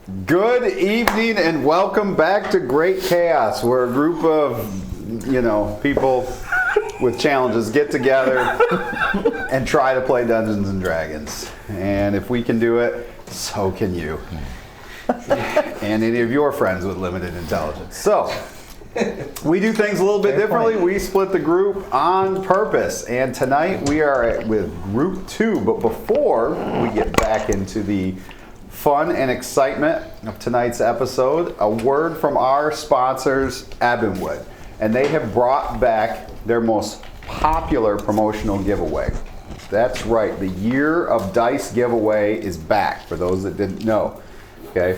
Good evening and welcome back to Great Chaos. We're a group of, people with challenges get together and try to play Dungeons and Dragons. And if we can do it, so can you. And any of your friends with limited intelligence. So, we do things a little bit differently. We split the group on purpose. And tonight we are with Group 2. But before we get back into the fun and excitement of tonight's episode, a word from our sponsors, Ebonwood. And they have brought back their most popular promotional giveaway. That's right, the Year of Dice giveaway is back, for those that didn't know. Okay?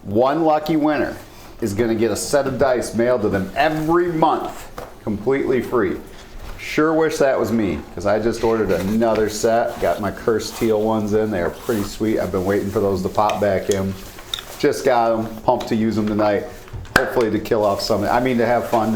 One lucky winner is going to get a set of dice mailed to them every month, completely free. Sure wish that was me, because I just ordered another set. Got my cursed teal ones in. They are pretty sweet. I've been waiting for those to pop back in. Just got them. Pumped to use them tonight. Hopefully to kill off some. To have fun.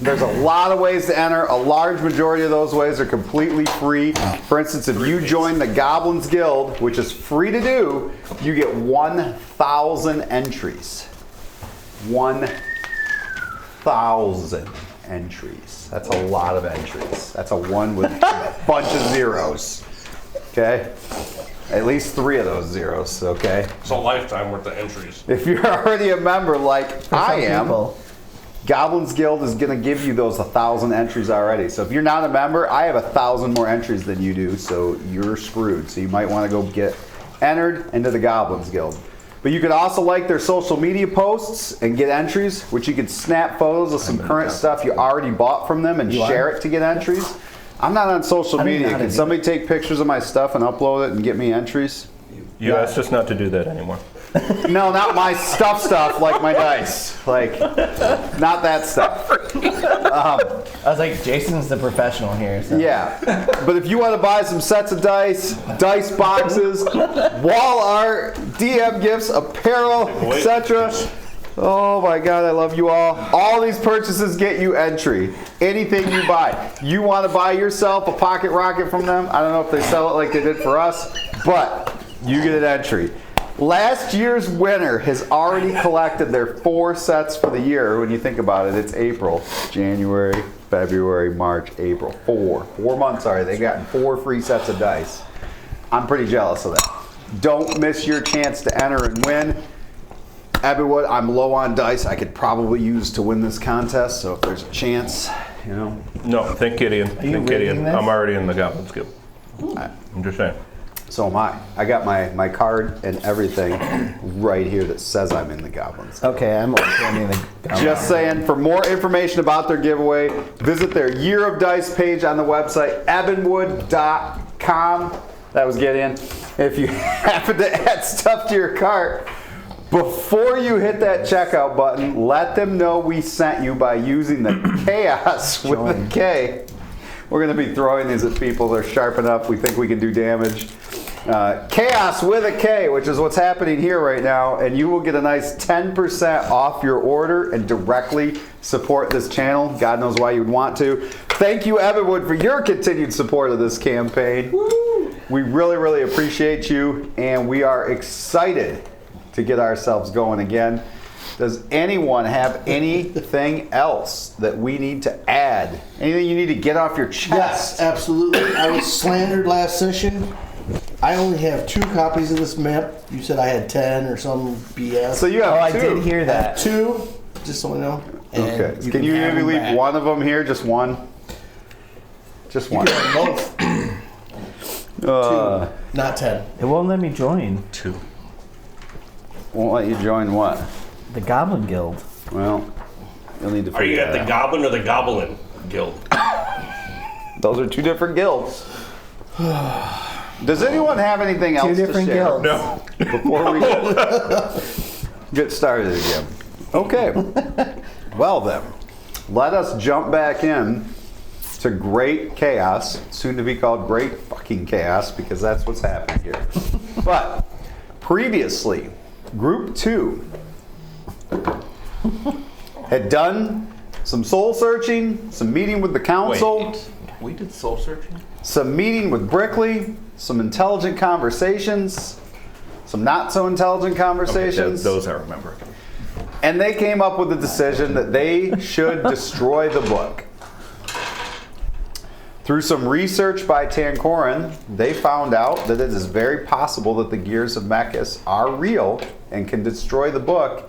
There's a lot of ways to enter. A large majority of those ways are completely free. For instance, if you join the Goblins Guild, which is free to do, you get 1,000 entries. 1,000 entries. That's a lot of entries. That's a one with a bunch of zeros. Okay? At least 3 of those zeros, okay? It's a lifetime worth of entries. If you're already a member like I am, Goblins Guild is going to give you those 1,000 entries already. So if you're not a member, I have 1,000 more entries than you do, so you're screwed. So you might want to go get entered into the Goblins Guild. But you could also like their social media posts and get entries, which you could snap photos of some current stuff you already bought from them and share it to get entries. I'm not on social media. Can somebody take pictures of my stuff and upload it and get me entries? You asked us not to do that anymore. No, not my stuff, like my dice. Like, not that stuff. I was like, Jason's the professional here. So. Yeah. But if you want to buy some sets of dice boxes, wall art, DM gifts, apparel, etc. Oh my God, I love you all. All these purchases get you entry. Anything you buy. You want to buy yourself a pocket rocket from them? I don't know if they sell it like they did for us, but you get an entry. Last year's winner has already collected their 4 sets for the year. When you think about it, it's April, January, February, March, April. 4 months already. They've gotten 4 free sets of dice. I'm pretty jealous of that. Don't miss your chance to enter and win. Ebonwood, I'm low on dice I could probably use to win this contest, so if there's a chance, No, think Gideon. Think Gideon. this? I'm already in the Goblins Guild. I'm just saying. So am I. I got my card and everything right here that says I'm in the Goblins Guild. Okay, I'm in the Just saying, for more information about their giveaway, visit their Year of Dice page on the website, ebonwood.com. That was Gideon. If you happen to add stuff to your cart, before you hit that checkout button, let them know we sent you by using the Chaos with a K. We're going to be throwing these at people. They're sharp enough. We think we can do damage. Chaos with a K, which is what's happening here right now, and you will get a nice 10% off your order and directly support this channel. God knows why you'd want to. Thank you, Ebonwood, for your continued support of this campaign. Woo! We really, really appreciate you, and we are excited to get ourselves going again. Does anyone have anything else that we need to add? Anything you need to get off your chest? Yes, absolutely. I was slandered last session. I only have 2 copies of this map. You said I had 10 or some BS. So you have 2. I did hear that. 2, just so you know. And Okay. Can you have maybe them leave back. one of them here? Just one? Just You one. can have both. 2, not 10. It won't let me join 2. Won't let you join what? the Goblin Guild. Well, you'll need to figure Are you at that the out. Goblin or the Goblin Guild? Those are 2 different guilds. Does anyone have anything else 2 to different share? guilds. No. Before we get started again. Okay. Well then, let us jump back in to Great Chaos, soon to be called Great Fucking Chaos, because that's what's happening here. But previously, Group 2 had done some soul searching, some meeting with the council. Wait, we did soul searching? Some meeting with Brickley, some intelligent conversations, some not so intelligent conversations. Those I remember. And they came up with the decision that they should destroy the book. Through some research by Tankorin, they found out that it is very possible that the gears of Mechas are real and can destroy the book,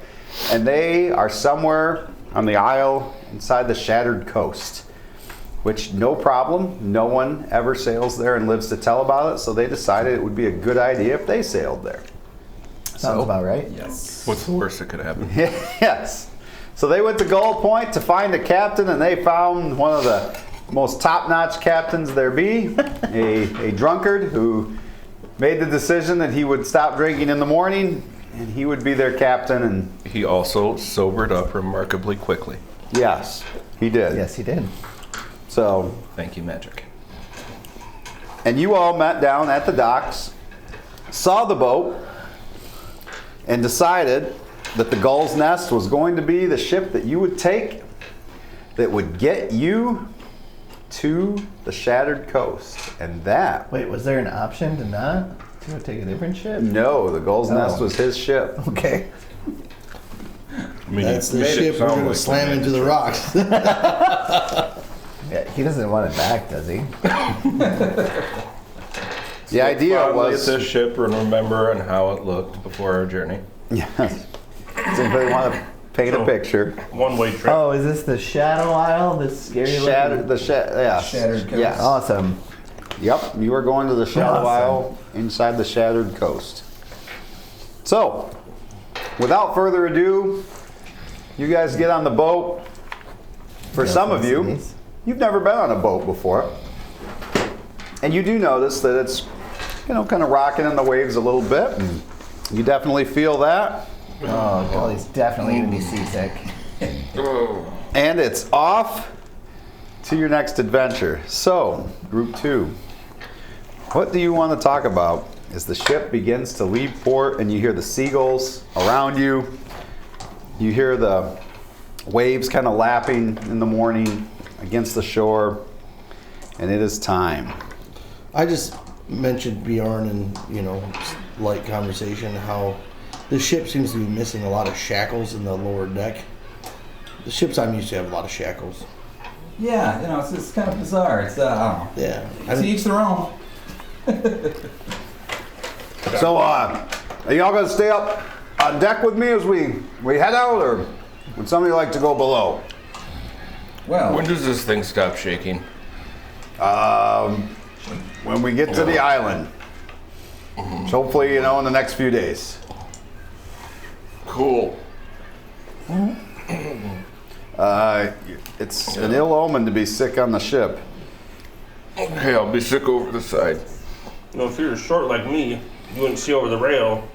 and they are somewhere on the isle inside the Shattered Coast, which no problem, no one ever sails there and lives to tell about it, so they decided it would be a good idea if they sailed there. Sounds about right. Yes. What's the worst that could happen? Yes. So they went to Gold Point to find a captain, and they found one of the most top-notch captains there be, a drunkard who made the decision that he would stop drinking in the morning, and he would be their captain. And He also sobered up remarkably quickly. yes, he did. Yes, he did. So, Thank you, Magic. and you all met down at the docks, saw the boat, and decided that the Gull's Nest was going to be the ship that you would take that would get you to the Shattered Coast. And that, Wait, was there an option to not to take a different ship? no, the Gull's Nest was his ship. Okay. I mean, That's you the made it ship we're sound going to like slam you into the rocks. Yeah, he doesn't want it back, does he? The idea Fondly was, at this ship and remember and how it looked before our journey. yes. Does anybody want to paint a picture? One-way trip. Oh, is this the Shadow Isle? This scary Shattered, looking? yes. Shattered Coast. Yes. Awesome. Yep, you are going to the Shadow Awesome. Isle inside the Shattered Coast. So, without further ado, you guys get on the boat. For some of you, you've never been on a boat before. And you do notice that it's, kind of rocking in the waves a little bit. And you definitely feel that. Oh, Gully's definitely gonna be seasick. And it's off to your next adventure. So, Group 2, what do you want to talk about as the ship begins to leave port and you hear the seagulls around you? You hear the waves kind of lapping in the morning against the shore, and it is time. I just mentioned Bjorn and, light conversation, how the ship seems to be missing a lot of shackles in the lower deck. The ships I'm used to have a lot of shackles. Yeah, it's kind of bizarre. It's, I don't know. Yeah. To each their own. So, are y'all going to stay up on deck with me as we head out, or would somebody like to go below? Well, When does this thing stop shaking? When we get to the island. Which hopefully, in the next few days. Cool. It's an ill omen to be sick on the ship. Okay, I'll be sick over the side. If you're short like me, you wouldn't see over the rail,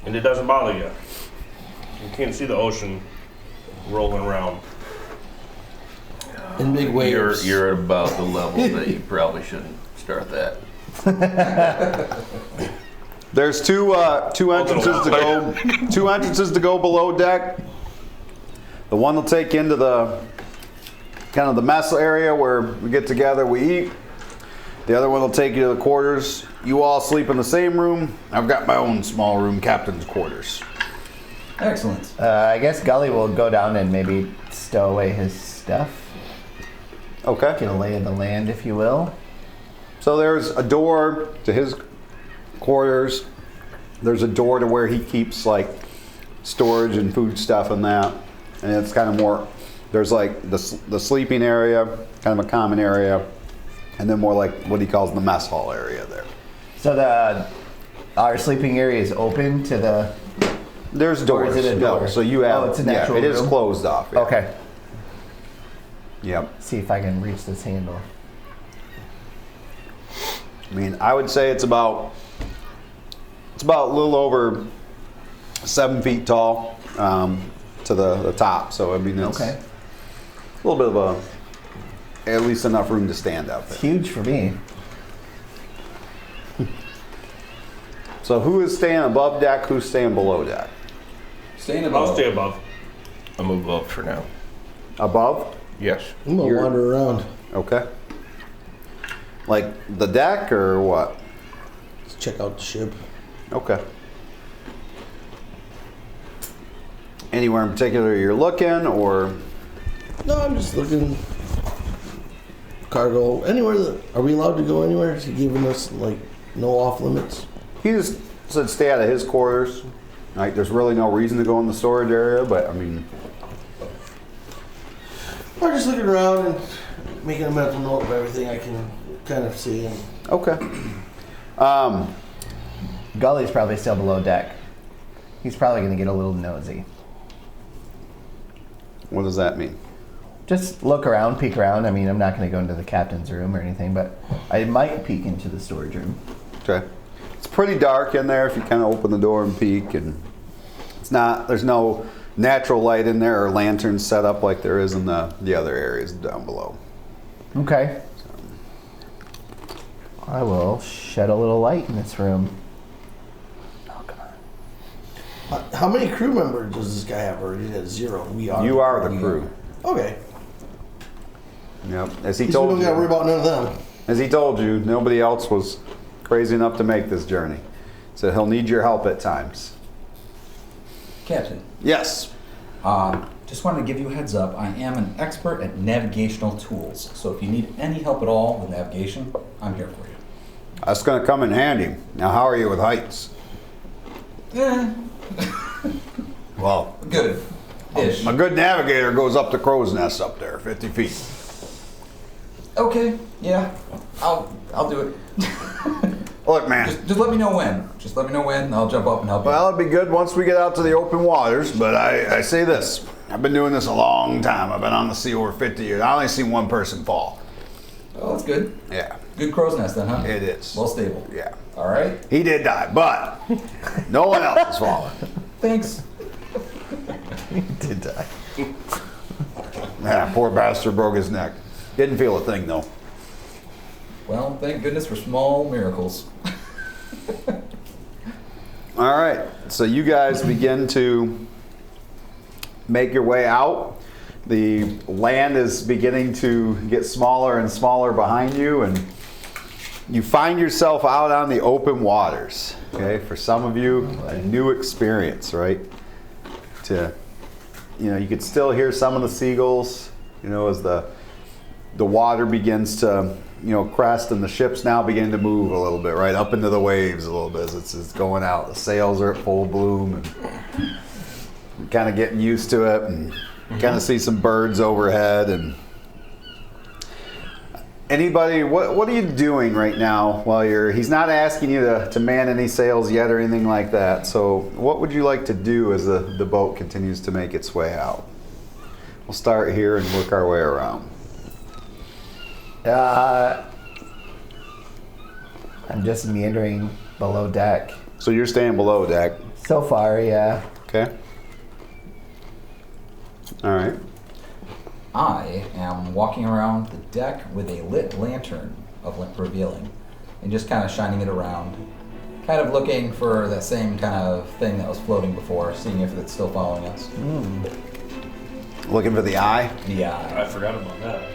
and it doesn't bother you. You can't see the ocean rolling around. In big waves. You're at about the level that you probably shouldn't start that. There's two entrances to go below deck. The one will take you into the kind of the mess area where we get together, we eat. The other one will take you to the quarters. You all sleep in the same room. I've got my own small room, captain's quarters. excellent. I guess Gully will go down and maybe stow away his stuff. Okay. Get a lay of the land, if you will. So there's a door to his quarters. There's a door to where he keeps like storage and food stuff and that. And it's kind of more, there's like the sleeping area, kind of a common area, and then more like what he calls the mess hall area there. So our sleeping area is open to the. There's Or doors. is it a door? No, so you have, Oh, it's an actual it is room? closed off. Yeah. Okay. Yep. See if I can reach this handle. I mean, I would say it's about a little over 7 feet tall to the top. So I mean, it's Okay. a little bit of at least enough room to stand up It's there. huge for me. So who is staying above deck? Who's staying below deck? Staying I'll above. stay above. I'll move up for now. Above? Yes. I'm going to You're- wander around. Okay. Like the deck or what? Let's check out the ship. Okay. Anywhere in particular you're looking, or? No, I'm just looking. Cargo, anywhere that, are we allowed to go anywhere? Is he giving us, like, no off limits? He just said stay out of his quarters. Like, there's really no reason to go in the storage area, but I mean. I'm just looking around and making a mental note of everything I can kind of see. And Okay. Gully's probably still below deck. He's probably going to get a little nosy. What does that mean? Just look around, peek around. I mean, I'm not going to go into the captain's room or anything, but I might peek into the storage room. Okay. It's pretty dark in there if you kind of open the door and peek, and there's no natural light in there or lanterns set up like there is in the other areas down below. Okay. I will shed a little light in this room. Oh, come on. how many crew members does this guy have? Or is it 0? You are the crew. Okay. Yep. As he We told don't got to worry you, about none of them. as he told you, nobody else was crazy enough to make this journey. So he'll need your help at times. Captain, Yes. just wanted to give you a heads up. I am an expert at navigational tools, so if you need any help at all with navigation, I'm here for you. That's going to come in handy. Now, how are you with heights? Eh, Well, good. Ish. a good navigator goes up to crow's nest up there, 50 feet. Okay, yeah, I'll do it. Look, man. Just let me know when. Just let me know when. I'll jump up and help you. Well, it'd be good once we get out to the open waters, but I say this. I've been doing this a long time. I've been on the sea over 50 years. I only seen one person fall. Oh, that's good. Yeah, Good crow's nest then, huh? it is. Well stable. Yeah. All right. He did die, but no one else has fallen. Thanks. Did die. Yeah, poor bastard broke his neck. Didn't feel a thing, though. Well, thank goodness for small miracles. All right, so you guys begin to make your way out. The land is beginning to get smaller and smaller behind you, and you find yourself out on the open waters. Okay, for some of you, a new experience, right? You could still hear some of the seagulls, as the water begins to, crest, and the ship's now beginning to move a little bit, right up into the waves a little bit as it's going out. The sails are at full bloom, and kind of getting used to it, and kind of see some birds overhead. And anybody, what are you doing right now while he's not asking you to man any sails yet or anything like that. So what would you like to do as the boat continues to make its way out? We'll start here and work our way around. I'm just meandering below deck. So you're staying below deck. So far, yeah. Okay. All right. I am walking around the deck with a lit lantern of revealing and just kind of shining it around. Kind of looking for that same kind of thing that was floating before, seeing if it's still following us. Looking for the eye. Yeah. I forgot about that.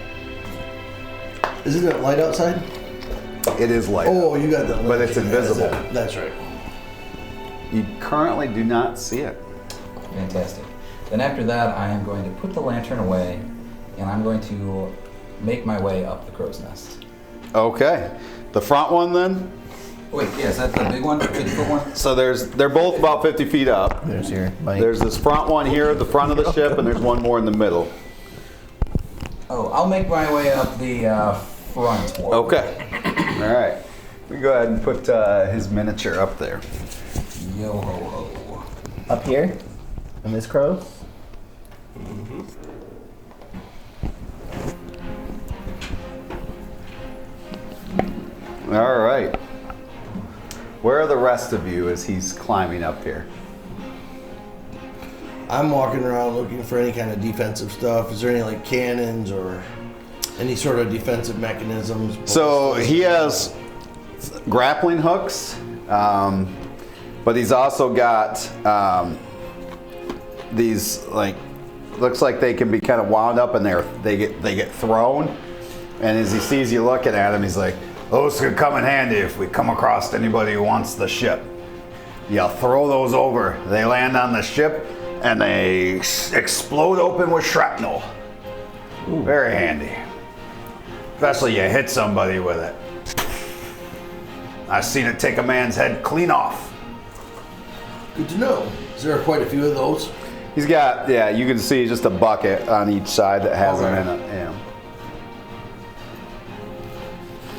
Isn't it light outside? It is light. Oh, you got that. But it's invisible. That's right. You currently do not see it. Fantastic. Then after that, I am going to put the lantern away, and I'm going to make my way up the crow's nest. Okay. The front one then? Wait, yeah, is that the big one? 50-foot one? So they're both about 50 feet up. There's your mic. There's this front one here at the front of the ship, and there's one more in the middle. Oh, I'll make my way up the front one. Okay. All right. We go ahead and put his miniature up there. Yo ho ho. Up here? In this crow? All right. Where are the rest of you as he's climbing up here? I'm walking around looking for any kind of defensive stuff. Is there any like cannons or any sort of defensive mechanisms? So he has grappling hooks, but he's also got these looks like they can be kind of wound up in there. They get thrown, and as he sees you looking at him, he's like, "Those could come in handy if we come across anybody who wants the ship. Yeah, throw those over. They land on the ship, and they explode open with shrapnel. Very handy. Especially you hit somebody with it. I've seen it take a man's head clean off. Good to know. Is there quite a few of those? He's got, yeah, you can see just a bucket on each side that has them in Okay. it. Yeah.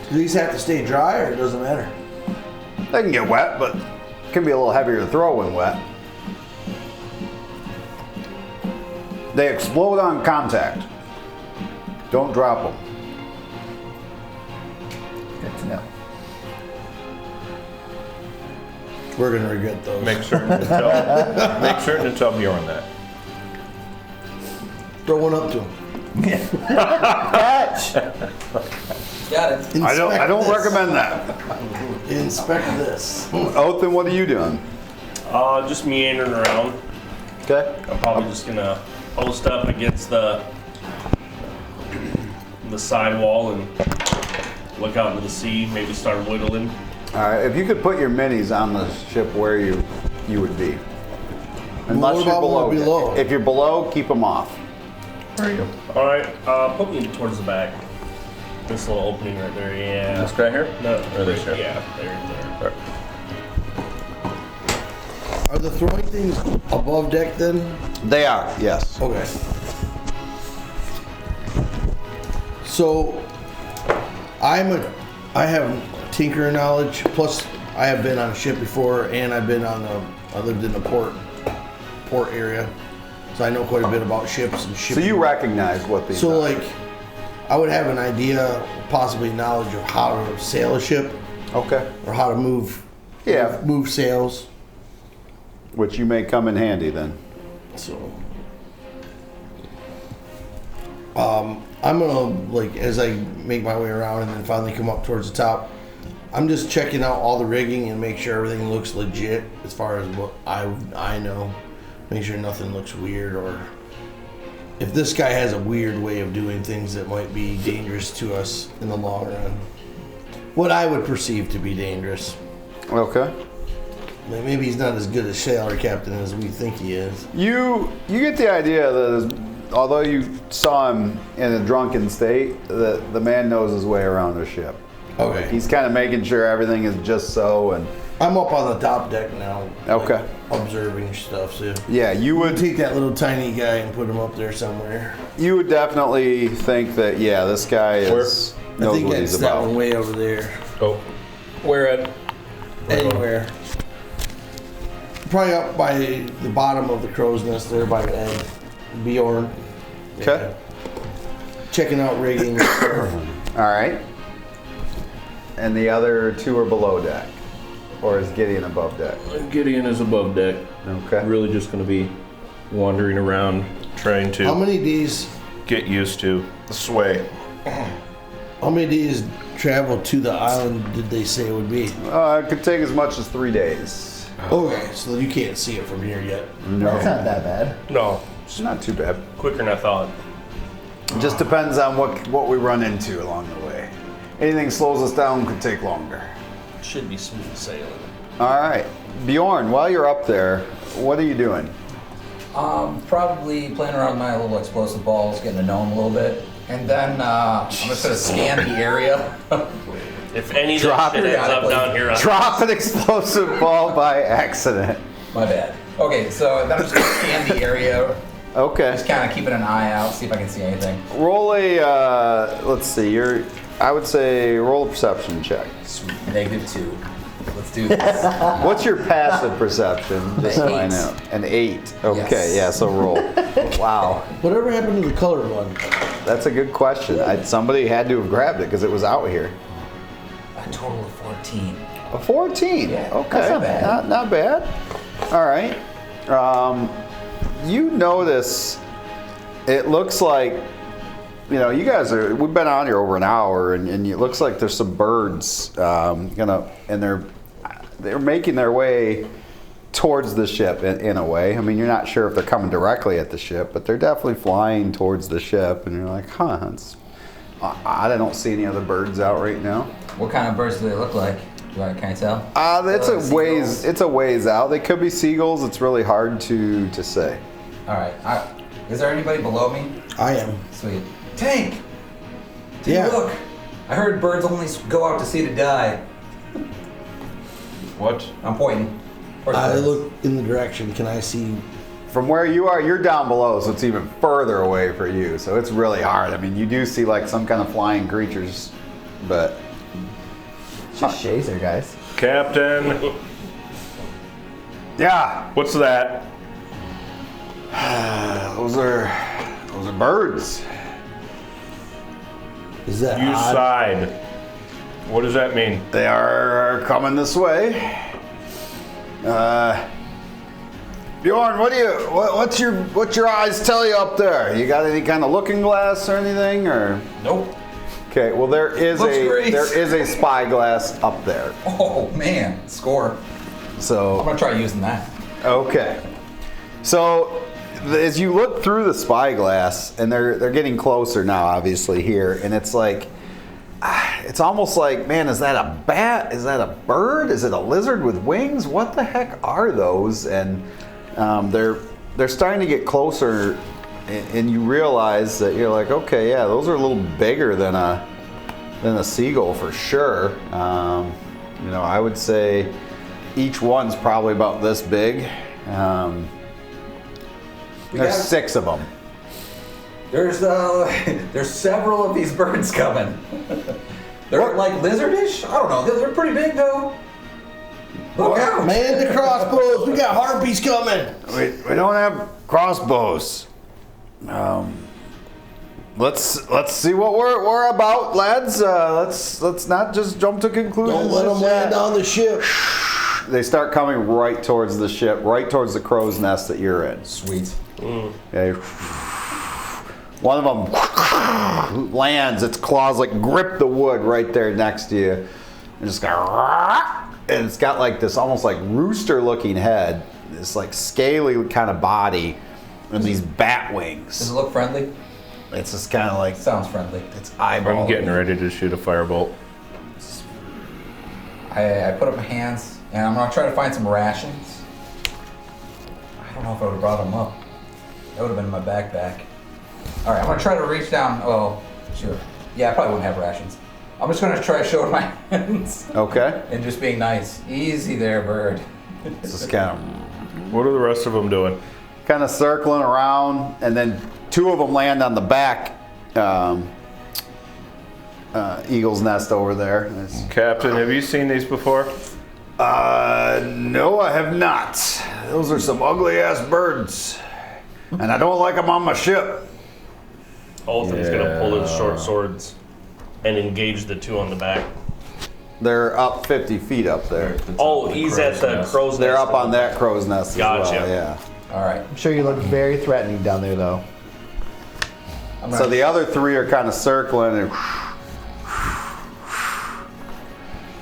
Do these have to stay dry or it doesn't matter? They can get wet, but it can be a little heavier to throw when wet. They explode on contact. Don't drop them. Good to know. We're gonna regret those. Make certain to tell Bjorn that. Throw one up to him. Catch! Got it. I don't this. recommend that. Inspect this. Othan, what are you doing? Just meandering around. Okay. I'm probably just gonna post up against the sidewall and look out into the sea. Maybe start whittling. All right. If you could put your minis on the ship where you would be. What about more below? If you're below, keep them off. There you go. All right. Put me towards the back. This little opening right there. Yeah. This guy here? No. Or this here? Yeah. There. Are the throwing things above deck then? They are. Yes. Okay. So, I have tinkering knowledge. Plus, I have been on a ship before, and I lived in a port area, so I know quite a bit about ships and So shipping. you recognize what these So are. like, I would have an idea, possibly knowledge of how to sail a ship Okay. or how to move. Yeah. Move sails. Which you may come in handy then. So, I'm gonna, like, as I make my way around and then finally come up towards the top, I'm just checking out all the rigging and make sure everything looks legit as far as what I know. Make sure nothing looks weird, or if this guy has a weird way of doing things that might be dangerous to us in the long run. What I would perceive to be dangerous. Okay. Maybe he's not as good a sailor captain as we think he is. You get the idea that although you saw him in a drunken state, that the man knows his way around the ship. Okay. He's kind of making sure everything is just so, and I'm up on the top deck now. Okay. Observing stuff, so. yeah, you We'll would take that little tiny guy and put him up there somewhere. definitely think that this guy knows I think what that's he's that about. one way over there. Oh. Where at? Anywhere. Probably up by the bottom of the crow's nest there by Ed. Bjorn. Okay. Checking out rigging. All right. And the other two are below deck, or is Gideon above deck? Gideon is above deck. Okay. Really just going to be wandering around, trying How to many days? get used to the sway. How many days travel to the island did they say it would be? It could take as much as 3 days. Okay, so you can't see it from here yet. That's not that bad. No. It's not too bad. Quicker than I thought. It just depends on what we run into along the way. Anything slows us down could take longer. Should be smooth sailing. All right. Bjorn, while you're up there, what are you doing? Probably playing around with my little explosive balls, getting to know them a little bit. And then I'm just gonna scan the area. If any of Drop that shit it. ends up down here, Drop an explosive ball by accident. My bad. Okay, so then I'm just gonna scan the area, Okay. just kind of keeping an eye out, see if I can see anything. Roll a, let's see, I would say roll a perception check. Sweet. -2. Let's do this. What's your passive perception? Just so I 8. know. An 8. Okay, Yes. yeah, so roll. Wow. Whatever happened to the colored one? That's a good question. Somebody had to have grabbed it because it was out here. A total of 14. A 14. Yeah, Okay. that's not bad. Not bad. All right. You notice it looks like, you guys we've been on here over an hour, and it looks like there's some birds, and they're making their way towards the ship in a way. I mean, you're not sure if they're coming directly at the ship, but they're definitely flying towards the ship, and you're like, huh, I don't see any other birds out right now. What kind of birds do they look like? Can I tell? That's Seagulls? It's a ways out. They could be seagulls. It's really hard to say. All right. Is there anybody below me? I am. Sweet. Tank! Yeah. Look! I heard birds only go out to sea to die. What? I'm pointing. I look in the direction. Can I see? From where you are, you're down below, so it's even further away for you. So it's really hard. I mean, you do see like some kind of flying creatures, but It's just Shazer, guys. Captain, yeah, what's that? those are birds. Is that You odd? side. What does that mean? They are coming this way. Bjorn, what's your eyes tell you up there? You got any kind of looking glass or anything, or? Nope. Okay, well there is Looks great. a spyglass up there. Oh, man. Score. I'm So going to try using that. okay, so as you look through the spyglass, and they're getting closer now, obviously here, and it's like. It's almost like, man, is that a bat? Is that a bird? Is it a lizard with wings? What the heck are those? And they're starting to get closer, and you realize that you're like, okay, yeah, those are a little bigger than a seagull for sure. I would say each one's probably about this big. There's 6 of them. There's several of these birds coming. They're like lizardish? I don't know. They're pretty big though. Look out! Man, the crossbows. We got harpies coming. We don't have crossbows. Let's see what we're about, lads. Let's not just jump to conclusions. Don't let them land on the ship. They start coming right towards the ship, right towards the crow's nest that you're in. Sweet. Okay. One of them lands. Its claws like grip the wood right there next to you, and just go. And it's got like this almost like rooster-looking head, this like scaly kind of body, and these bat Does wings. it look friendly? It's just kind of like Sounds friendly. its eyeball. I'm getting ready to shoot a firebolt. I put up my hands and I'm gonna try to find some rations. I don't know if I would have brought them up. That would have been in my backpack. All right, I'm gonna try to reach down. Oh, sure. Yeah, I probably wouldn't have rations. I'm just gonna try showing my hands Okay. and just being nice. Easy there, bird. It's just kind What are the rest of them doing? of circling around, and then 2 of them land on the back eagle's nest over there. It's- Captain, have you seen these before? No, I have not. Those are some ugly ass birds, and I don't like them on my ship. Olthan's gonna pull his short swords and engage the 2 on the back. They're up 50 feet up there. Oh, he's at the crow's nest. They're up on that crow's nest as Gotcha. well. Yeah. All right. I'm sure you look very threatening down there, though. I'm So gonna, the other 3 are kind of circling, and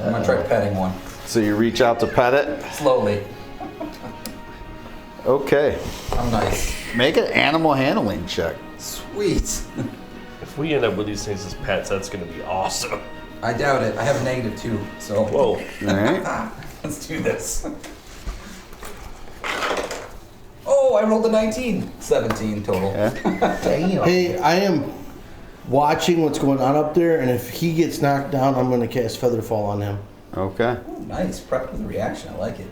I'm gonna try petting one so you reach out to pet it. slowly. Okay. I'm nice. Make an animal handling check. Sweet. If we end up with these things as pets, that's gonna be awesome. I doubt it. I have a -2, so Whoa. All right. let's do this. Oh, I rolled a 19. 17 total. Okay. Damn. Hey, I am watching what's going on up there, and if he gets knocked down, I'm going to cast Featherfall on him. Okay. Ooh, nice. Prepped with a reaction. I like it.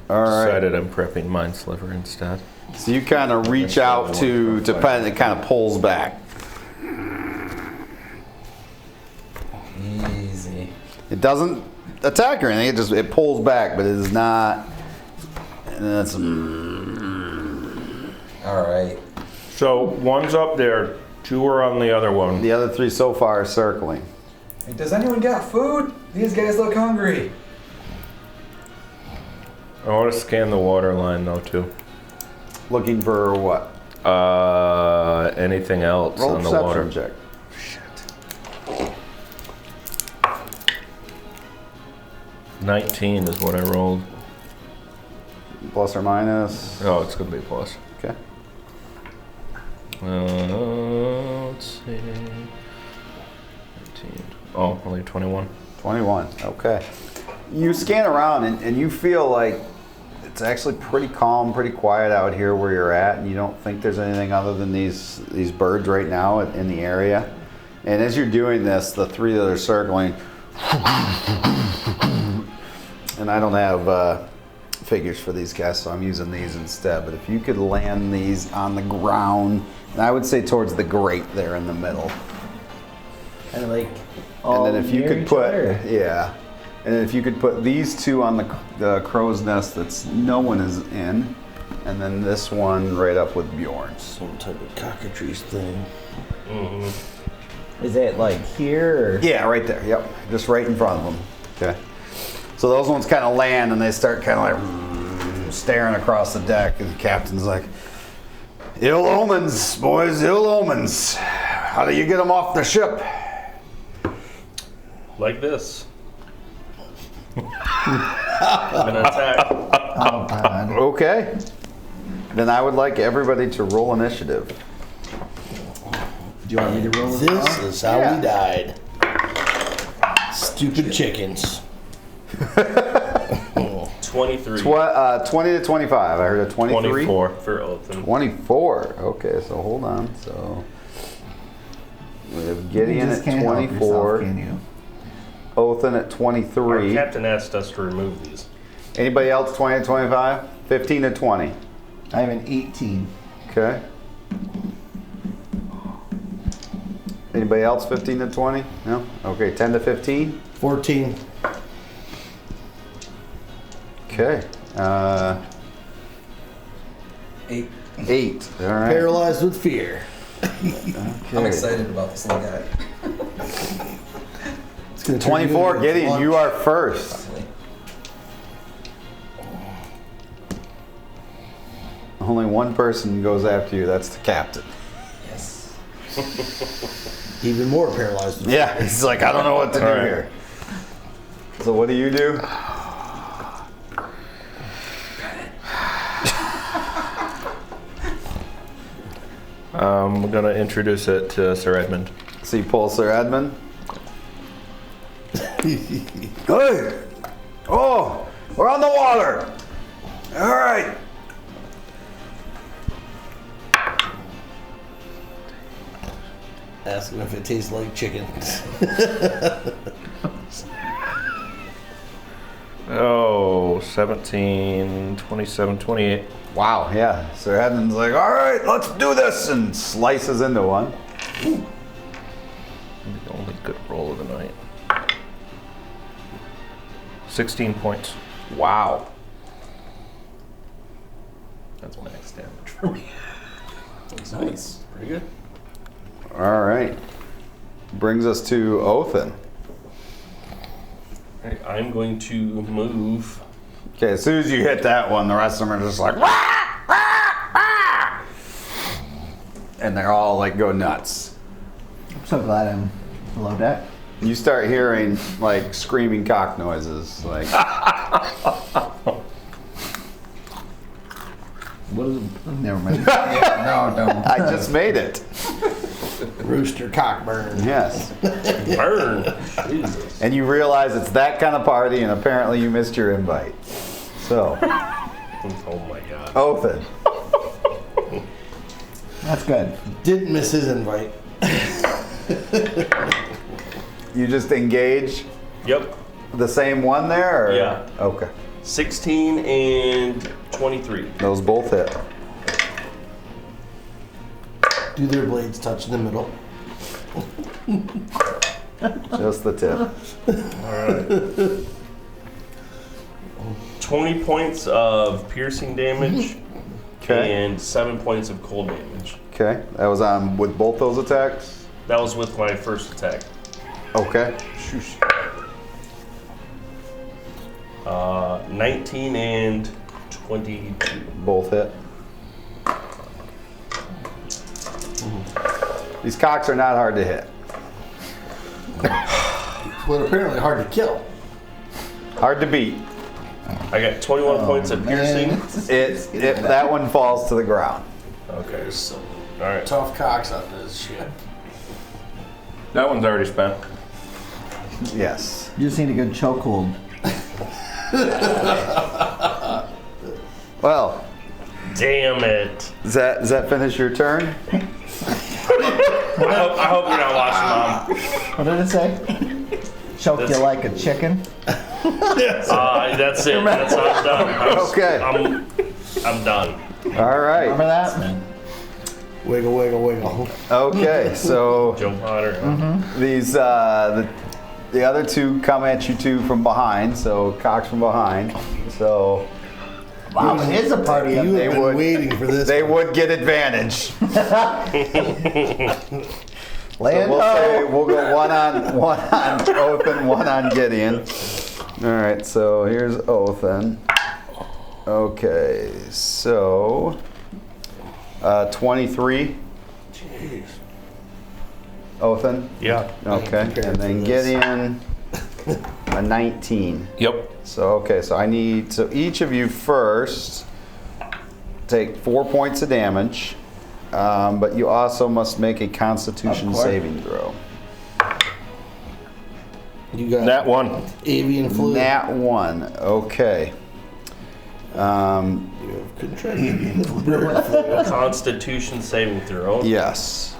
All right. Decided I'm prepping Mind Sliver instead. So you kind of reach out to pet it, and it kind of pulls back. Easy. It doesn't attack or anything. It pulls back, but it is not. And that's All right. So one's up there, 2 are on the other one. the other 3 so far are circling. Hey, does anyone got food? These guys look hungry. I want to scan the water line though too. Looking for what? Anything else Roll on the perception water? check. Shit. 19 is what I rolled. Plus or minus. Oh, it's gonna be plus. Okay. Let's see. 19. Oh, only 21. 21. Okay. You scan around and you feel like It's actually pretty calm, pretty quiet out here where you're at, and you don't think there's anything other than these birds right now in the area. And as you're doing this, the three that are circling, and I don't have figures for these guys, so I'm using these instead. But if you could land these on the ground, and I would say towards the grate there in the middle. Kind of like And then if you near could each put, other. yeah, and then if you could put these two on the crow's nest that's no one is in, and then this one right up with Bjorn's. Some type of cockatrice thing. Is it like here? Or? Yeah, right there. Yep, just right in front of them. Okay. So those ones kind of land and they start kind of like staring across the deck, and the captain's like, "Ill omens, boys, ill omens. How do you get them off the ship?" Like this. I'm gonna attack. Oh God. Okay. Then I would like everybody to roll initiative. Do you want me to roll this? This is how Yeah. we died. Stupid chickens. 23. 20 to 25. I heard a 23. 24. For Othin. 24. Okay, so hold on. So we have Gideon You just at can't help 24. yourself, can you? Othin at Our 23. captain asked us to remove these. Anybody else 20 to 25? 15 to 20. I have an 18. Okay. Anybody else 15 to 20? No? Okay, 10 to 15? 14. Okay. 8. 8. All right. Paralyzed with fear. I'm excited about this little guy. It's gonna turn 24, you into Gideon, lunch. you are first. Finally. Only one person goes after you. That's the captain. Yes. Even more paralyzed with Yeah, he's like, I don't know what to do All right. here. So what do you do? I'm gonna introduce it to Sir Edmund. So you pull Sir Edmund. Hey! Oh, we're on the water. All right. Ask him if it tastes like chicken. Oh, 17, 27, 28. Wow, yeah. Sir Edmund's like, all right, let's do this, and slices into one. The only good roll of the night. 16 points. Wow. That's max damage for me. Nice. Pretty good. All right. Brings us to Othin. Alright, I'm going to move. Okay, as soon as you hit that one, the rest of them are just like, "Wah! Wah! Wah!" And they're all like go nuts. I'm so glad I'm below deck. You start hearing like screaming cock noises, like What is it? Never mind. No, don't. I just made it. Rooster Cockburn. Yes. Burn. Jesus. And you realize it's that kind of party, and apparently you missed your invite. So, Oh my god. Othin. That's good. Didn't miss his invite. You just engage Yep. the same one there? Or? Yeah. Okay. 16 and 23. Those both hit. Do their blades touch in the middle? Just the tip. 20 points of piercing damage Okay. and 7 points of cold damage. Okay. That was on with both those attacks? That was with my first attack. Okay. 19 and 22. Both hit. These cocks are not hard to hit. But apparently hard to kill. Hard to beat. I got 21 points of piercing. That one falls to the ground. Okay, so. Alright. Tough cocks on this shit. That one's already spent. Yes. You just need a good chokehold. Well, Damn it. does that finish your turn? I hope you're not watching, Mom. What did it say? Choked you like a chicken? That's it. That's how I'm done. Okay. I'm done. All right. Remember that? Wiggle, wiggle, wiggle. Okay, so Joe Potter. these the other two come at you two from behind. So Cox from behind. So Wow, it is a party up You there. have been waiting for this. they would get advantage. Land We'll go one on Oath and one on Gideon. All right, so here's Othin. Okay, so 23. Jeez. Othin. Yeah. Okay, and then Gideon a 19. Yep. So so each of you first take 4 points of damage, but you also must make a Constitution Of course. saving throw. You got That one. avian flu. Nat 1. Okay. You have contracted bird flu. Constitution saving throw. Yes.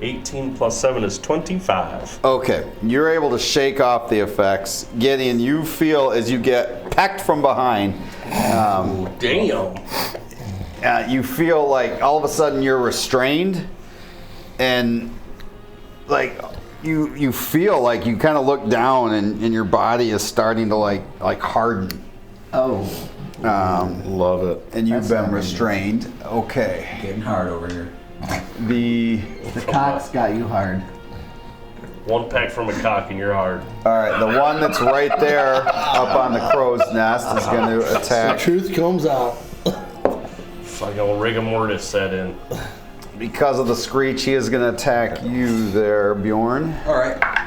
18 plus 7 is 25. Okay, you're able to shake off the effects. Gideon, you feel as you get pecked from behind, Damn. you feel like all of a sudden you're restrained, and like you feel like you kind of look down and your body is starting to like harden, Oh, Love it. and you've That's been not restrained. Okay, Getting hard over here. the the cock's got you hard. One peck from a cock and you're hard. all right, the one that's right there up on the crow's nest is going to The attack. truth comes out. It's like a rigor mortis set in. Because of the screech, he is going to attack you there, Bjorn. All right.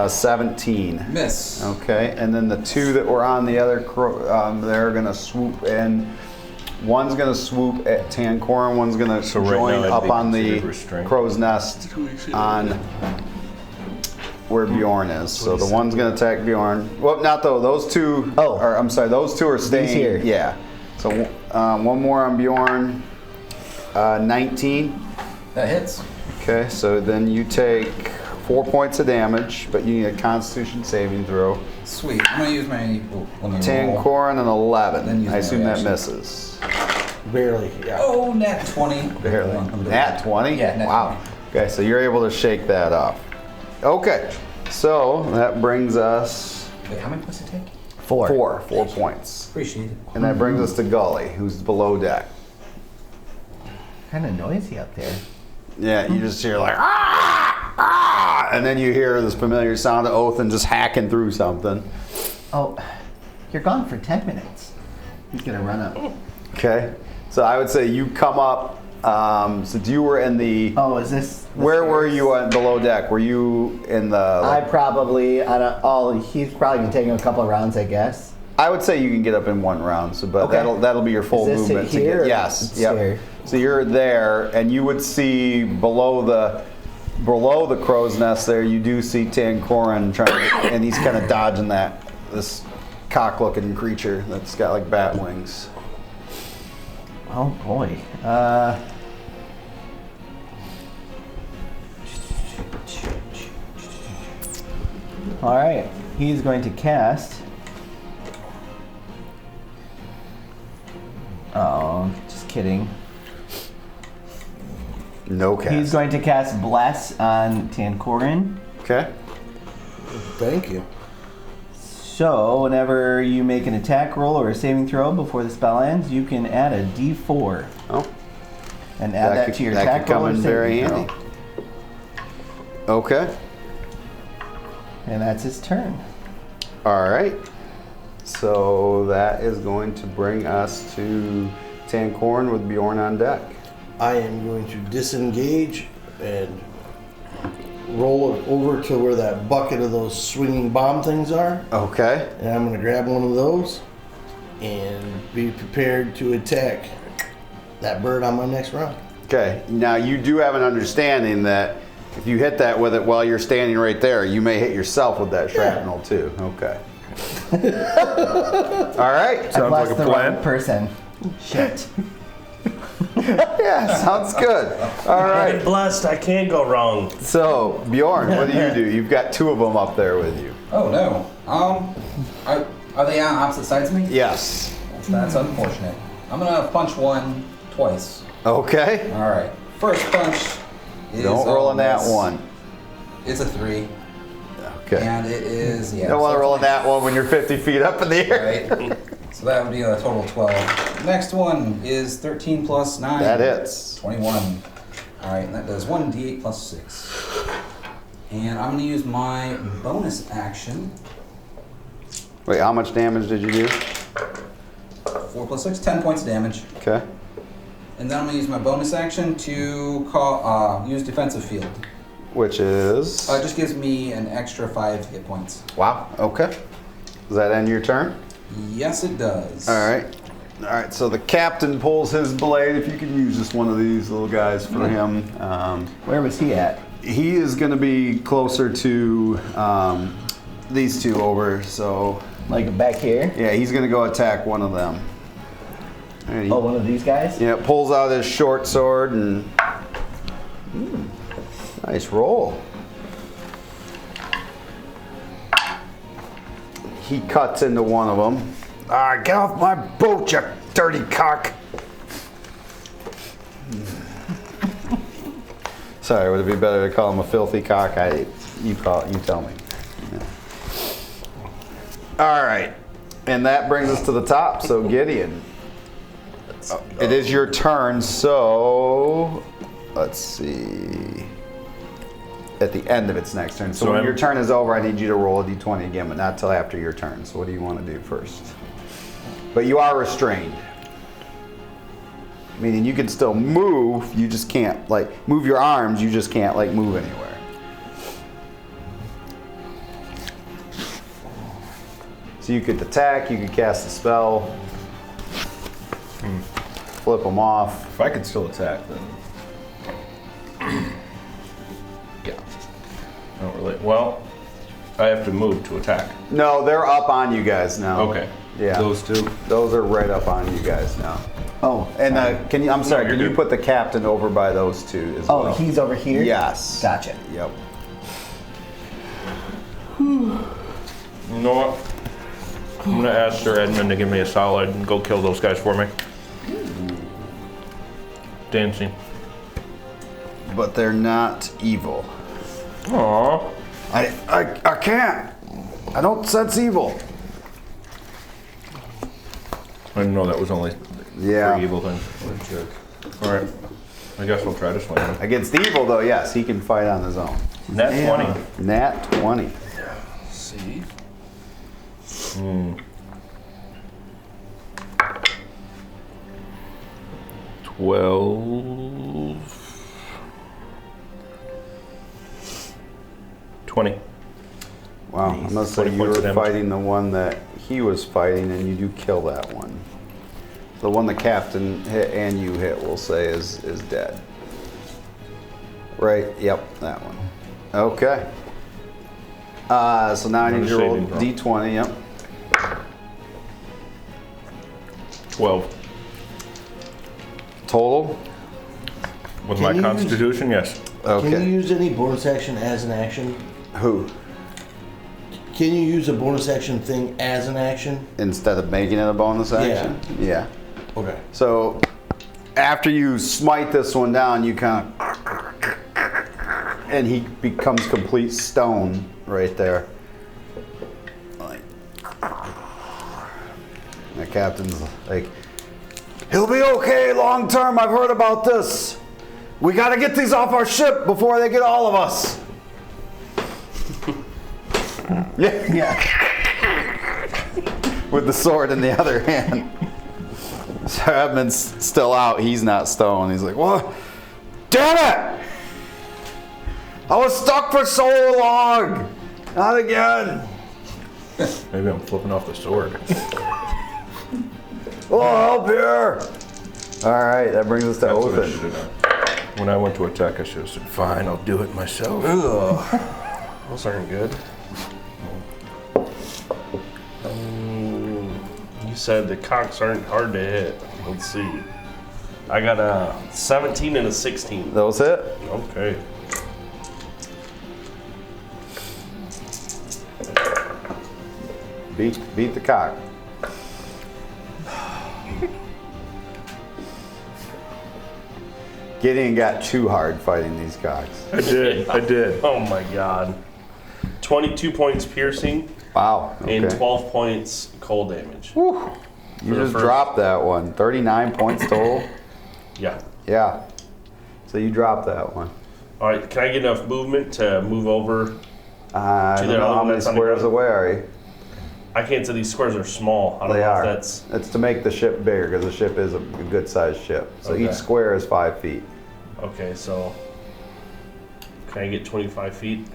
17. Miss. Okay, and then the two that were on the other they're going to swoop in. One's going to swoop at Tancor, and one's going to So right join now I'd up be on the considered restrained. crow's nest on where Bjorn is. So the one's going to attack Bjorn. Well, not though. Those two. Oh. Or, I'm sorry. Those two are staying here. Yeah. So one more on Bjorn. 19. That hits. Okay, so then you take 4 points of damage, but you need a Constitution saving throw. Sweet. I'm gonna use my. Let me 10 roll. Corin and Then 11. use I my assume that reaction. misses. Barely. Yeah. Oh, nat 20. Barely. Hold on, I'm Nat 20? Yeah, nat Wow. 20. Okay, so you're able to shake that off. Okay, so that brings us Wait, how many points did it take? 4. 4 points. Appreciate it. And that brings us to Gully, who's below deck. Kind of noisy up there. Yeah, you just hear like, ah, ah, and then you hear this familiar sound of Oath and just hacking through something. Oh, you're gone for 10 minutes. He's gonna run up. Okay, so I would say you come up, since you were in the, Oh, is this? where were you on below deck? Were you in the, I probably he's probably been taking a couple of rounds, I guess. I would say you can get up in one round, so but Okay. that'll be your full Is this it movement to here, get. or Yes, it's yep. here? So you're there, and you would see below the crow's nest there. You do see Tancorin trying, and he's kind of dodging this cock-looking creature that's got like bat wings. Oh boy. All right. He's going to cast. Oh, just kidding. No cast. He's going to cast Bless on Tancorin. Okay. Thank you. So, whenever you make an attack roll or a saving throw before the spell ends, you can add a D4 Oh, and add that, could, to your that attack could come roll or in saving very throw. handy. Okay. And that's his turn. All right. So that is going to bring us to Tancorin with Bjorn on deck. I am going to disengage and roll it over to where that bucket of those swinging bomb things are. Okay. And I'm going to grab one of those and be prepared to attack that bird on my next round. Okay. Now you do have an understanding that if you hit that with it while you're standing right there, you may hit yourself with that shrapnel too. Okay. All right. I Sounds blessed like a the plan. wrong person. Shit. Yeah, sounds good. All I'm right. blessed. I can't go wrong. So, Bjorn, what do? You've got 2 of them up there with you. Oh no. Are they on opposite sides of me? Yes. That's unfortunate. I'm gonna punch one twice. Okay. All right. First punch is Don't roll on that miss. one. It's a 3, Okay. and it is You don't want to roll on that one when you're 50 feet up in the air. Right. So that would be a total of 12. Next one is 13 plus 9. That hits. 21. All right, and that does 1d8 plus 6. And I'm gonna use my bonus action. Wait, how much damage did you do? 4 plus 6, 10 points of damage. Okay. And then I'm gonna use my bonus action to use defensive field. Which is? It just gives me an extra 5 hit points. Wow. Okay. Does that end your turn? Yes, it does. All right. All right. So the captain pulls his blade. If you could use just one of these little guys for him. Where was he at? He is going to be closer to these 2 over. So Like back here? yeah, he's going to go attack one of them. And he, Oh, one of these guys? yeah, pulls out his short sword and nice roll. He cuts into one of them. Get off my boat, you dirty cock. Sorry, would it be better to call him a filthy cock? You tell me. Yeah. All right, and that brings us to the top. So Gideon, it is your turn. So let's see. At the end of its next turn. So when your turn is over, I need you to roll a d20 again, but not till after your turn. So what do you want to do first? But you are restrained. Meaning you can still move, you just can't, like, move your arms, you just can't, like, move anywhere. So you could attack, you could cast a spell, flip them off. If I could still attack, then. Yeah. I don't really. Well, I have to move to attack. No, they're up on you guys now. Okay. Yeah. Those 2. Those are right up on you guys now. Oh, And can you? I'm sorry. you're Can you good. put the captain over by those 2 as oh, well? he's over here? Yes. Gotcha. Yep. You know what? I'm gonna ask Sir Edmund to give me a solid and go kill those guys for me. Dancing. But they're not evil. Aww. I can't. I don't sense evil. I didn't know that was only Yeah. for evil thing. All right. I guess we'll try to swing him. Against evil, though, yes, he can fight on his own. Nat 20. Nat 20. See? 12. 20. Wow. I must say 20 you points of were damage. fighting the one that he was fighting, and you do kill that one. The one the captain hit and you hit, we'll say, is dead. Right? Yep, that one. Okay. So now I need you to roll Saving throw. d20. Yep. 12. Total. With Can my you constitution, yes. Okay. Can you use any bonus action as an action? Who? Can you use a bonus action thing as an action? Instead of making it a bonus action? Yeah. Okay. So after you smite this one down, you kind of, and he becomes complete stone right there. Like, the captain's like, he'll be okay long term. I've heard about this. We got to get these off our ship before they get all of us. Yeah. With the sword in the other hand. So Edmund's still out. He's not stone. He's like, what? Damn it! I was stuck for so long. Not again. Maybe I'm flipping off the sword. Oh, help here. All right, that brings us to That's what I Othin. should have done. When I went to attack, I should have said, fine, I'll do it myself. Ugh. Those aren't good. said the cocks aren't hard to hit. Let's see. I got a 17 and a 16. Those hit. Okay. Beat the cock. Gideon got too hard fighting these cocks. I did. Oh my god. 22 points piercing Wow. Okay. and 12 points cold damage. You For the just first- dropped that one. 39 points total. Yeah. Yeah. So you dropped that one. All right. Can I get enough movement to move over? I To don't the know other how one many that's on the squares ground? away are you? I can't say these squares are small. I don't They know are. if that's. It's to make the ship bigger because the ship is a good sized ship. So Okay. each square is 5 feet. Okay, so. Can I get 25 feet?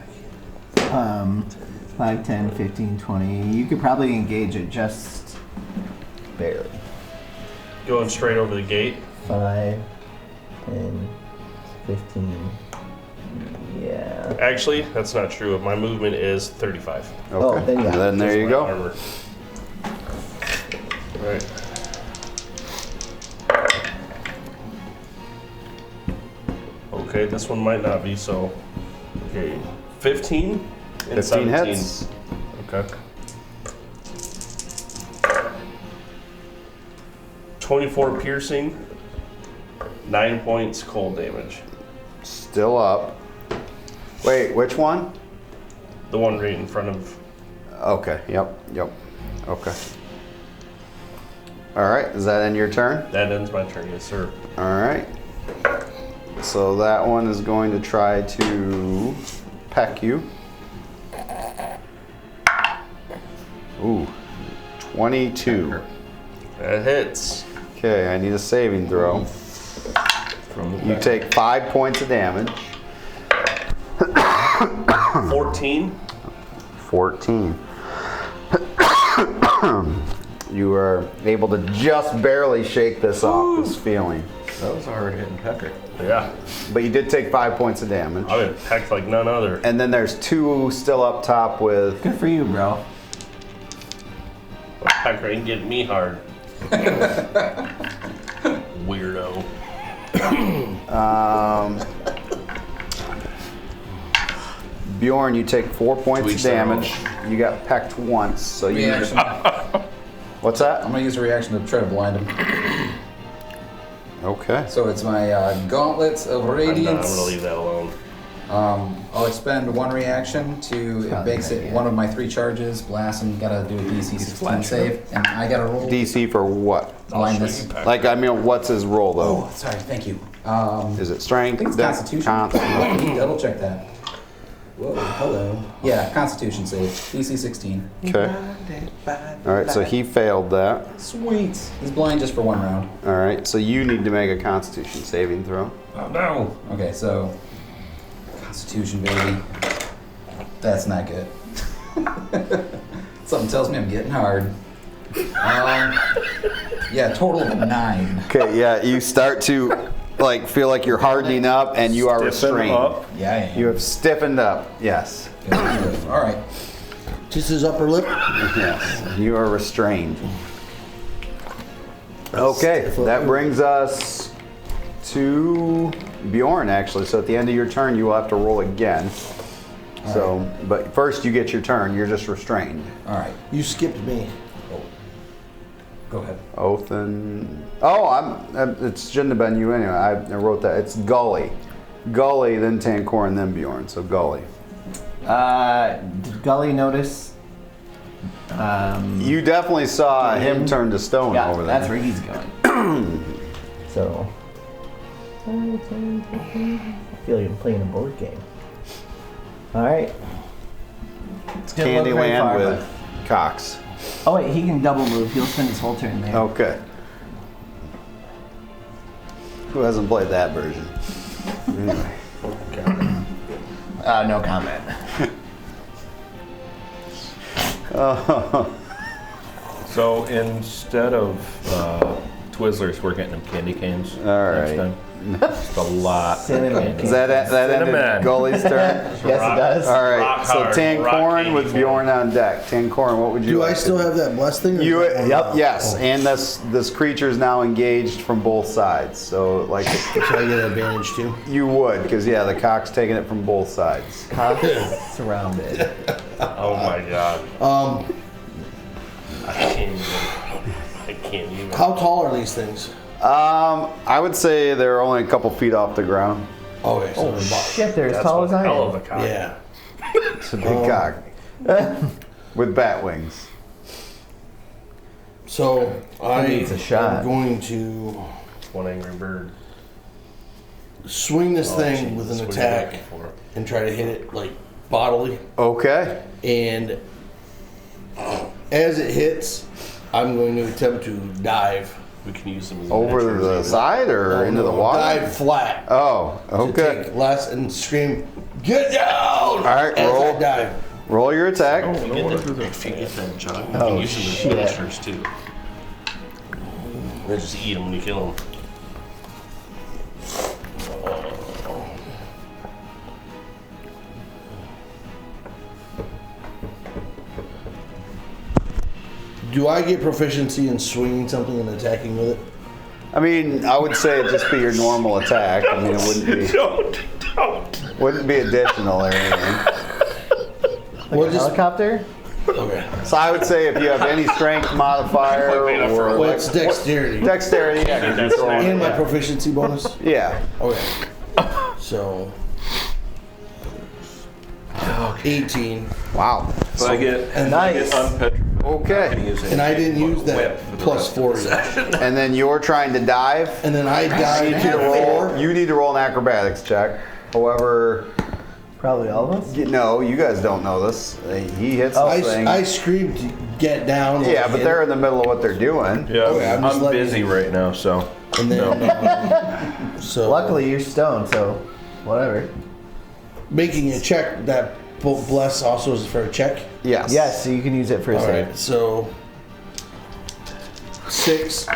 5, 10, 15, 20. You could probably engage it just barely. Going straight over the gate? 5, 10, 15. Yeah. Actually, that's not true. My movement is 35. Okay. then yeah. Then there you My go. armor. All right. Okay, this one might not be so. Okay, 15 and 15 17. hits. Okay. 24 piercing, 9 points cold damage. Still up. Wait, which one? The one right in front of. Okay. Yep. Okay. All right. Is that end your turn? That ends my turn, yes, sir. All right. So that one is going to try to peck you. Ooh, 22. That hits. Okay, I need a saving throw. From the You back. take 5 points of damage. 14. 14. You are able to just barely shake this off, this feeling. That was a hard hitting pecker. Yeah, But you did take 5 points of damage. I've been pecked like none other. And then there's 2 still up top with. Good for you, bro. But pecker ain't getting me hard. Weirdo. Bjorn, you take 4 points To of each their damage. You got pecked once, so you. Reaction. I'm What's that? gonna use a reaction to try to blind him. Okay. So it's my gauntlets of I'm radiance. gonna leave that alone. I'll expend one reaction to Probably it makes good it idea. one of my 3 charges. Blast and gotta do a DC 16 save, and I gotta roll DC for what? blindness. Like, I mean, what's his roll though? Oh, sorry, thank you. Is it strength? I think it's dex, Constitution. con- Let me double check that. Whoa, hello. Yeah, Constitution save, DC 16. Okay. All right, so he failed that. Sweet. He's blind just for 1 round. All right, so you need to make a Constitution saving throw. Oh no. Okay, so Constitution, baby. That's not good. Something tells me I'm getting hard. Yeah, total of 9. Okay, yeah, you start to like feel like you're hardening up and you are Stiffen restrained. up. Yeah, I am. You have stiffened up. Yes. All right. Just his upper lip. Yes. You are restrained. Okay, that brings us to Bjorn actually. So at the end of your turn, you will have to roll again. So, but first you get your turn. You're just restrained. All right. You skipped me. Go ahead. Oath and it shouldn't have been you anyway. I wrote that. It's Gully, then Tancor, and then Bjorn. So Gully. Did Gully notice? You definitely saw him turn to stone Yeah, over there. that's where he's going. So. I feel like I'm playing a board game. Alright. It's Didn't look very far, Candyland with Cox. Oh, wait, he can double move. He'll spend his whole turn there. Okay. Who hasn't played that version? Anyway. No comment. So instead of Twizzlers, we're getting them candy canes. All next right. time. Just a lot. Cinnamon. Is that ended Cinnamon. Gully's turn? Yes, it does. All right, Rock so hard, Tancorn rock with 84. Bjorn on deck. Tancorn, what would you Do like I still to have that blessed thing? or You, is that one yep, out? yes, Oh. and this creature is now engaged from both sides. So, like, So I get an advantage too. you would, because yeah, the cock's taking it from both sides. Surrounded. Oh my god. I can't even. How tall are these things? I would say they're only a couple feet off the ground. Okay, so they're about- Shit, they're as That's tall one as I hell of am. a cock. Yeah. It's a big cock with bat wings. So I needs a shot. am going to One angry bird. swing this thing with Jesus, an what are you attack looking for? and try to hit it like bodily. Okay. And as it hits, I'm going to attempt to dive. We can use them as Over miniatures the even. side or into the water? Dive flat. Oh, To okay. take less and scream, "Get down!" All right, as roll. I dive. Roll your attack. If you get them, John, you Oh, can use them as shit. miniatures too. They just eat them when you kill them. Do I get proficiency in swinging something and attacking with it? I mean, I would say it'd just be your normal attack. I mean, it Don't. wouldn't be additional or anything. Well, just Helicopter? okay. So I would say if you have any strength modifier or What's dexterity? dexterity, yeah, 'cause you're throwing- And my yeah. proficiency bonus. Yeah. Okay. So 18. Wow. So I get Nice. unpetrified. Okay. And I didn't use that plus 4 yet. And then you're trying to dive. And then I You died need to to roll. 4. You need to roll an acrobatics check. However, Probably all of us. no, you guys don't know this. He hits this thing. I screamed to get down. Yeah, but they're in the middle of what they're doing. Yeah, Okay, I'm just I'm letting busy right now, so. And then, so Luckily, you're stoned, so whatever. making a check, that bless also is for a check. Yes. Yes, so you can use it for a All save. right, so 6.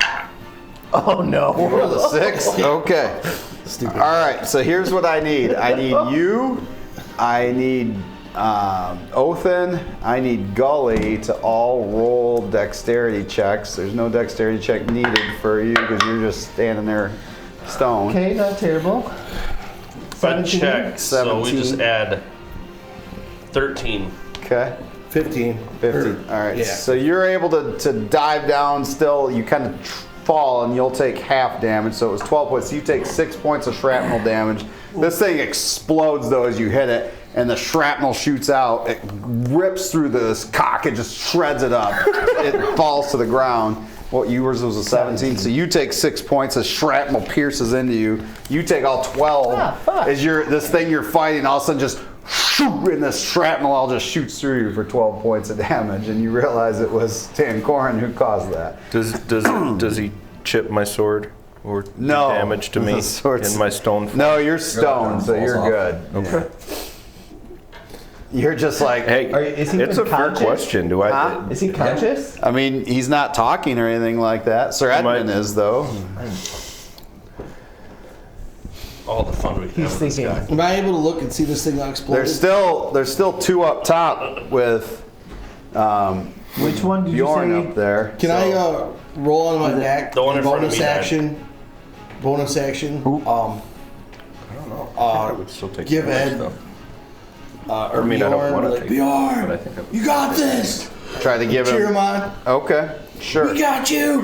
Oh no. Roll a 6. Okay. Stupid. All right. So here's what I need. I need you. I need Othin. I need Gully to all roll dexterity checks. There's no dexterity check needed for you because you're just standing there stone. Okay, not terrible. But check. So we 17. just add 13. Okay. 15. 15. All right. Yeah. So you're able to dive down still. You kind of fall and you'll take half damage. So it was 12 points. So you take 6 points of shrapnel damage. This thing explodes though as you hit it, and the shrapnel shoots out. It rips through this cock. It just shreds it up. It falls to the ground. What yours was a 17. So you take 6 points as shrapnel pierces into you. You take all 12 fuck. as this thing you're fighting all of a sudden just shoo, and the shrapnel all just shoots through you for 12 points of damage, and you realize it was Tancorn who caused that. Does he chip my sword or do No. damage to me The sword's- in my stone form? No, you're stoned, so Falls you're off. good. Okay. You're just like, Hey, Is he it's a even fair conscious? question. Do I? Huh? Is he conscious? I mean, he's not talking or anything like that. Sir Am I- Edmund is, though. All the fun we can He's have with this thinking. guy. Am I able to look and see this thing not explode? There's still two up top with Which one did you Bjorn say? up there. Can I roll on my neck? The one in front of bonus me died. action. Bonus action. I would still take give damage, Ed- though. Or I mean, I don't Bjorn, want to like, take Bjorn, damage, but I think I would. you got this. try to give Cheer him him? on. Okay, sure. We got you.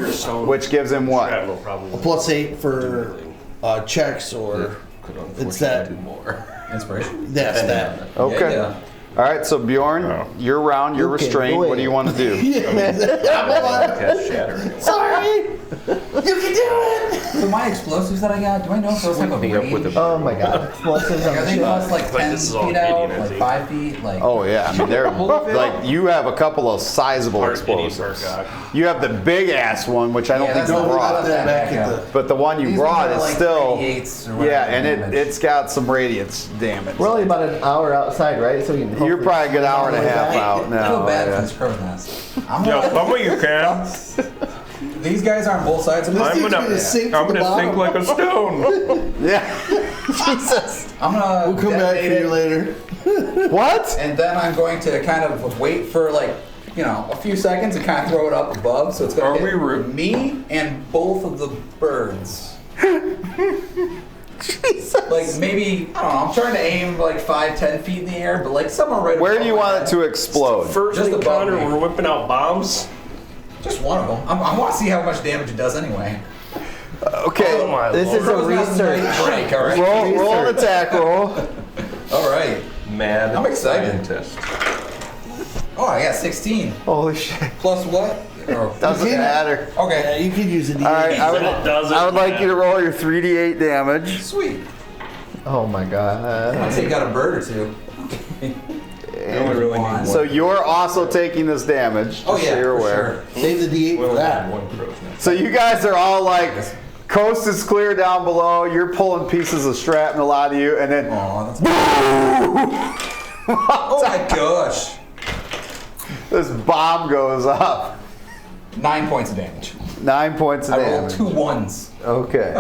Which gives him what? Shrapnel probably. A +8 for checks or Could it's that. unfortunately do more. Inspiration. That's that. Okay. Yeah. All right, so Bjorn, you're round. You're You can restrained. do What do it. you want to do? Cast shatter anyway. Sorry. You can do it. So my explosives that I got, do I know if those have a Me up range? with a Oh my god. Explosives on Like, are the they ship. plus like 10 this is all feet out, Canadian, I like think. 5 feet? Like, Oh yeah, I mean they're like you have a couple of sizable Part Indian explosives. Park. You have the big ass one, which I don't Yeah, think that's you not brought. bad. That back at the. But the one you These brought ones is are like still 38s or whatever yeah, and damage. it's got some radiance damage. We're only about an hour outside, right? So we can. You're hopefully probably a good swing hour and a all the way half back. out I feel now. bad yeah. for this crow's nest. I'm Yeah, gonna, some of you can. These guys are on both sides of me. This dude's gonna sink to I'm the gonna bottom. sink like a stone. Yeah. Jesus. I'm gonna We'll come back for detonate you it, later. What? and then I'm going to kind of wait for like, a few seconds and kind of throw it up above, so it's going Are to we hit rude? me and both of the birds. Jesus. Like maybe, I don't know, I'm trying to aim like 5-10 feet in the air, but like somewhere right Where above do you my want it head. to explode? First Just above encounter, me. we're whipping out bombs. Just one of them. I want to see how much damage it does anyway. Okay. Oh my This lord. is a research. Break, all right? Roll an attack roll. All right. Mad I'm excited. scientist. Oh, I got 16. Holy shit. Plus what? Doesn't matter. Okay. Yeah, you could use a D8. All right, It doesn't I would like you to matter. roll your 3d8 damage. Sweet. Oh my god. I'd say you got a bird or two. only really need one. So you're also taking this damage, just Oh yeah, so you're for aware. sure. Save the D8 We for only that. need one crow's nest. So you guys are all like, coast is clear down below, you're pulling pieces of shrapnel out of you, and then Aw, that's oh my gosh. this bomb goes up. 9 points of damage. 9 points of I rolled damage. 2 ones. Okay.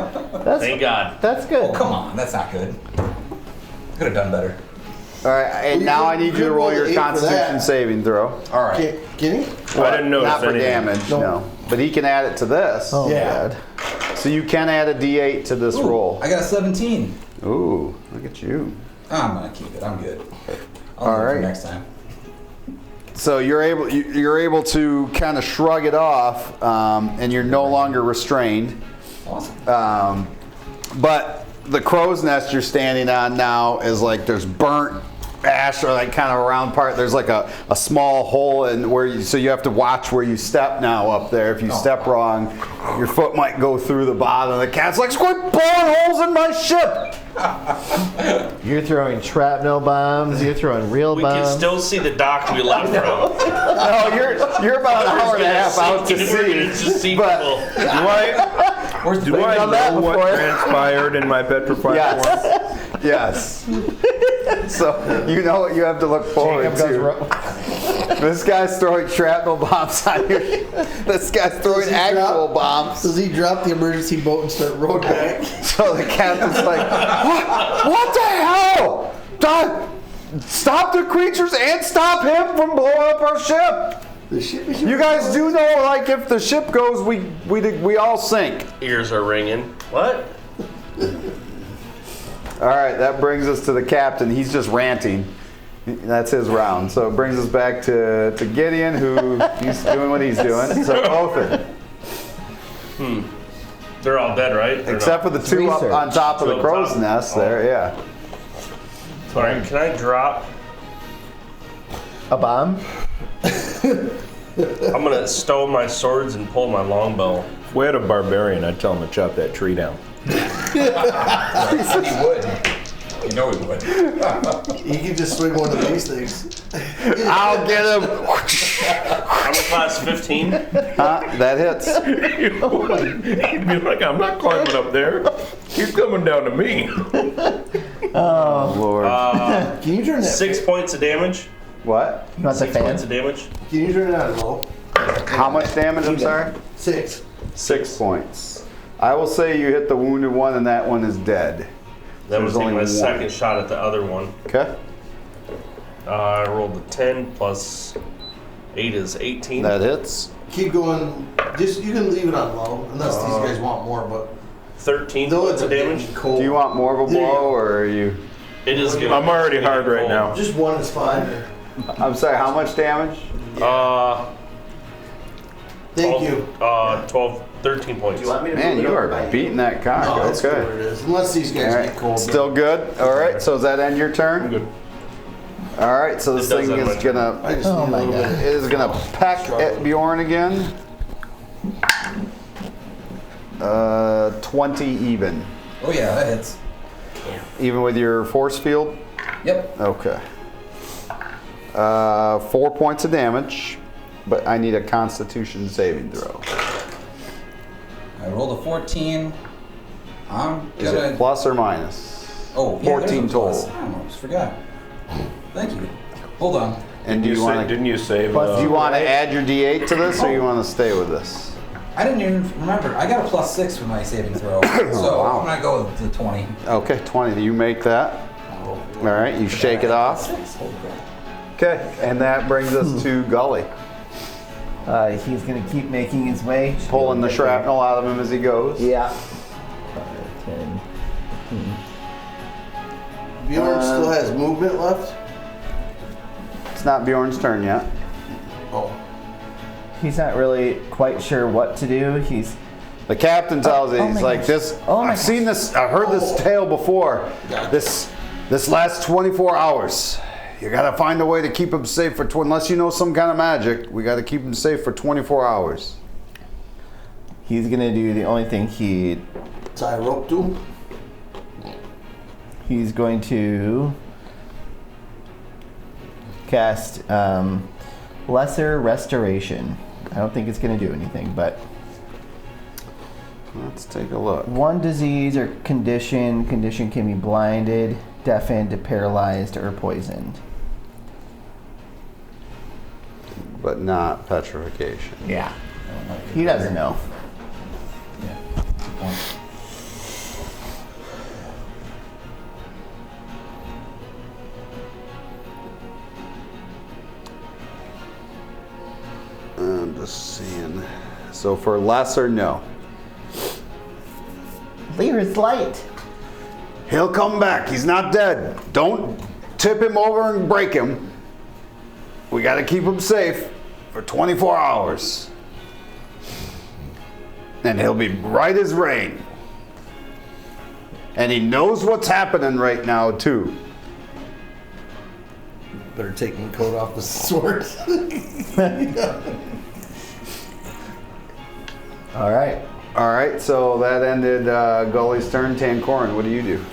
Thank God. That's good. Oh, come on. That's not good. Could have done better. All right, and now I need you to roll your 8 for Constitution that. saving throw. All right. Can he? I didn't notice Not for anything. damage, no. But he can add it to this. Oh Yeah. god. So you can add a d8 to this Ooh, roll. I got a 17. Ooh, look at you. I'm going to keep it. I'm good. I'll All leave it for right. next time. So you're able to kind of shrug it off, and you're no longer restrained. Awesome. But the crow's nest you're standing on now is like there's burnt ash or like kind of a round part. There's like a small hole in where so you have to watch where you step now up there. If you step wrong, your foot might go through the bottom. The cat's like, quit blowing holes in my ship. You're throwing shrapnel bombs. You're throwing real We bombs. can still see the dock we left from. No, you're about an hour and a half out to We're gonna just sea. see But people. Where's the Do I done that know what before. transpired in my petrified form? yes, yes. So you know what you have to look forward Jacob goes to. This guy's throwing shrapnel bombs on you. This guy's throwing Does he actual drop- bombs. Does he drop the emergency boat and start rowing back? So the captain's like, what the hell? Stop the creatures and stop him from blowing up our ship. The ship is You guys do know, like, if the ship goes, we all sink. Ears are ringing. What? All right, that brings us to the captain. He's just ranting. That's his round. So it brings us back to Gideon, who he's doing what he's doing. So Othin. They're all dead, right? Or Except for the two up on top of the crow's nest there, yeah. no? All right, can I drop? A bomb? I'm gonna stow my swords and pull my longbow. If we had a barbarian, I'd tell him to chop that tree down. He would. You know he would. You can just swing one of these things. I'll get him. I'm a class 15. That hits. He'd be like, I'm not climbing up there. He's coming down to me. Oh, Lord. Can you turn that? 6 points of damage. What? You want the 6 points fan? of damage. Can you turn it on low? How much damage, I'm sorry? 6. 6 points. I will say you hit the wounded one and that one is dead. That was There's only my only one. second shot at the other one. Okay? I rolled a 10 plus 8 is 18. That hits. Keep going. Just you can leave it on low unless these guys want more. But 13 though points it's of damage. cold. Do you want more of a There you blow go. or are you... It is good. I'm already hard right now. Just one is fine. I'm sorry, how much damage? Thank you. 13 points. Man, you are beating that cock. No, that's what Okay. it is. Unless these guys All get right. cold. Still good? All right, so does that end your turn? Good. All right, so this It does thing end is my turn. gonna... I just Oh need my a little God. bit. It is gonna peck at Bjorn again. 20 even. Oh yeah, that hits. Even with your force field? Yep. Okay. 4 points of damage, but I need a Constitution saving throw. I rolled a 14. I'm Is gonna. it plus or minus? Oh, yeah, 14 there's a plus. total. I don't know, I just forgot. Thank you. Hold on. And do you want to Didn't you save? do you want to add your D8 to this, or you want to stay with this? I didn't even remember. I got a +6 for my saving throw, so Wow. I'm gonna go with the 20. Okay, 20. You make that. All right, you shake it off. 6. Holy crap. Okay, and that brings us to Gully, He's gonna keep making his way. pulling the shrapnel out of him as he goes. Yeah. 5, 10. Bjorn still has movement left. It's not Bjorn's turn yet. Oh. He's not really quite sure what to do. The captain tells you, oh he's my like, gosh. this, Oh my I've seen this, I've heard this tale before. This last 24 hours. You gotta find a way to keep him safe for, unless you know some kind of magic, we gotta keep him safe for 24 hours. He's gonna do the only thing Tie a rope to him. he's going to cast Lesser Restoration. I don't think it's gonna do anything, but Let's take a look. one disease or condition can be blinded, deafened, paralyzed, or poisoned. But not petrification. Yeah. He doesn't know. Yeah. Good point. I'm just seeing. So for lesser, no. Lear's light. He'll come back. He's not dead. Don't tip him over and break him. We got to keep him safe for 24 hours. And he'll be right as rain. And he knows what's happening right now, too. Better take my coat off the sword. All right. All right, so that ended Gully's turn. Tancorin, what do you do?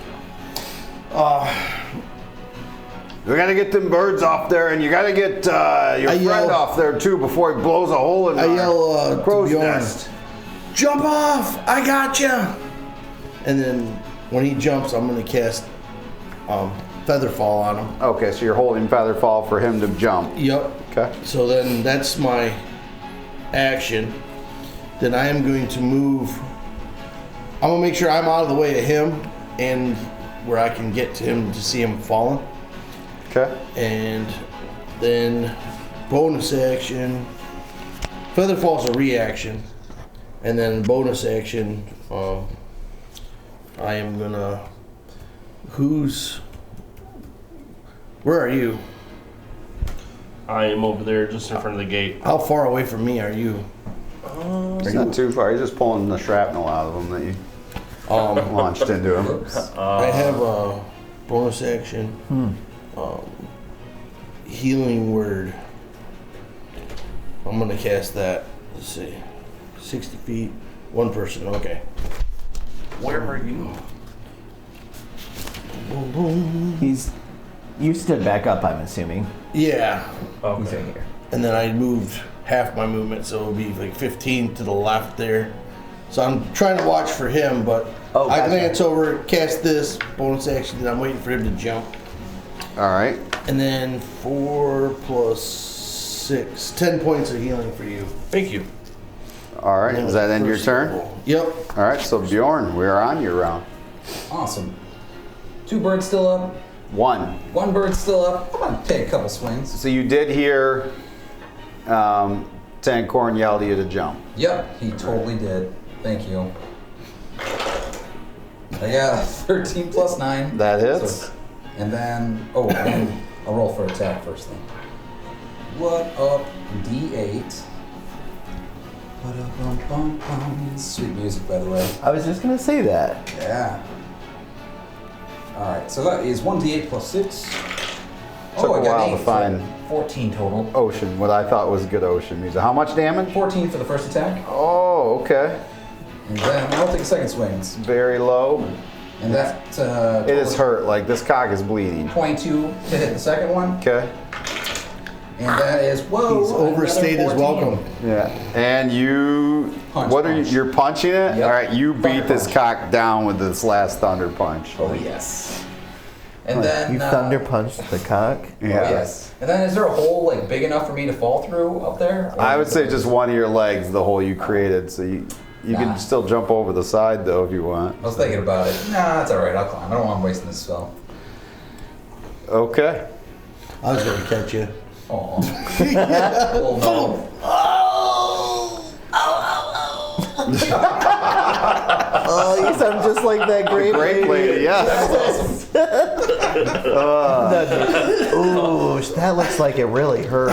We got to get them birds off there, and you got to get your friend yell- off there, too, before he blows a hole in I our yell to crow's Bjorn, nest. "Jump off! I got you!" And then when he jumps, I'm gonna cast Featherfall on him. Okay, so you're holding Featherfall for him to jump. Yep. Okay. So then that's my action. Then I am going to move. I'm gonna make sure I'm out of the way of him and where I can get to him to see him falling. Okay. And then bonus action. Featherfall's a reaction. And then bonus action, I am gonna. Where are you? I am over there just in front of the gate. How far away from me are you? He's not too far. He's just pulling the shrapnel out of him that you launched into him. I have a bonus action. Healing word. I'm gonna cast that. Let's see. 60 feet. One person. Okay. Where are you? Boom, boom. You stood back up, I'm assuming. Yeah. He's right here. And then I moved half my movement, so it would be like 15 to the left there. So I'm trying to watch for him, but Oh, I gotcha. glance over, cast this bonus action, and I'm waiting for him to jump. All right. And then 4 plus 6, 10 points of healing for you. Thank you. All right. And Does that end your first turn? level. Yep. All right. So Bjorn, we're on your round. Awesome. 2 birds still up. 1. 1 bird still up. I'm gonna take a couple swings. So you did hear Tancorin yell to you to jump. Yep, he totally did. Thank you. I got 13 plus 9. That hits. So- and then, and I'll roll for attack first then. What up, D8? Ba-da-bum-bum-bum. Sweet music, by the way. I was just gonna say that. Yeah. Alright, so that is 1d8 plus 6. Took a I got while 8, to find 14 total. ocean, what I thought was good ocean music. How much damage? 14 for the first attack. Oh, okay. And then I'll take a second swing. Very low. And that It is hurt. Like this cock is bleeding. 22 to hit the second one. Okay. And that is, whoa. He's overstayed his another 14. welcome. Yeah. And you. Punch, what are you? punch. You're punching it. Yep. All right. You Thunder beat this punch. cock down with this last thunder punch. Oh, yes. And then You thunder punched the cock. Oh, yes. And then is there a hole like big enough for me to fall through up there? Or I would is say it- just one of your legs, the hole you created. So you Nah. can still jump over the side though if you want. I was thinking about it. Nah, it's all right. I'll climb. I don't want to waste this spell. Okay. I was gonna catch you. Oh. Well, no. Oh, you sound just like that great Lady, yes. Ooh, that looks like it really hurt.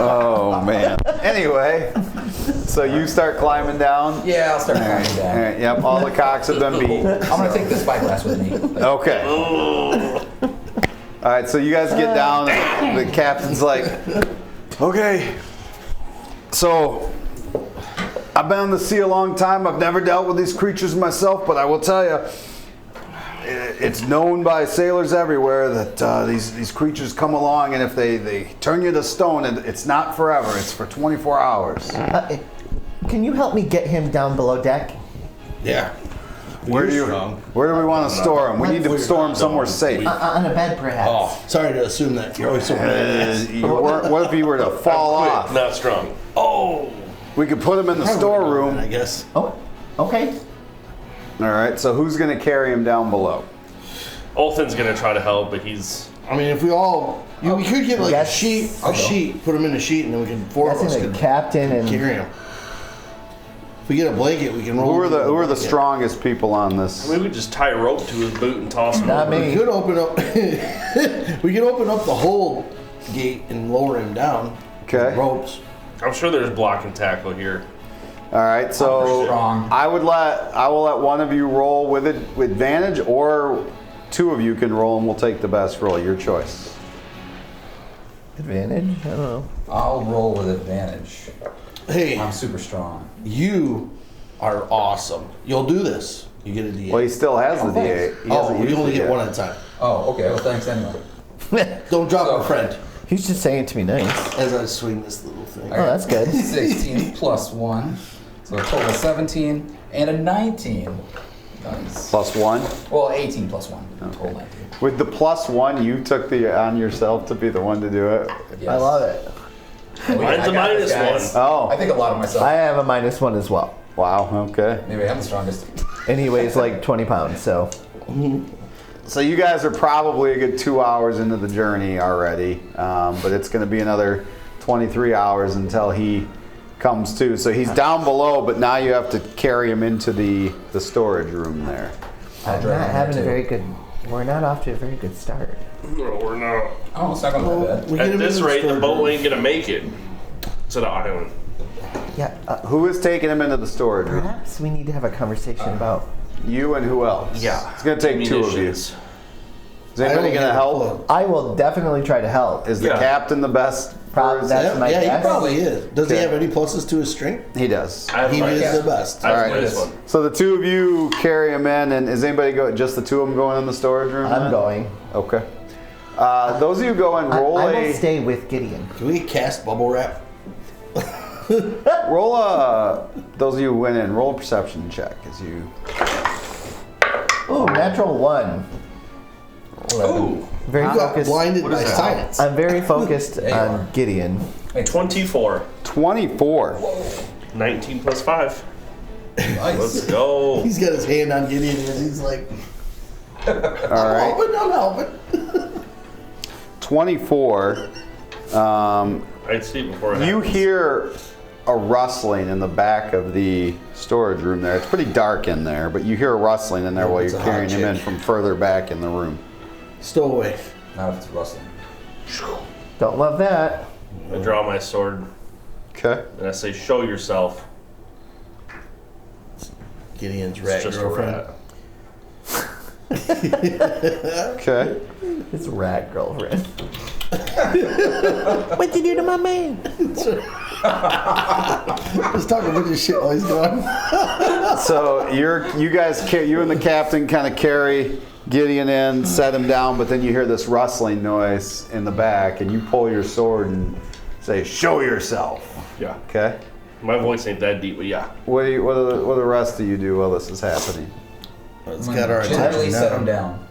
Oh man. Anyway, so you start climbing down. Yeah, I'll start climbing All down. right, yep, all the cocks have been beat. I'm gonna take the spyglass with me. Okay. All right, so you guys get down. The captain's like, okay, so I've been on the sea a long time. I've never dealt with these creatures myself, but I will tell you, it's known by sailors everywhere that these creatures come along, and if they turn you to stone, it's not forever. It's for 24 hours. Can you help me get him down below deck? Yeah. Where do we want to store him? We need to store him somewhere safe. On a bed, perhaps. Oh, sorry to assume that. You're always so bad. What if he were to fall Quick, off? not strong. We could put him in the storeroom. I guess. Oh, okay. All right, so who's going to carry him down below? Olthen's gonna try to help, but he's. I mean, if we all, we could get like Yes. a sheet, I'll go. put him in a sheet, and then we can four of us That's in could the captain and carry him. If we get a blanket, we can roll. Who are the blanket. strongest people on this? I mean, we could just tie a rope to his boot and toss him Not over. me. We could open up. We could open up the whole gate and lower him down. Okay. Ropes. I'm sure there's block and tackle here. All right, so Strong. I will let one of you roll with advantage, or two of you can roll, and we'll take the best roll. Your choice. advantage. I don't know. I'll roll with advantage. Hey, I'm super strong. you are awesome. You'll do this. You get a D8. Well, he still has the Oh, thanks. D8. He oh, hasn't we used only it get yet. one at a time. Oh, okay. Well, thanks anyway. Don't drop So- our friend He's just saying it to be nice. as I swing this little thing. Oh, that's good. 16 plus 1. So a total of 17 and a 19. Nice. Plus one. Well, 18 plus 1. Total 19. With the plus one, you took on yourself to be the one to do it. Yes. I love it. Mine's a minus one. Oh, I think a lot of myself. I have a -1 as well. wow. Okay. Maybe I'm the strongest. And he weighs like 20 pounds, so. So you guys are probably a good 2 hours into the journey already, but it's going to be another 23 hours until he comes to. So he's down below, but now you have to carry him into the storage room there. I'm drag not him having a too. very good. We're not off to a very good start. No, we're not. Oh, it's not going to be bad. We get At him this in rate, the storage boat room. ain't gonna make it to the island. Yeah. Who is taking him into the storage room? Perhaps we need to have a conversation about. You and who else? It's going to take two of you. Munitions. Is anybody I don't going to have a help? clue. I will definitely try to help. Is the Yeah. captain the best? Probably that's my Yeah, he guess. probably is. Does he Okay. have any pluses to his strength? He does. I have He minus- is the best. I have Alright. minus one. So the two of you carry him in, and is anybody just the two of them going in the storage room? I'm then? going. Okay. Those of you go and I roll will stay with Gideon. Can we cast bubble wrap? roll those of you who went in, roll a perception check as you. Ooh, natural 1. Ooh, Very You got focused. blinded What by is that? science. I'm very focused There you on are. Gideon. 24. 24. 19 plus 5. Let's Nice. go. He's got his hand on Gideon and he's like, All right. I'm helping. 24. I'd see it before it You happens. hear a rustling in the back of the storage room there. It's pretty dark in there, but you hear a rustling in there while It's you're a hot carrying him in chick. from further back in the room. Stowaway. Not if it's rustling. Don't love that. I draw my sword Okay. and I say, "Show yourself." Gideon's It's rat just a girlfriend. rat. Okay. It's rat girlfriend. What'd you do to my man? Just talking about this shit while he's gone. So you and the captain kind of carry Gideon in, set him down, but then you hear this rustling noise in the back, and you pull your sword and say, "Show yourself." Yeah. Okay. My voice ain't that deep, but yeah. What do the rest of you do while this is happening? It's got our Generally attention set him now. down.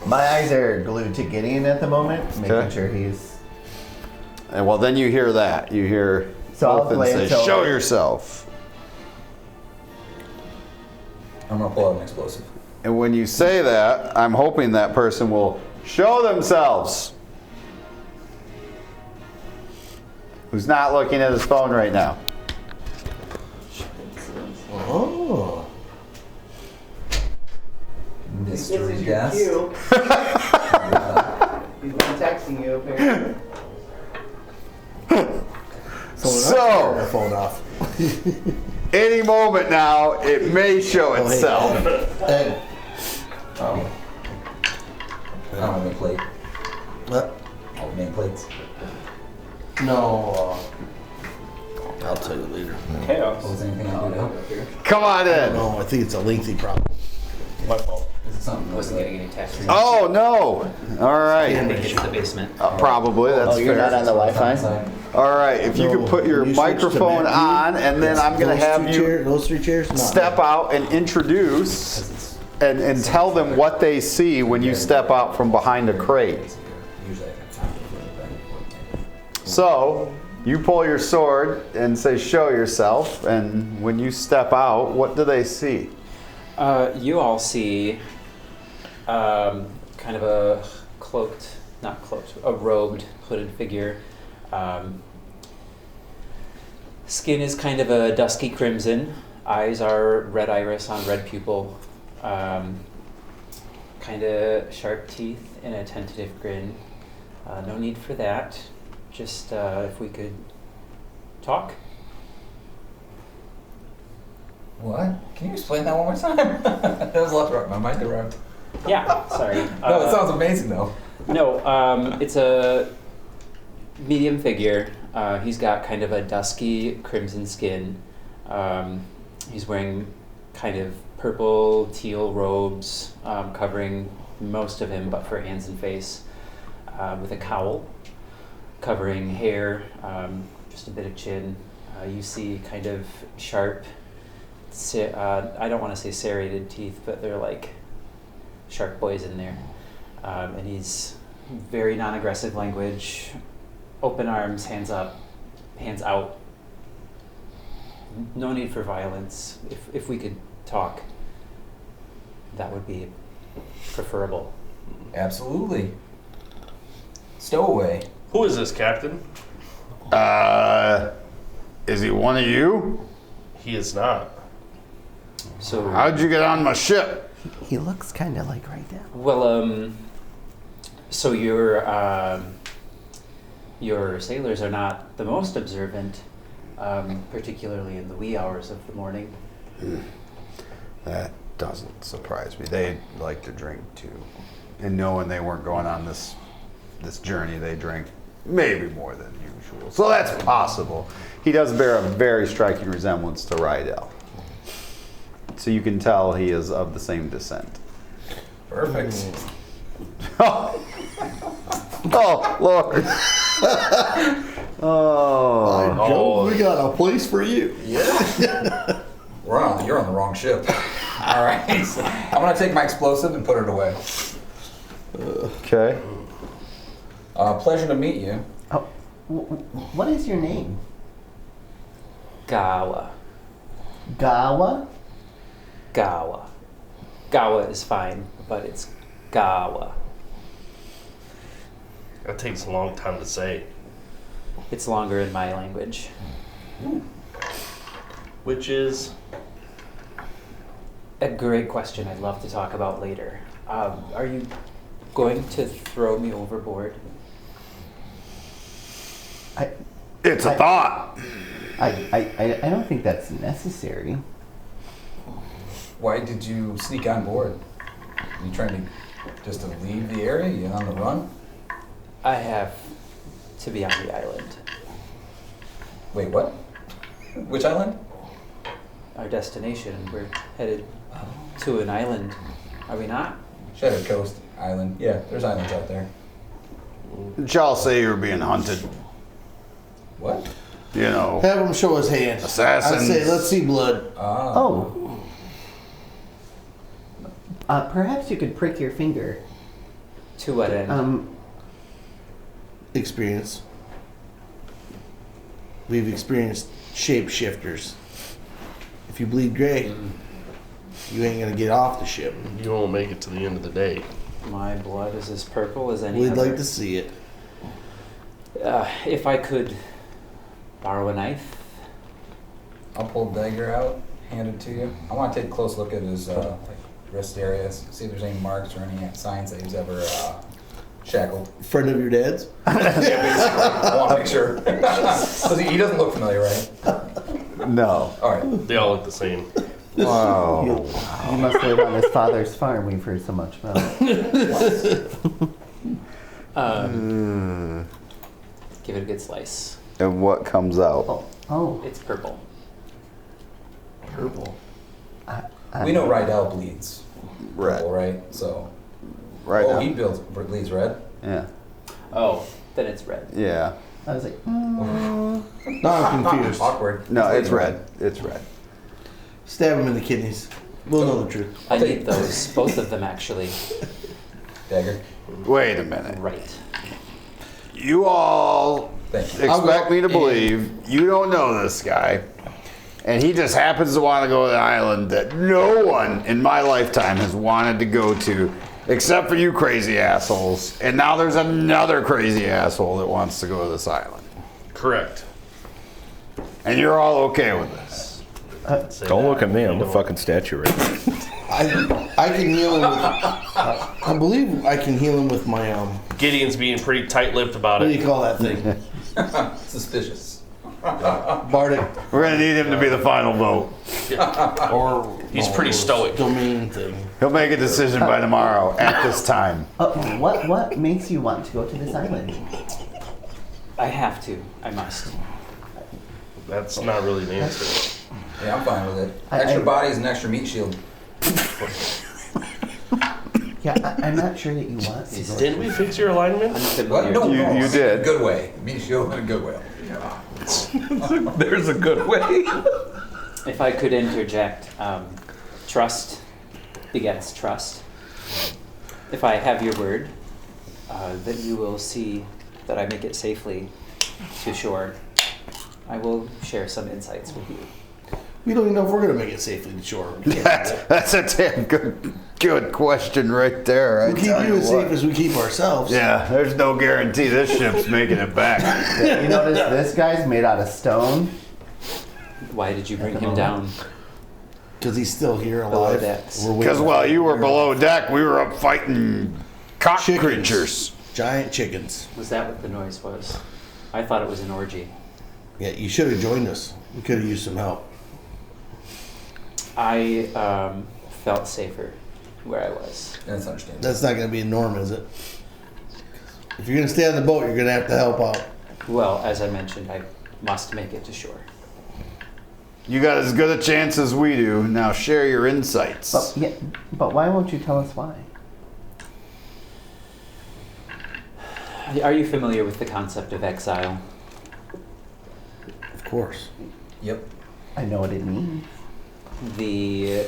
My eyes are glued to Gideon at the moment, making Okay. sure he's. And well, then you hear that. You hear So I'll Ethan play say, until- "Show yourself." I'm gonna pull out an explosive. And when you say that, I'm hoping that person will show themselves. Who's not looking at his phone right now? Oh. Mystery guest. He's been texting you apparently. So, Our phone off. any moment now, it may show Oh, hey. itself. Hey. I don't have any plate. What? All the main plates. No. I'll tell you later. Chaos. Was there anything I can do to help up here? Come on in. No, I think it's a lengthy problem. My fault. Is it something? I wasn't getting any text. Oh no! All right. I think it's the basement. Probably that's Oh, you're fair. not on the Wi-Fi? Outside. All right. If you No, could put your when you switch to microphone Matt on, View, and then I'm gonna those have two you chairs, those 3 chairs. No. step out and introduce and tell them what they see when you step out from behind a crate. Usually I can find it. So you pull your sword and say, "Show yourself." And when you step out, what do they see? You all see kind of a a robed, hooded figure. Skin is kind of a dusky crimson. Eyes are red iris on red pupil. Kind of sharp teeth and a tentative grin. No need for that. Just if we could talk. What? Can you explain that one more time? That was left right. My mind derived. Yeah, sorry. No, it sounds amazing though. No, it's a medium figure. He's got kind of a dusky crimson skin. He's wearing kind of purple teal robes covering most of him but for hands and face, with a cowl covering hair, just a bit of chin. You see kind of sharp, I don't want to say serrated teeth, but they're like shark boys in there. And he's very non-aggressive language, open arms, hands up, hands out. No need for violence. If we could talk, that would be preferable. Absolutely. Stowaway. Who is this, Captain? Is he one of you? He is not. So, How'd you get on my ship? He looks kind of like right now. well, so your sailors are not the most observant, particularly in the wee hours of the morning. That doesn't surprise me. They like to drink too. And knowing they weren't going on this journey, they drank maybe more than usual. So that's possible. He does bear a very striking resemblance to Rydell. So you can tell he is of the same descent. Perfect. Oh, Lord. Oh. Joe, we got a place for you. You're on the wrong ship. All right. I'm gonna take my explosive and put it away. Okay. Pleasure to meet you. Oh, what is your name? Gawa. Gawa? Gawa. Gawa is fine, but it's Gawa. That takes a long time to say. It's longer in my language. Which is... A great question I'd love to talk about later. Are you going to throw me overboard? It's a thought. I don't think that's necessary. Why did you sneak on board? Are you trying to just to leave the area? You on the run? I have to be on the island. Wait, what? Which island? Our destination. We're headed to an island. Are we not? Shattered Coast Island. Yeah, there's islands out there. Shall say you're being hunted. What? you know, Have him show his hand. assassins. I say, let's see blood. Oh. Perhaps you could prick your finger. To what end? Experience. We've experienced shapeshifters. If you bleed gray, you ain't gonna get off the ship. You won't make it to the end of the day. My blood is as purple as any We'd other. like to see it. If I could borrow a knife. I'll pull the dagger out, hand it to you. I want to take a close look at his like wrist areas, see if there's any marks or any signs that he's ever shackled. Friend of your dad's? I want to make sure. 'Cause he doesn't look familiar, right? No. All right. They all look the same. Wow. He must live on his father's farm. We've heard so much about. Give it a good slice. And what comes out? Oh. It's purple. Purple. We know Rydell bleeds Red. purple, right? So. Right Oh, now. he bleeds red. Yeah. Oh, then it's red. Yeah. I was like, Now I'm confused. Awkward. No, it's bleeding red. It's red. Stab him in the kidneys. We'll know the truth. I need those, both of them actually. Dagger. Wait a minute. Right. You all Thank you. expect me to believe you don't know this guy, and he just happens to want to go to the island that no one in my lifetime has wanted to go to, except for you crazy assholes. And now there's another crazy asshole that wants to go to this island. Correct. And you're all okay with this. Don't look at me. I'm the fucking statue right now. I can heal him with. I believe I can heal him with my Gideon's being pretty tight-lipped about what do you it. call that thing? Suspicious. Bardic. We're gonna need him to be the final vote. Or He's pretty stoic. Domain thing. He'll make a decision by tomorrow at this time. what makes you want to go to this island? I have to. I must. That's not really the answer. Yeah, I'm fine with it. I- Extra bodies and extra meat shield. Yeah, I'm not sure that you want to go. Didn't we fix your alignment? What? Unfamiliar. No, You- no. you did. In a good way. Meat shield in a good way. There's a good way. If I could interject, trust begets trust. If I have your word that you will see that I make it safely to shore, I will share some insights with you. We don't even know if we're gonna make it safely to shore. That's a damn good question right there. I We keep tell you you as what. safe as we keep ourselves. Yeah, there's no guarantee this ship's making it back. You notice this guy's made out of stone. Why did you bring him down? Because he's still here Below alive. decks. We're waiting Because for while you were him. below deck, we were up fighting cock Chickens. creatures. Giant chickens. Was that what the noise was? I thought it was an orgy. Yeah, you should have joined us. We could have used some help. I felt safer where I was. That's understandable. That's not gonna be a norm, is it? If you're gonna stay on the boat, you're gonna have to help out. Well, as I mentioned, I must make it to shore. You got as good a chance as we do. Now share your insights. But why won't you tell us why? Are you familiar with the concept of exile? Of course. Yep. I know what it means. The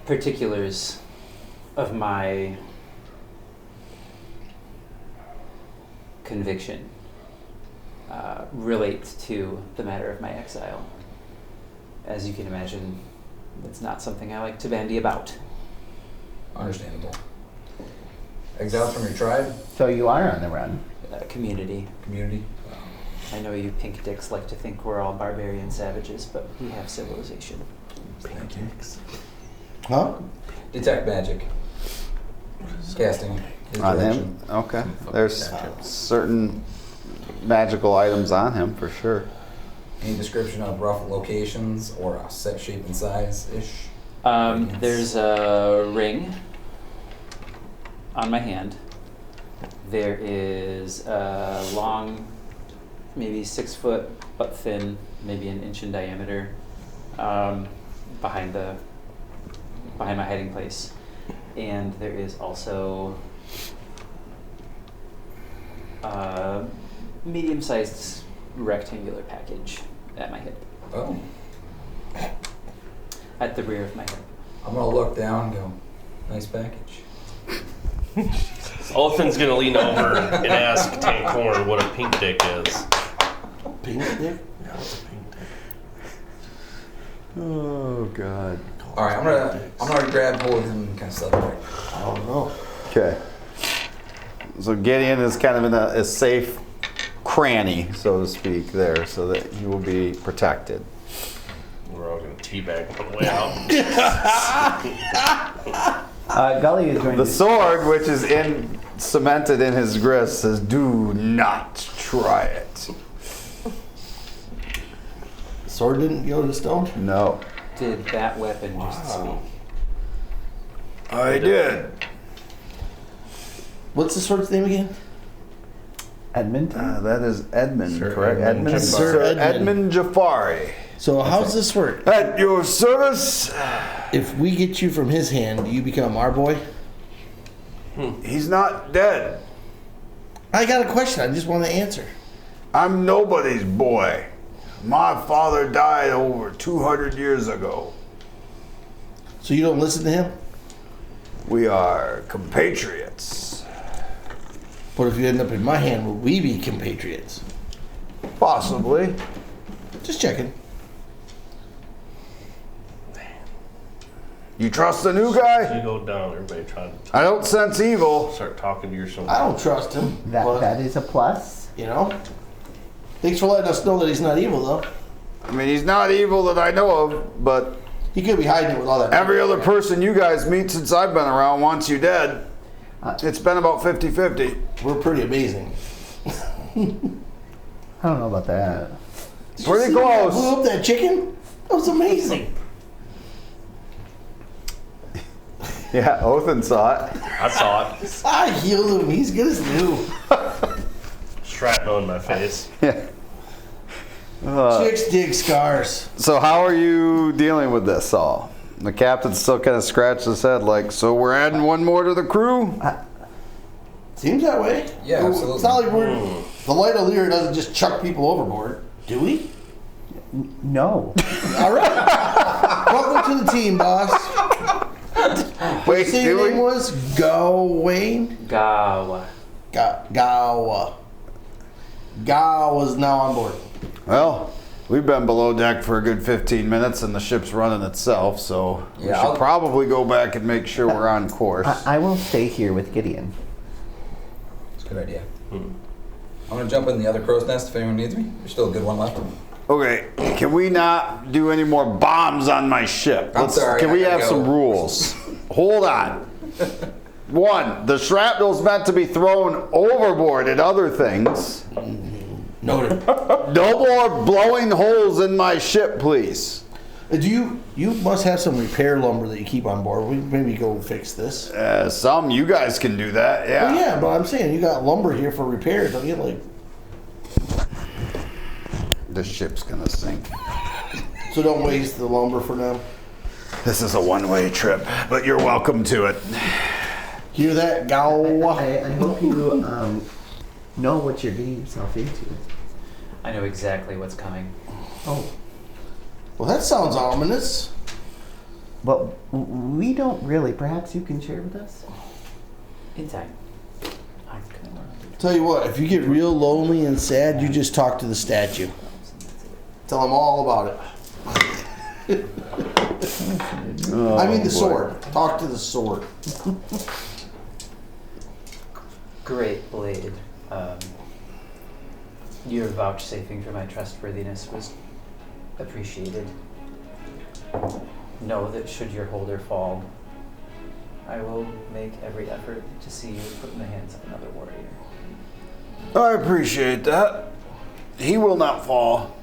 particulars of my conviction relate to the matter of my exile. As you can imagine, it's not something I like to bandy about. Understandable. Exiled from your tribe, So you are on the run. Community. community. I know you pink dicks like to think we're all barbarian savages, but we have civilization. Thank you. Huh? Detect magic. Casting. his On direction. him? Okay. There's certain magical items on him for sure. Any description of rough locations or a set shape and size ish? There's a ring on my hand. There is a long, maybe 6 foot, but thin, maybe an inch in diameter, behind my hiding place. And there is also a medium-sized rectangular package at my hip, Oh. at the rear of my hip. I'm gonna look down and go, nice package. Olafen's gonna lean over and ask Tank Horn what a pink dick is. Pink dick? Yeah, what's a pink dick? Oh God. All right, I'm gonna grab hold of him and kind of slip away. I don't know. Okay. So Gideon is kind of in a safe cranny, so to speak, there, so that he will be protected. We're all gonna teabag on the way out. Gully is going The to. sword, which is cemented in his grist, says, "Do not try it." Sword didn't go to stone? No. Did that weapon just speak? I did. What's the sword's name again? Edmonton? That is Edmund, Sir correct? Edmund Edmund, Jafari. Sir Edmund Jafari. So how's this work? At your service. If we get you from his hand, do you become our boy? He's not dead. I got a question. I just want to answer. I'm nobody's boy. My father died over 200 years ago. So you don't listen to him? We are compatriots. But if you end up in my hand, will we be compatriots? Possibly. Just checking. You trust the new guy? You go down, everybody trying to I don't sense evil. start talking to your son. I don't trust him. but, That is a plus. you know. Thanks for letting us know that he's not evil, though. I mean, he's not evil that I know of, but He could be hiding it with all that. every other person you guys meet since I've been around wants you dead. It's been about 50-50. We're pretty amazing. I don't know about that. Pretty See that close. blew up that chicken? That was amazing. Yeah, Othin saw it. I saw it. I healed him. He's good as new. Shrapnel in my face. Yeah. Chicks dig scars. So how are you dealing with this, Saul? The captain still kind of scratched his head like, so we're adding one more to the crew? Seems that way. Yeah, absolutely. It's not like we're... The Light of Lyra doesn't just chuck people overboard. Do we? No. All right. Welcome to the team, boss. Wait, Say do your name we? was Gawain? Gawa. Gawa. Gawa's now on board. Well, we've been below deck for a good 15 minutes and the ship's running itself, so we Yeah, should I'll- probably go back and make sure we're on course. I will stay here with Gideon. It's a good idea. I'm gonna jump in the other crow's nest if anyone needs me. There's still a good one left. Okay, can we not do any more bombs on my ship? I'm sorry, Can I we gotta have some go. rules? Hold on. One, the shrapnel's meant to be thrown overboard at other things. Noted. No more blowing holes in my ship, please. You must have some repair lumber that you keep on board. We maybe go fix this. Some you guys can do that, yeah. Well, yeah, but I'm saying you got lumber here for repairs, don't you? Like, This ship's gonna sink. so don't waste the lumber for now. This is a one-way trip, but you're welcome to it. Hear that, Gawa? I hope you know what you're getting yourself into. I know exactly what's coming. Oh, Well, that sounds ominous. but we don't really. Perhaps you can share with us? In time. I'm gonna Tell you what, if you get real lonely and sad, you just talk to the statue. Tell them all about it. I mean the sword. Talk to the sword. Great blade. Your vouchsafing for my trustworthiness was appreciated. Know that should your holder fall, I will make every effort to see you put in the hands of another warrior. I appreciate that. He will not fall.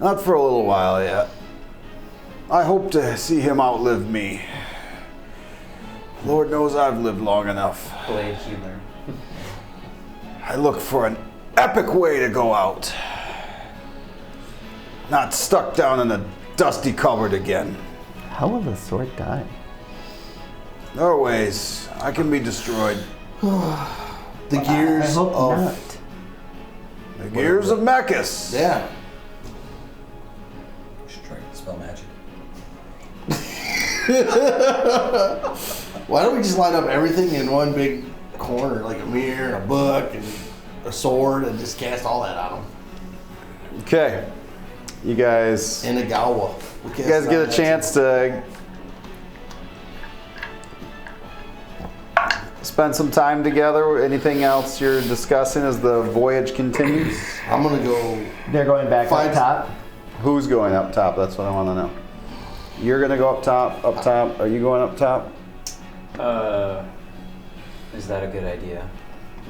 Not for a little while yet. I hope to see him outlive me. Lord knows I've lived long enough. Blade humor. I look for an epic way to go out. Not stuck down in a dusty cupboard again. How will the sword die? There are ways. I can be destroyed. The I gears hope of not. The gears of Mechus. Yeah. Should try to spell magic. Why don't we just line up everything in one big corner, like a mirror, and a book, and a sword, and just cast all that on them? Okay. You guys And a gawa. get a chance to spend some time together. Anything else you're discussing as the voyage continues? I'm gonna go. They're going back Five- up top. Who's going up top? That's what I want to know. You're going to go up top, up top. Are you going up top? Is that a good idea?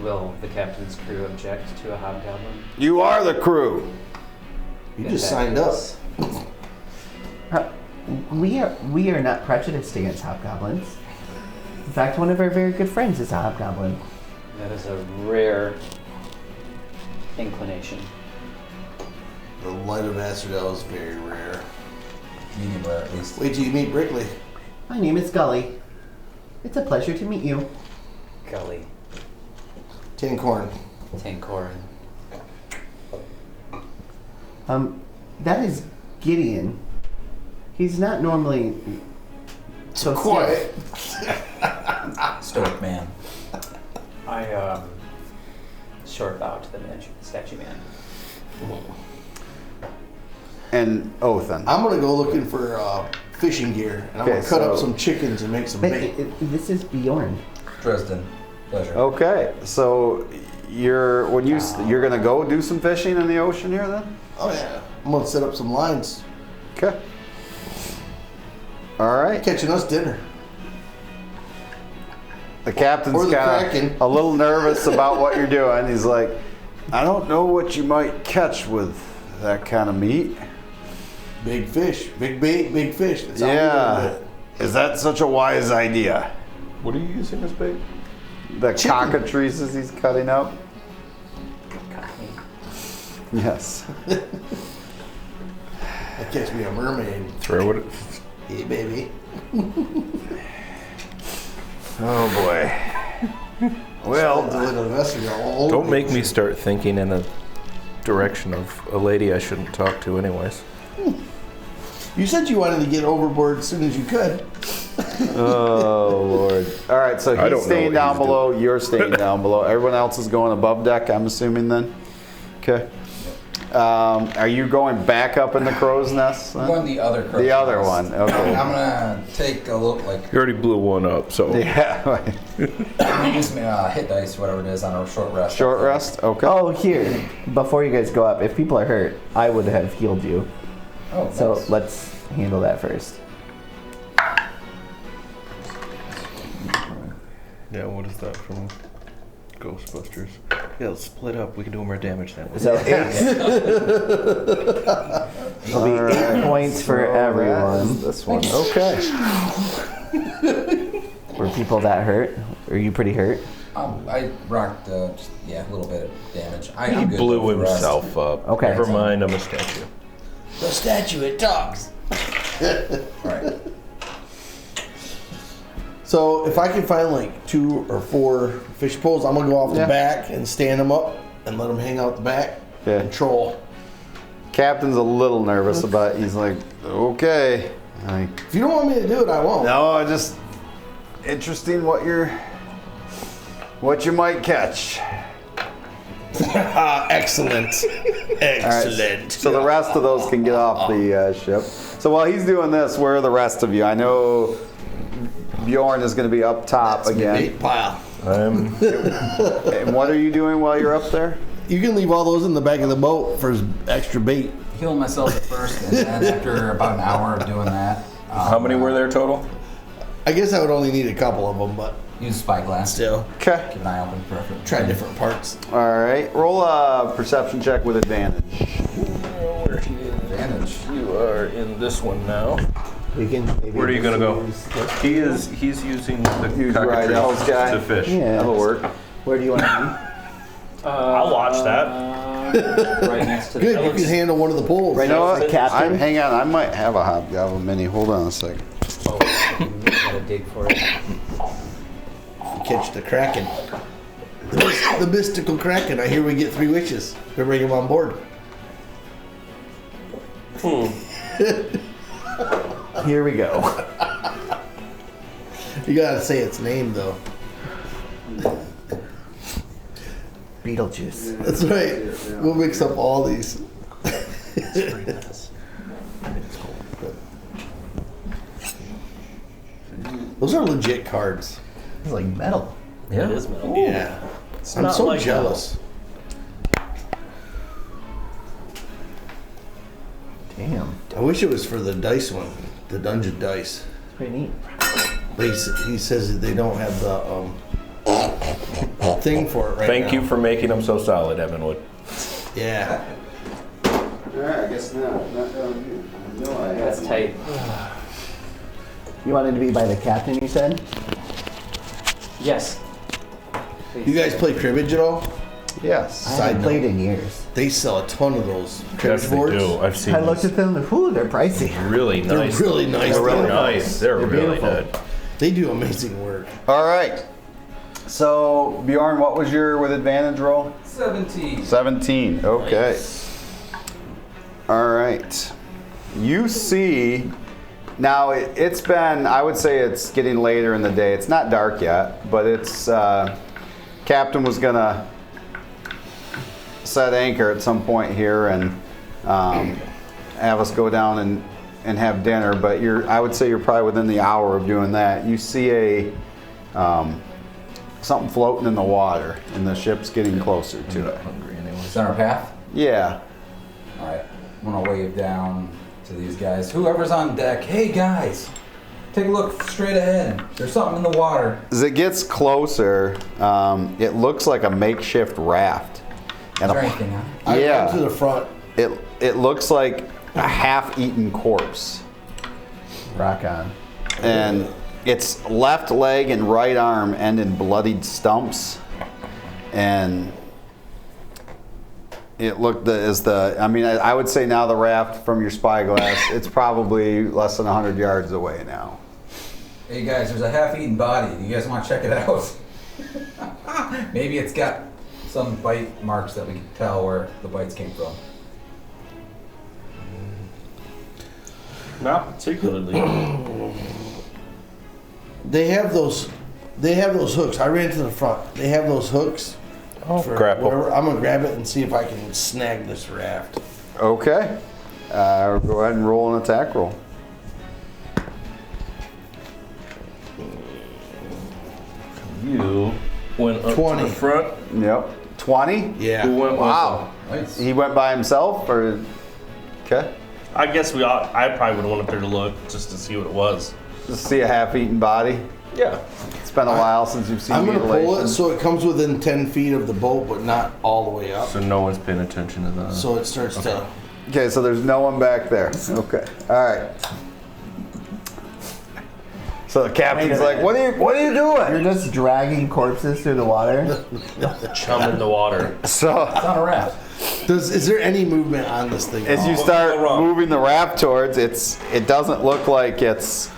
Will the captain's crew object to a hobgoblin? You are the crew. You just signed up. We are not prejudiced against hobgoblins. In fact, one of our very good friends is a hobgoblin. That is a rare inclination. The light of Astrodel is very rare. Medium rare, at least. Wait till you meet Brickley. My name is Gully. It's a pleasure to meet you. Gully. Tincorn. Tankorin. That is Gideon. He's not normally so Quiet. Stoic man. I short bow to the statue man. And Othan. I'm gonna go looking for fishing gear, and I'm Okay, gonna cut up so- some chickens and make some bait. This is Bjorn. Dresden. Pleasure. Okay, so you're gonna go do some fishing in the ocean here then? Oh yeah, I'm gonna set up some lines, Okay. All right. catching us dinner. The captain's Or the kind Kraken. of a little nervous about what you're doing. He's like, I don't know what you might catch with that kind of meat. Big fish, big bait, big fish. That's how we Yeah. do it. Is that such a wise idea? What are you using as bait? The Chicken. cockatrices he's cutting up? Yes. I catch me a mermaid. Throw it. Hey baby. Oh boy. Well, Don't make me start thinking in a direction of a lady I shouldn't talk to anyways. You said you wanted to get overboard as soon as you could. oh Lord. All right, so I don't he's know staying what down he's below. You're staying down below. Everyone else is going above deck, I'm assuming then? Okay. Are you going back up in the crow's nest? I'm then? going the other crow's The other nest. one, okay. I'm gonna take a look, like, You already blew one up, so. Yeah. I'm gonna use some hit dice, whatever it is, on a short rest. Short rest? Okay. Oh, here. Before you guys go up, if people are hurt, I would have healed you. Oh, So nice. let's handle that first. Yeah, what is that from Ghostbusters? Yeah, let's split up. We can do more damage that way. So 8. It'll be 8 points for everyone. This one. Okay. Were people that hurt? Are you pretty hurt? I rocked, just, yeah, a little bit of damage. He I'm good blew with the rest. himself up. Okay. Never mind, I'm a statue. The statue, it talks. Right. So if I can find like 2 or 4 fish poles, I'm gonna go off Yeah. the back and stand them up and let them hang out the back Okay. and troll. Captain's a little nervous about it. He's like, okay. Like, If you don't want me to do it, I won't. no, I just interesting what you might catch. Excellent. Excellent. So the rest of those can get off the ship. So while he's doing this, where are the rest of you? I know Bjorn is going to be up top That's my again. bait pile. I'm And what are you doing while you're up there? You can leave all those in the back of the boat for extra bait. Heal myself at first, and then after about an hour of doing that, How many were there total? I guess I would only need a couple of them, but use spyglass. still, Okay. Keep an eye open for try different parts. All right. Roll a perception check with advantage. advantage. You are in this one now. We can maybe Where are you gonna go? use this. He's using the Use Rydell's guy. cockatrice to fish. Yeah. That'll work. Where do you want to I'll watch that. Right next to the Good, you can handle one of the poles. Right You know what? Captain? Hang on. I might have a hobgoblin mini. Hold on a second. Oh, you gotta dig for it. Catch the Kraken. The mystical Kraken. I hear we get 3 wishes. We bring him on board. Here we go. You gotta say its name though. Beetlejuice. That's right. We'll mix up all these. Those are legit cards. It's like metal. Yeah. It is metal. Yeah. I'm not so like jealous. Damn. I wish it was for the dice one, the dungeon dice. It's pretty neat. But he says that they don't have the thing for it right now. Thank you for making them so solid, Evanwood. Yeah. Alright, I guess not. No, I That's tight. You wanted to be by the captain, you said? Yes. Please. You guys play cribbage at all? Yes. I Side haven't note. played in years. They sell a ton of those Yes, cribbage they boards. do. I've seen I looked these. at them, they're pricey. Really They're nice. really nice. They're really though. nice. They're They're really beautiful. good. They do amazing work. Alright. So, Bjorn, what was your with advantage roll? 17. 17. Okay. Alright. You see, now it's been, I would say it's getting later in the day. It's not dark yet, but it's, Captain was gonna set anchor at some point here and have us go down and have dinner, but I would say you're probably within the hour of doing that. You see a something floating in the water, and the ship's getting closer to it. Hungry anyway. Center path. Yeah. All right. I'm gonna wave down to these guys. Whoever's on deck. Hey guys, take a look straight ahead. There's something in the water. As it gets closer, it looks like a makeshift raft. Is And there anything on it? I Yeah. went to the front. it looks like a half-eaten corpse. Rock on. And its left leg and right arm end in bloodied stumps. And it looked I would say now the raft from your spyglass, it's probably less than 100 yards away now. Hey guys, there's a half-eaten body. Do you guys want to check it out? Maybe it's got some bite marks that we can tell where the bites came from. Not particularly. They have those hooks. I ran to the front. They have those hooks. For grapple. whatever. I'm gonna grab it and see if I can snag this raft. Okay. Go ahead and roll an attack roll. You went up 20. to the front. Yep. 20? Yeah. Who went with Wow. Nice. He went by himself, or? Okay. I guess I probably would have went up there to look just to see what it was. Just see a half-eaten body. Yeah. It's been a while since you've seen I'm gonna pull mutilation. it so it comes within 10 feet of the boat, but not all the way up. So no one's paying attention to that. So it starts to. Okay, so there's no one back there. Okay. All right. So the captain's like, "What are you You're doing?" just dragging corpses through the water? Chum in the water. So It's on a raft. Is there any movement on this thing? as you What start could go wrong? moving the raft towards, it doesn't look like it's.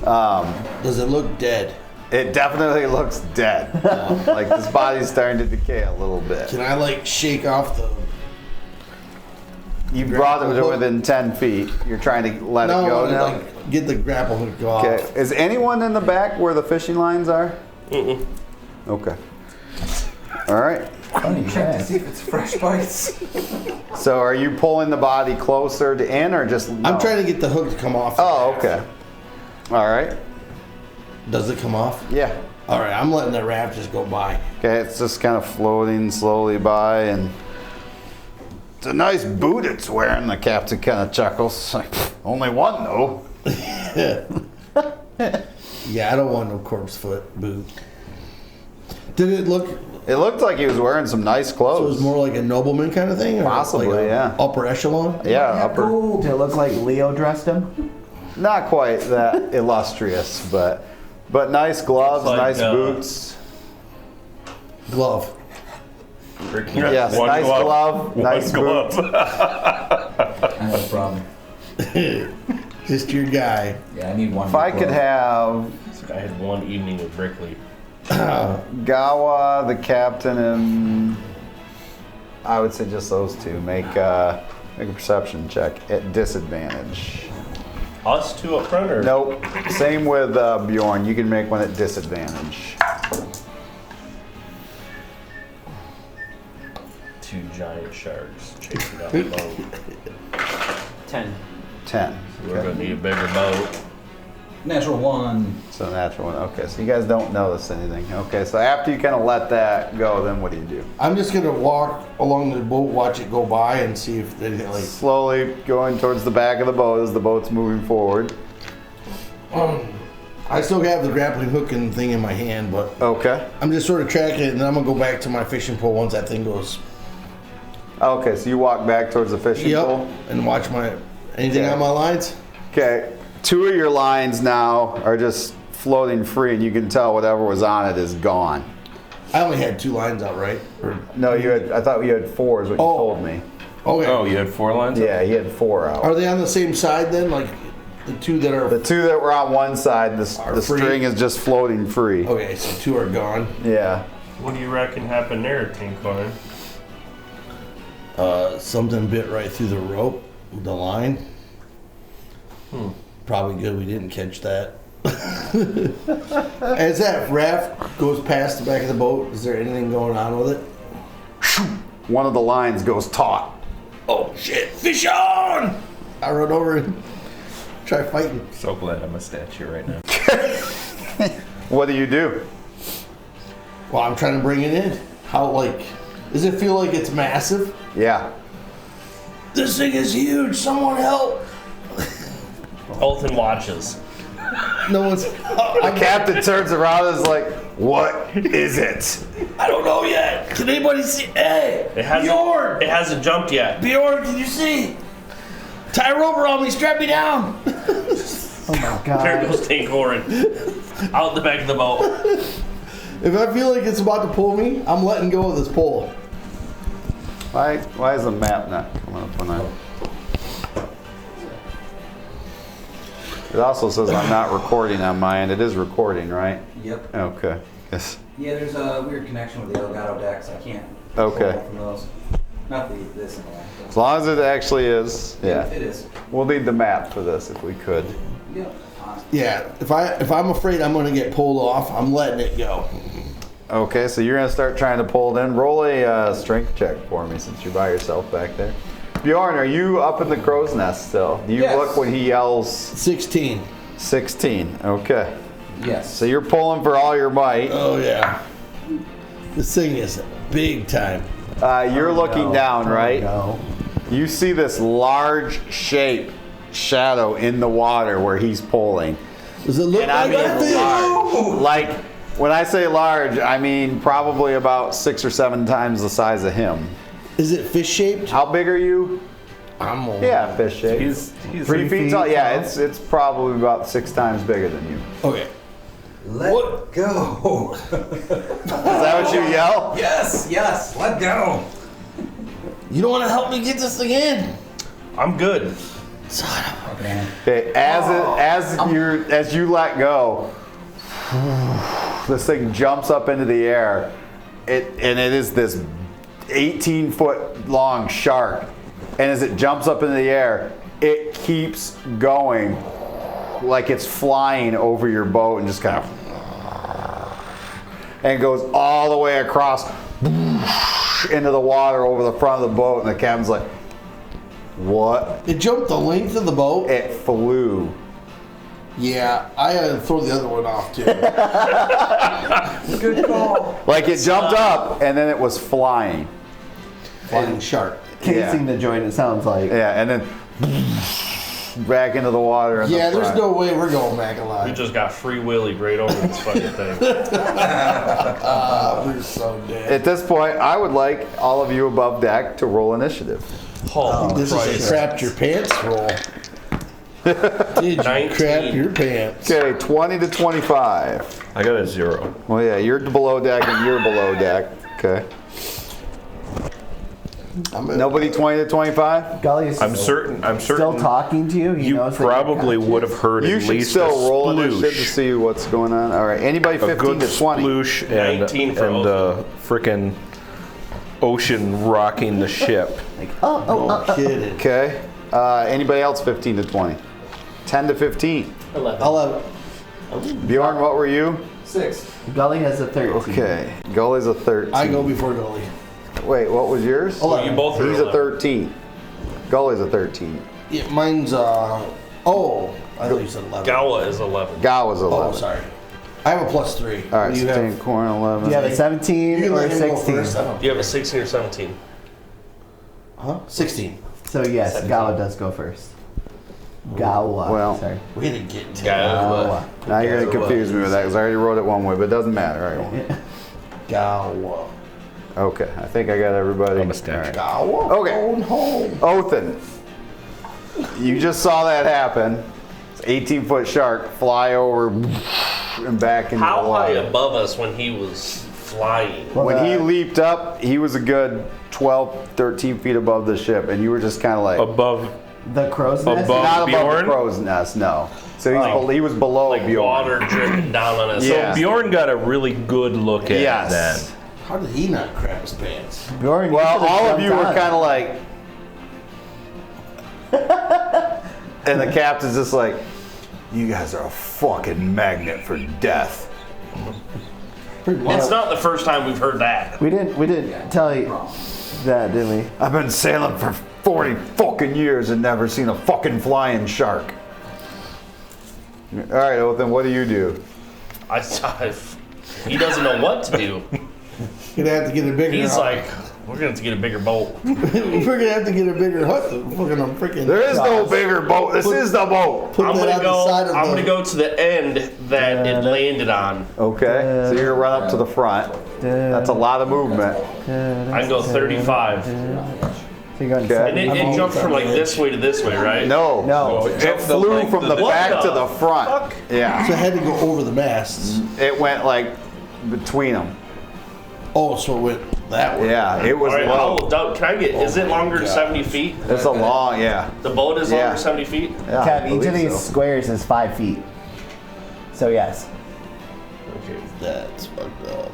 Does it look dead? It definitely looks dead. Like this body's starting to decay a little bit. Can I like shake off the? You brought it to hook? within 10 feet. You're trying to let it go now. like get the grapple hook off. Okay. Is anyone in the back where the fishing lines are? Mm-mm. Okay. All right. Funny, check to see if it's fresh bites. So are you pulling the body closer to in or just? No? I'm trying to get the hook to come off. Oh, okay. All right. Does it come off? Yeah. All right, I'm letting the raft just go by. Okay, it's just kind of floating slowly by, and it's a nice boot it's wearing. The captain kind of chuckles. Like, only one though. Yeah, I don't want no corpse foot boot. Did it look? It looked like he was wearing some nice So it clothes. was more like a nobleman kind of thing, or Possibly, like a yeah. upper echelon. Yeah, upper. Did it look like Leo dressed him? Not quite that illustrious, but nice gloves, Looks like, nice boots. Glove. Yes, One nice glove, One nice glove. boot. I have a problem. Just your guy. Yeah, I need one. If I could have, I had one evening with Brickley. Gawa, the captain, and I would say just those two. Make a perception check at disadvantage. Us two up front, or Nope. Same with Bjorn. You can make one at disadvantage. two giant sharks chasing down the boat. 10. 10. We're gonna need a bigger boat. Natural 1. So natural one. Okay, so you guys don't notice anything. Okay, so after you kind of let that go, then what do? I'm just gonna walk along the boat, watch it go by, and see if they like. Slowly going towards the back of the boat as the boat's moving forward. I still have the grappling hook and thing in my hand, but Okay. I'm just sort of tracking it, and then I'm gonna go back to my fishing pole once that thing goes. Okay, so you walk back towards the fishing Yep, pole. and watch my anything Okay. on my lines. Okay, 2 of your lines now are just floating free, and you can tell whatever was on it is gone. I only had 2 lines out, right? Or, No, you had. I thought you had 4 is what you Oh. told me. okay. Oh, you had 4 lines? Yeah, he had 4 out. Are they on the same side then? Like the 2 that are. The 2 that were on one side, the Are free? string is just floating free. Okay, so 2 are gone. Yeah. What do you reckon happened there, Tincoin? Something bit right through the rope, the line. Probably good we didn't catch that. As that raft goes past the back of the boat, is there anything going on with it? One of the lines goes taut. Oh shit, fish on! I run over and try fighting. So glad I'm a statue right now. What do you do? Well, I'm trying to bring it in. How, like, does it feel like it's massive? Yeah. This thing is huge, someone help! Olton watches. No one's. The captain turns around and is like, "What is it?" I don't know yet. Can anybody see? Hey, Bjorn! It hasn't jumped yet. Bjorn, can you see? Tie a rope around me, strap me down. Oh my There god. goes Tincoin. Out the back of the boat. If I feel like it's about to pull me, I'm letting go of this pole. Why is the map not coming up when I? It also says I'm not recording on my end. It is recording, right? Yep. Okay. Yes. Yeah, there's a weird connection with the Elgato decks. I can't. Okay. pull from those. Not this and that. As long as it actually is. Yeah. It is. We'll need the map for this if we could. Yep. Yeah, if I'm afraid I'm gonna get pulled off, I'm letting it go. Okay, so you're gonna start trying to pull it in. Roll a strength check for me since you're by yourself back there. Bjorn, are you up in the crow's nest still? Do you Yes. look when he yells 16. 16? Okay. Yes. So you're pulling for all your might. Oh yeah. This thing is big time. You're looking down, right? No. You see this large shadow in the water where he's pulling. Does it look And I like mean that thing? large. Like, when I say large, I mean probably about 6 or 7 times the size of him. Is it fish shaped? How big are you? I'm on. Yeah, fish shape. He's 3 feet tall. Yeah, it's probably about 6 times bigger than you. Okay. Let go. Is that what you yell? Yes. Let go. You don't want to help me get this thing in? I'm good. Okay, as you let go, this thing jumps up into the air. It is this 18-foot long shark, and as it jumps up into the air, it keeps going like it's flying over your boat and just kind of, and it goes all the way across into the water over the front of the boat, and the captain's like, "What?" It jumped the length of the boat? It flew. Yeah, I had to throw the other one off too. Good call. Like it jumped up and then it was flying. Flying shark. Casing the joint, it sounds like. Yeah, and then back into the water. In Yeah, the there's front. no way we're going back We alive. just got free willy right over this fucking thing. We're so dead. At this point, I would like all of you above deck to roll initiative. Oh, This is a crapped your pants roll. Did you 19. crap your pants? Okay, 20 to 25. I got a 0. Well, yeah, you're below deck and you're below deck. Okay. Nobody 20 to 25? Gully is I'm certain. still talking to you. He You knows that you're probably conscious. would have heard You at should least still a roll initiative to sploosh. see what's going on. All right. Anybody A 15 good to 20? sploosh and 19 for the frickin' ocean rocking the ship. No kidding. Okay. Anybody else 15 to 20? 10 to 15. 11. I'll have. Bjorn, what were you? 6. Gully has a 13. Okay. Gully's a 13. I go before Gully. Wait, what was yours? Well, you both are He's a 11. 13. Gully's a 13. Yeah, mine's oh, I thought you said 11. Gawa is 11. Gao was 11. Oh, sorry. I have a +3. All right, What do you so have? 10 corn, 11. Do you have a You 17 can or let a him go 16? first. I don't- Do you have a 16 or 17? Huh? 16. So yes, 17. Gawa does go first. Gawa. Well. Sorry. We didn't get to Gawa. Now you're going to confuse me with that because I already wrote it one way, but it doesn't matter. All right. Gawa. Okay, I think I got everybody. I'm a statue. All right. Gawa. Okay. Going home. Othin, you just saw that happen. It's 18-foot shark fly over and back into How the high water. above us when he was flying? Well, When he leaped up, he was a good 12, 13 feet above the ship, and you were just kind of like Above. The crow's nest? Above not above Bjorn? the crow's nest, no. So he was below Like Bjorn. water dripping down on us. Yeah. Bjorn got a really good look at Yes. that. How did he not crap his pants? Bjorn, you Well, could've all of jumped you were on. kind of like, and the captain's just like, you guys are a fucking magnet for death. It's not the first time we've heard that. We didn't tell you that, did we? I've been sailing for 40 fucking years and never seen a fucking flying shark. All right, well then what do you do? He doesn't know what to do. You're gonna have to get a bigger. He's like, we're going to have to get a bigger boat. we're gonna have to get a bigger hut. Fucking I'm freaking. There is no bigger boat. This is the boat. Put I'm that gonna on the side go. of I'm the- gonna go to the end that it landed on. Okay, so you're gonna run up to the front. That's a lot of movement. I can go 35, So you're going Okay. and it jumps from like this way to this way, right? No, No. it flew from the What back the to the front. fuck? Yeah, So I had to go over the masts. it went like between them. Oh, so it went that way. Yeah, it was All right, low. can I get? Is it longer than 70 feet? It's a long, yeah. The boat is Yeah. longer than 70 feet. Yeah, I Kev, each of believe these so. squares is 5 feet. So yes. Okay. That's fucked up.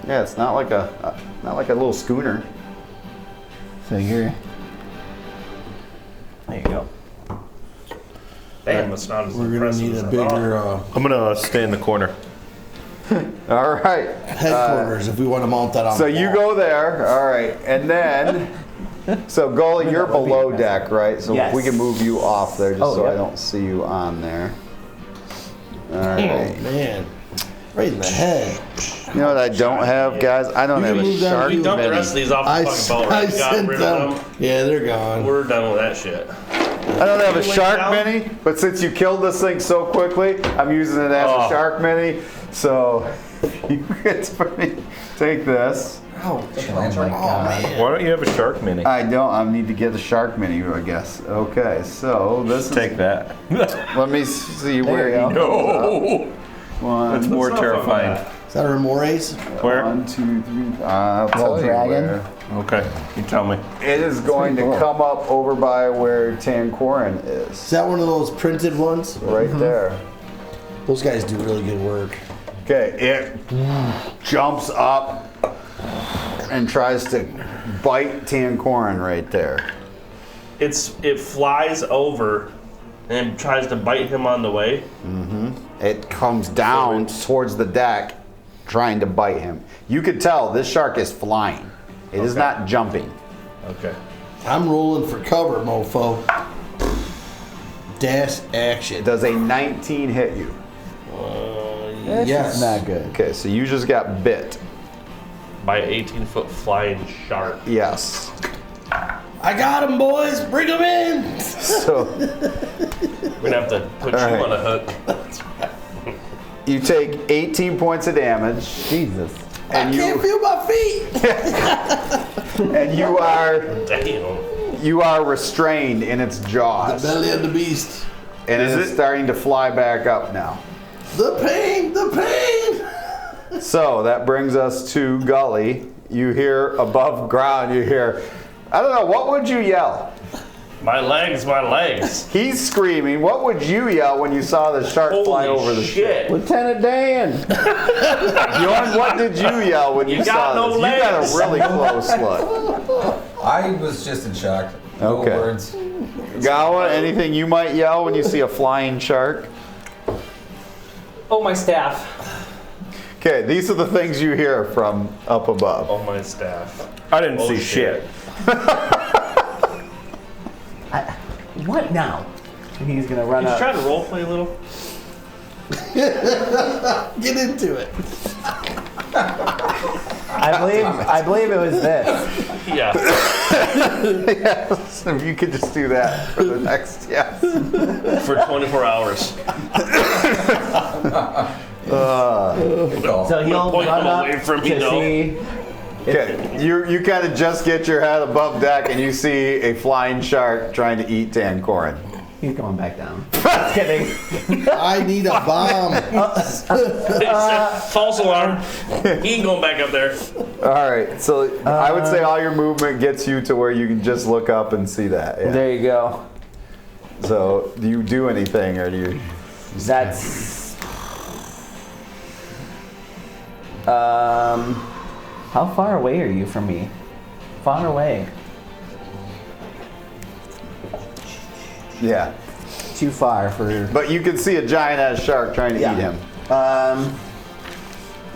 Yeah, it's not like a little schooner. So you're. There you go. Damn, it's not as We're gonna impressive need as a I bigger thought. I'm gonna stay in the corner. All right. headquarters if we want to mount that on. So the you wall. go there. All right, and then. So Gully, you're That would be below impressive. deck, right? So Yes. if we can move you off there, just Oh, so I yep. don't see you on there. All Oh right. man, right in the head. You know what I don't have, guys? I don't You have can a move down shark We dumped the rest of mini. these off the I, fucking boat. I Right? We got sent rid them. of them. Yeah, they're gone. We're done with that shit. I don't have a Can you shark lay down? mini, but since you killed this thing so quickly, I'm using it as a Oh. shark mini. So you get to take this. Ouch. Like a lantern. Oh man. Why don't you have a shark mini? I don't. I need to get the shark mini, I guess. Okay, so this is. Take that. Let me see There where you he go. goes. No. One, That's more not fun, terrifying. man. Is that a Remores? Where? 1, 2, 3. I'll tell you dragon? where. Okay, you tell me. It is going to pretty cool. come up over by where Tanquorin Is is. that one of those printed ones? Right there. Those guys do really good work. Okay, it jumps up and tries to bite Tanquorin right there. It flies over and tries to bite him on the way. It comes down towards the deck, trying to bite him. You could tell this shark is flying. It is Okay. not jumping. Okay. I'm rolling for cover, mofo. Dash action. Does a 19 hit you? That's Yes. not good. Okay, so you just got bit. By an 18-foot flying shark. Yes. I got him, boys. Bring him in. So We're gonna have to put All you right. on a hook. you take 18 points of damage, Jesus. and I can't feel my feet. and Damn. you are restrained in its The jaws, belly of the beast. and Is it is it- starting to fly back up now. The pain. The pain. So that brings us to Gully. You hear above ground, you hear, I don't know, what would you yell? My legs, my legs. He's screaming. What would you yell when you saw the shark fly over the ship? shit. Lieutenant Dan. Bjorn, what did you yell when you saw got no this? legs. You got a really close look. I was just in shock. No Okay. words. Gawa, anything you might yell when you see a flying shark? Oh, my staff. Okay, these are the things you hear from up above. Oh, my staff. I didn't Oh, see shit. shit. What now? He's gonna run He's up. trying to roleplay a little. Get into it. I believe it was this. Yeah. Yes, if you could just do that for the next, yes. For 24 hours. Good call. So he'll Point run him up away from me, to though. see. Okay, you kind of just get your head above deck and you see a flying shark trying to eat Tancorin. He's going back down. Just kidding. I need a bomb. False alarm. He ain't going back up there. All right, so I would say all your movement gets you to where you can just look up and see that. Yeah. There you go. So do you do anything or do you? That's. How far away are you from me? Far away. Yeah, Too far for. but you can see a giant ass shark trying to Yeah. eat him.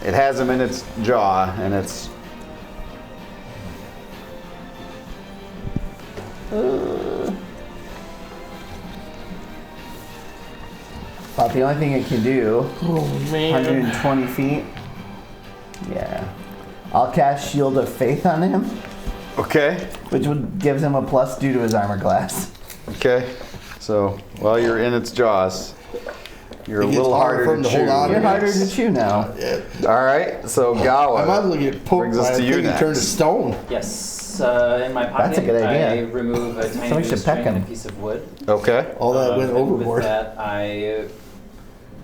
It has him in its jaw and it's. About the only thing it can do. Oh, man. 120 feet. Yeah. I'll cast Shield of Faith on him, Okay. which gives him a plus due to his armor class. Okay. So while you're in its jaws, you're a It gets little harder harder for to him to hold chew. on You're to. harder to chew now. All right. So I might Gawa as well get poked brings us by a to you thing and turn to next. stone. Yes, in my pocket, That's a good idea. I remove a tiny Somebody bit should of string peck and a him. piece of wood. Okay. All that went With overboard. that, I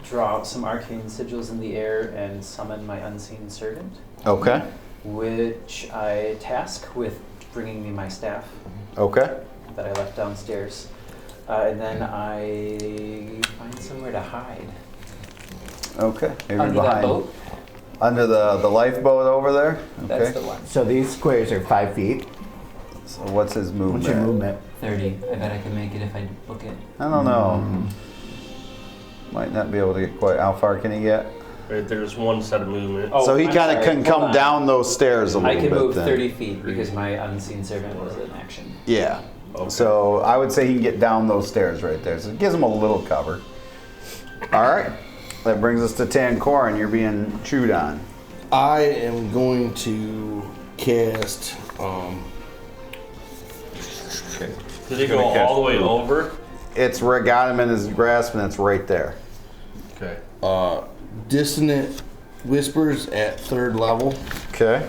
draw out some arcane sigils in the air and summon my unseen servant, Okay. which I task with bringing me my staff Okay. that I left downstairs. And then I find somewhere to hide. Okay. Maybe Under that behind. boat? Under the lifeboat over there. Okay. That's the one. So these squares are 5 feet. So what's his movement? What's your movement? 30. I bet I can make it if I book it. I don't know. Might not be able to get quite. How far can he get? Right, there's one set of movement. Oh, so he I'm kind of sorry. can Hold come on. down those stairs a I little can bit move then. 30 feet because my unseen servant was an action. Yeah. Okay. So I would say he can get down those stairs right there. So it gives him a little cover. All right. That brings us to Tancorin. You're being chewed on. I am going to cast. Did he go all the way over? It's got him in his grasp and it's right there. Okay. Dissonant Whispers at 3rd level, Okay.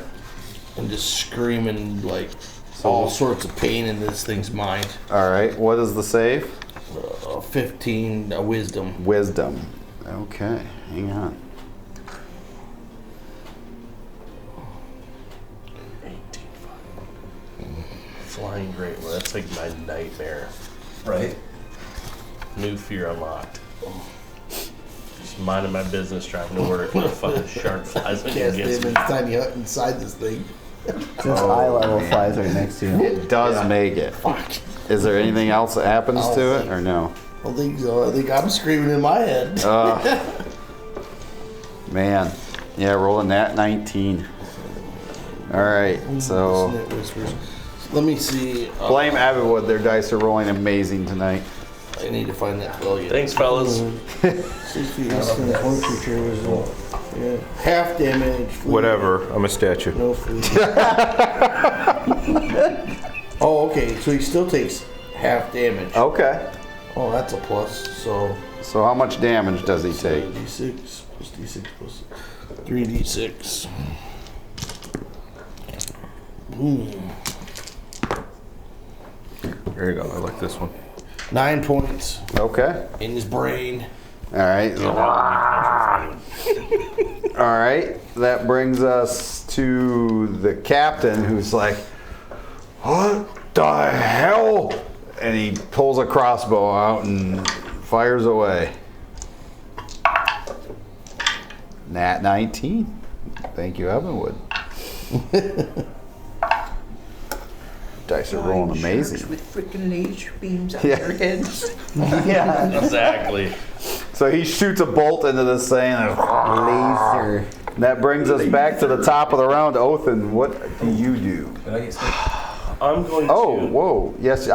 and just screaming like all sorts of pain in this thing's mind. All right. What is the save? 15 Wisdom. Wisdom. Okay. Hang on. 18. Flying great. Well, that's like my nightmare. Right? New fear unlocked. Just minding my business, driving to work, and a fucking shark flies in Cast against them me. in tiny hut inside this thing. Since eye level flies right next to you. It does make it. Is there anything else that happens to it or no? I don't think so. I think I'm screaming in my head. Man. Yeah, rolling that 19. All right. So Dissonant Whispers. Let me see. blame Avidwood. Their dice are rolling amazing tonight. I need to find that spell again. Thanks, fellas. 6 feet distance, one creature was half damage. flee- Whatever. I'm a statue. No flee. Oh, okay. So he still takes half damage. Okay. Oh, that's a plus. So So how much damage does he take? D6 plus D6 plus 3D6. There you go. I like this one. 9 points Okay. in his brain. All right. All right, that brings us to the captain, who's like, "What the hell?" And he pulls a crossbow out and fires away. Nat 19. Thank you, Evanwood. Dice are rolling amazing. With freaking laser beams on Yeah. their heads. Yeah. Exactly. So he shoots a bolt into this thing. And Laser. that brings us back to the top of the round. Othan, what do you do? Did I get skipped? I'm going to. Oh, whoa. Yes,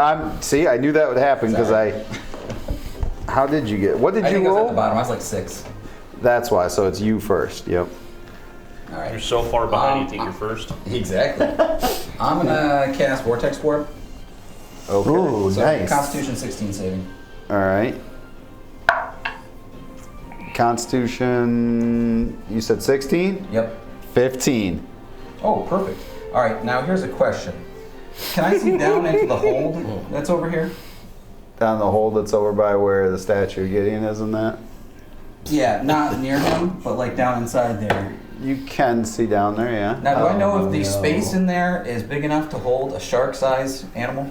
see, I knew that would happen because how did you get? What did I you think I was at roll? the bottom. I was like 6. That's why. So it's you first. Yep. All You're right. so far behind, you think you're first. Exactly. I'm gonna cast Vortex Warp. Okay. Ooh, So nice. Constitution 16 saving. All right. Constitution, you said 16? Yep. 15. Oh, perfect. All right. Now here's a question. Can I see down into the hold that's over here? Down the hole that's over by where the statue of Gideon is and that? Yeah, not near him, but like down inside there. You can see down there, yeah. Now, do I know if the no. space in there is big enough to hold a shark-sized animal?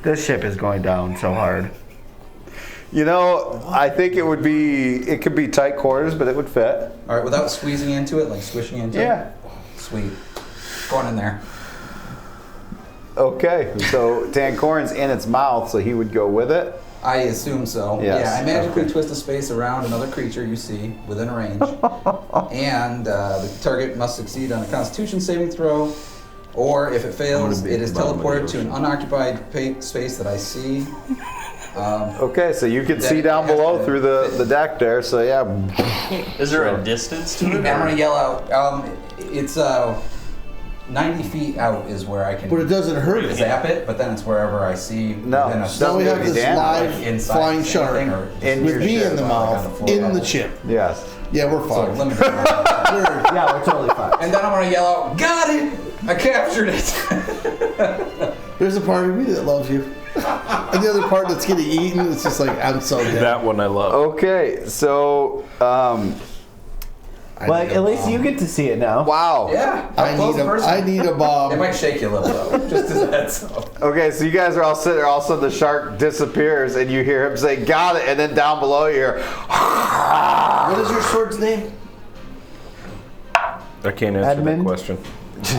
This ship is going down so hard. You know, I think it could be tight quarters, but it would fit. All right, without squeezing into it, like squishing into Yeah. it? Sweet. Going in there. Okay, so Tancorin's in its mouth, so he would go with it. I assume so. Yes. Yeah, I magically twist a space around another creature you see within range. And the target must succeed on a Constitution saving throw, or if it fails, it is teleported to an unoccupied space that I see. Okay, so you can That see down has below to through the deck there, so yeah. Is there a distance to it? And I'm going to yell out. It's 90 feet out is where I can But it doesn't hurt it. zap it, but then it's wherever I see No, within a Now we Doesn't have do this any damage. live inside flying anything, shark or just In with your me ship, in the like on mouth the floor in the level. chip. Yes. Yeah, we're So fine. limited. Yeah, we're totally fine. And then I'm going to yell out, "Got it! I captured it!" There's a part of me that loves you. And the other part that's getting eaten, it's just like, I'm so dead. That one I love. Okay, so I Well, need a at least bomb. you get to see it now. wow. Yeah. I need a It bomb. might shake you a little though, just as a heads up. Okay, so you guys are all sitting there. All of a sudden, the shark disappears, and you hear him say, "Got it!" And then down below, you hear, What is your sword's name? I can't answer Edmund? that question.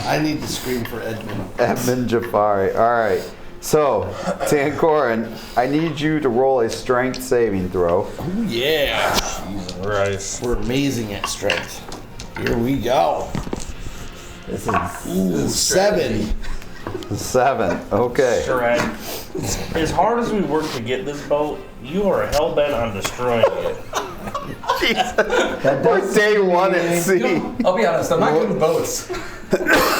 I need to scream for Edmund. Edmund Jafari. All right. So, Tancorin, I need you to roll a strength saving throw. Yeah. Right. We're amazing at strength. Here we go. This is Ooh, 7. 7. Okay. Shrek. As hard as we work to get this boat, you are hell bent on destroying it. that We're does day one at sea. I'll be honest, I'm not good with boats.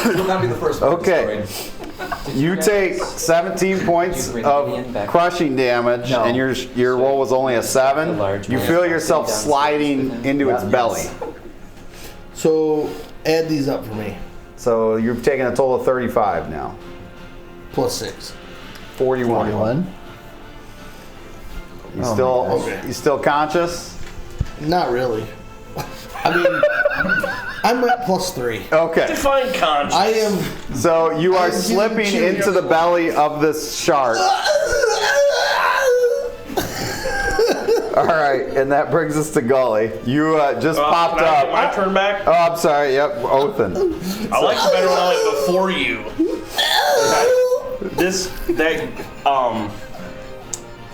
You'll not be the first one Okay. destroyed. You take 17 points of crushing damage, No. and your roll was only a 7. You feel yourself sliding into its belly. So add these up for me. So you've taken a total of 35 now. Plus 6. 41. 41. You Oh still my gosh. you still conscious? Not really. I mean, I'm at plus 3. Okay. Define conscience. I am. So you are I'm slipping chewing into the belly of this shark. All right, and that brings us to Gully. You just popped Can I get up. my turn back? Oh, I'm sorry. Yep, Othan. I like the better when I went before you.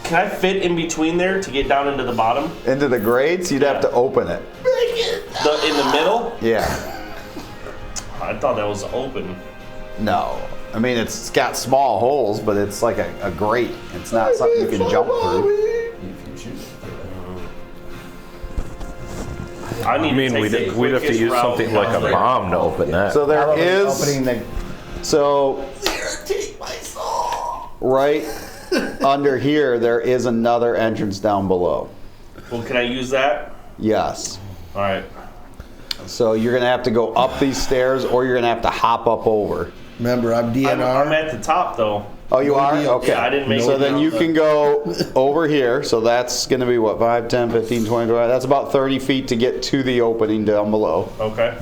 Can I fit in between there to get down into the bottom? Into the grades, you'd have to open it. In the middle? Yeah. I thought that was open. No. I mean, it's got small holes, but it's like a grate. It's not something you can jump through. I need I mean, to we'd take the have to quickest use route something like a down there. bomb to open that. So How there about is. opening the So Take my soul. right under here, there is another entrance down below. Well, can I use that? Yes. All right. So you're gonna have to go up these stairs, or you're gonna have to hop up over. Remember, I'm I'm DNR. at the top though. Oh, you No are? deal. Okay. Yeah, I didn't make So it then down you the- can go over here. So that's going to be what, 5, 10, 15, 20, 25? That's about 30 feet to get to the opening down below. Okay.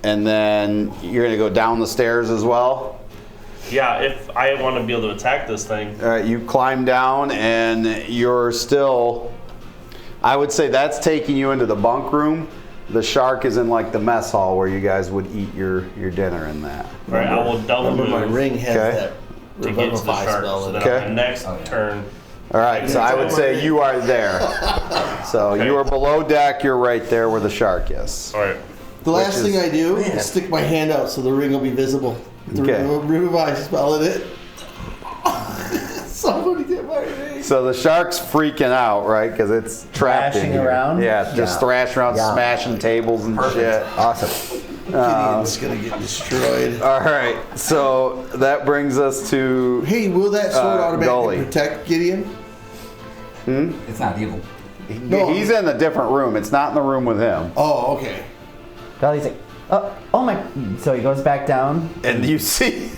And then you're going to go down the stairs as well. Yeah, if I want to be able to attack this thing. All right, you climb down and you're still, I would say that's taking you into the bunk room. The shark is in like the mess hall where you guys would eat your dinner in that. All right, I will double Remember, my move ring has Okay. that to get to the revivify shark. spell So in then it. Okay. on my next Oh, yeah. turn, All right, so I would say you are there. So Okay. you are below deck, you're right there where the shark is. all right. The last Which is- thing I do is stick my hand out so the ring will be visible. The Okay. revive spell in it. Somebody get my ring. So the shark's freaking out, right? Because it's trapped in Thrashing here. around? Yeah, it's just Yeah. thrashing around, Yeah. smashing tables and shit. Awesome. Gideon's gonna get destroyed. All right, so that brings us to Hey, will that sword automatically Gully. protect Gideon? It's not evil. No. He's in a different room. It's not in the room with him. Oh, okay. Golly's like, oh my. So he goes back down. And you see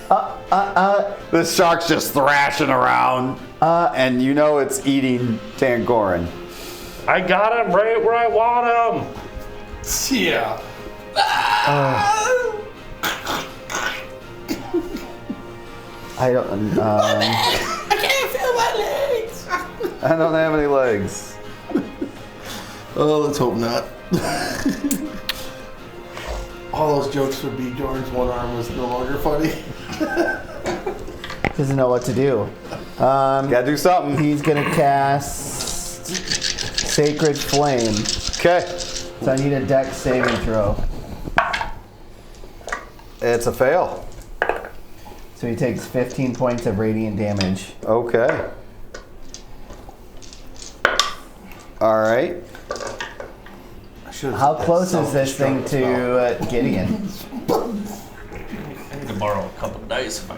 the shark's just thrashing around, and you know it's eating Tangoran. I got him right where I want him. Yeah. I don't. I can't feel my legs. I don't have any legs. Oh, let's hope not. All those jokes would be Jordan's one arm was no longer funny. Doesn't know what to do. Gotta do something. He's gonna cast Sacred Flame. Okay. So I need a dex saving throw. It's a fail. So he takes 15 points of radiant damage. Okay. All right. How close is this thing to Gideon? I need to borrow a couple dice if I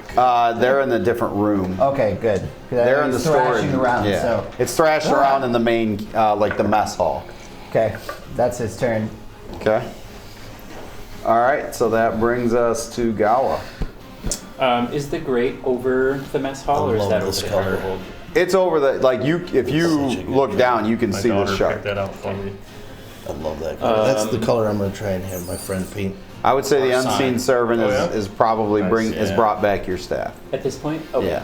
could. They're in a different room. Okay, good. 'Cause They're in the he's storage. thrashing around. Yeah. So It's thrashing around in the main, like the mess hall. okay, that's his turn. Okay. All right, so that brings us to Gawa. Is the grate over the mess hall, or is love that over this the color. carnival? It's over the, like you, if you Such a good look game. down, you can My see the daughter shark. picked that out for me. I love that color. That's the color I'm gonna try and have my friend paint. I would say the Our unseen sign. servant Oh, yeah? is probably Nice, is yeah. brought back your staff. At this point? Okay. Yeah.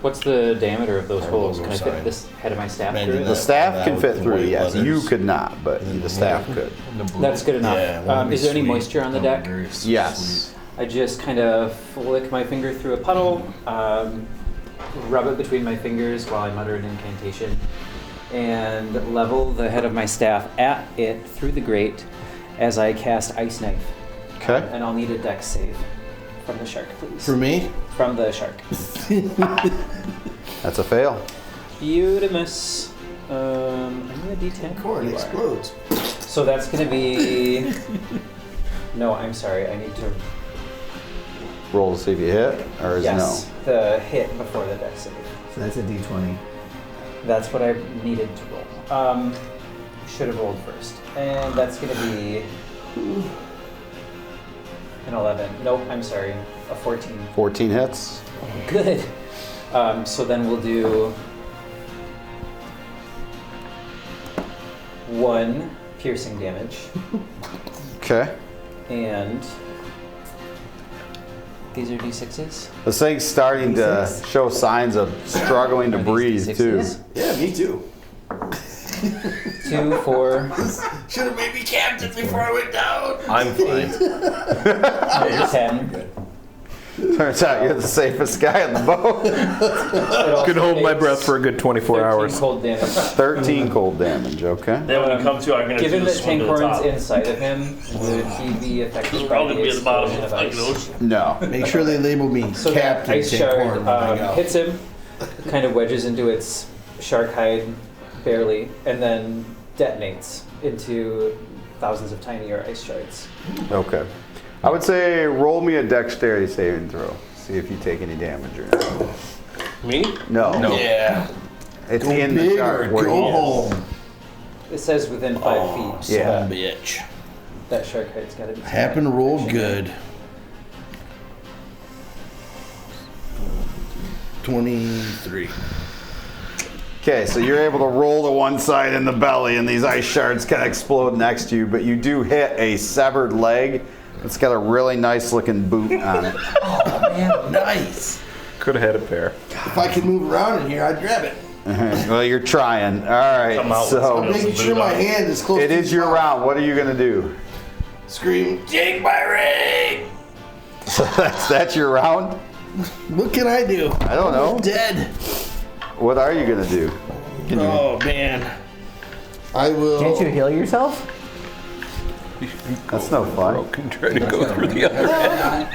What's the diameter of those Our holes? logo Can I sign. fit this head of my staff Imagine through The it? that. staff can fit with through. white Yes, you letters. could not, but And the the staff blue. could. That's good enough. Yeah, wouldn't it Is be there any sweet? moisture on the deck? Yes. I just kind of flick my finger through a puddle, rub it between my fingers while I mutter an incantation, and level the head of my staff at it through the grate as I cast Ice Knife. Okay. And I'll need a dex save from the shark, please. For me, From the shark. That's a fail. Beautimus. I'm gonna D10. corn You are. explodes. So that's gonna be. No, I'm sorry. I need to. Roll to see if you hit, or is Yes, the hit before the dex save. So that's a d20. That's what I needed to roll. Should have rolled first, and that's gonna be an 11. Nope, I'm sorry, a 14. no? 14 hits. Good. So then we'll do 1 piercing damage, Okay. and these are d6s. This thing's starting to D6. show signs of struggling to Are these breathe too. D6s? Yeah, me too. 2, 4, Should have made me captain before I went down. I'm fine. 10. Turns out you're the safest guy on the boat. Could hold my breath for a good 24 13 hours. cold damage. 13 cold damage. Okay. Then when you come to, I'm gonna Given do that the swim to the Tankoran's top. inside of him, would he be affected He's by probably the gonna be at the bottom of explosion the of fucking ice? ocean. No. Make sure they label me So that Captain ice shard Tankorn when I go. hits him, kind of wedges into its shark hide, barely, and then detonates into thousands of tinier ice shards. Okay. I would say roll me a dexterity saving throw. See if you take any damage or not. Me? No. No. Yeah. It's Go in the big shark or where go he is. home. It says within 5 feet. Son Yeah. of a bitch. That shark hide's got to be. Happen to roll good. 23. Okay, so you're able to roll to one side in the belly, and these ice shards kind of explode next to you, but you do hit a severed leg. It's got a really nice looking boot on it. Oh, man. Nice. Could have had a pair. If I could move around in here, I'd grab it. Well, you're trying. All right, Come out with so some- Making sure my hand is close. it to is his your mouth. round. What are you gonna do? Scream, take my ring! So that's your round? What can I do? I don't know. I'm dead. What are you gonna do? Oh, man. I will. Can't you heal yourself? That's no fun. Broken, try to go through the other end.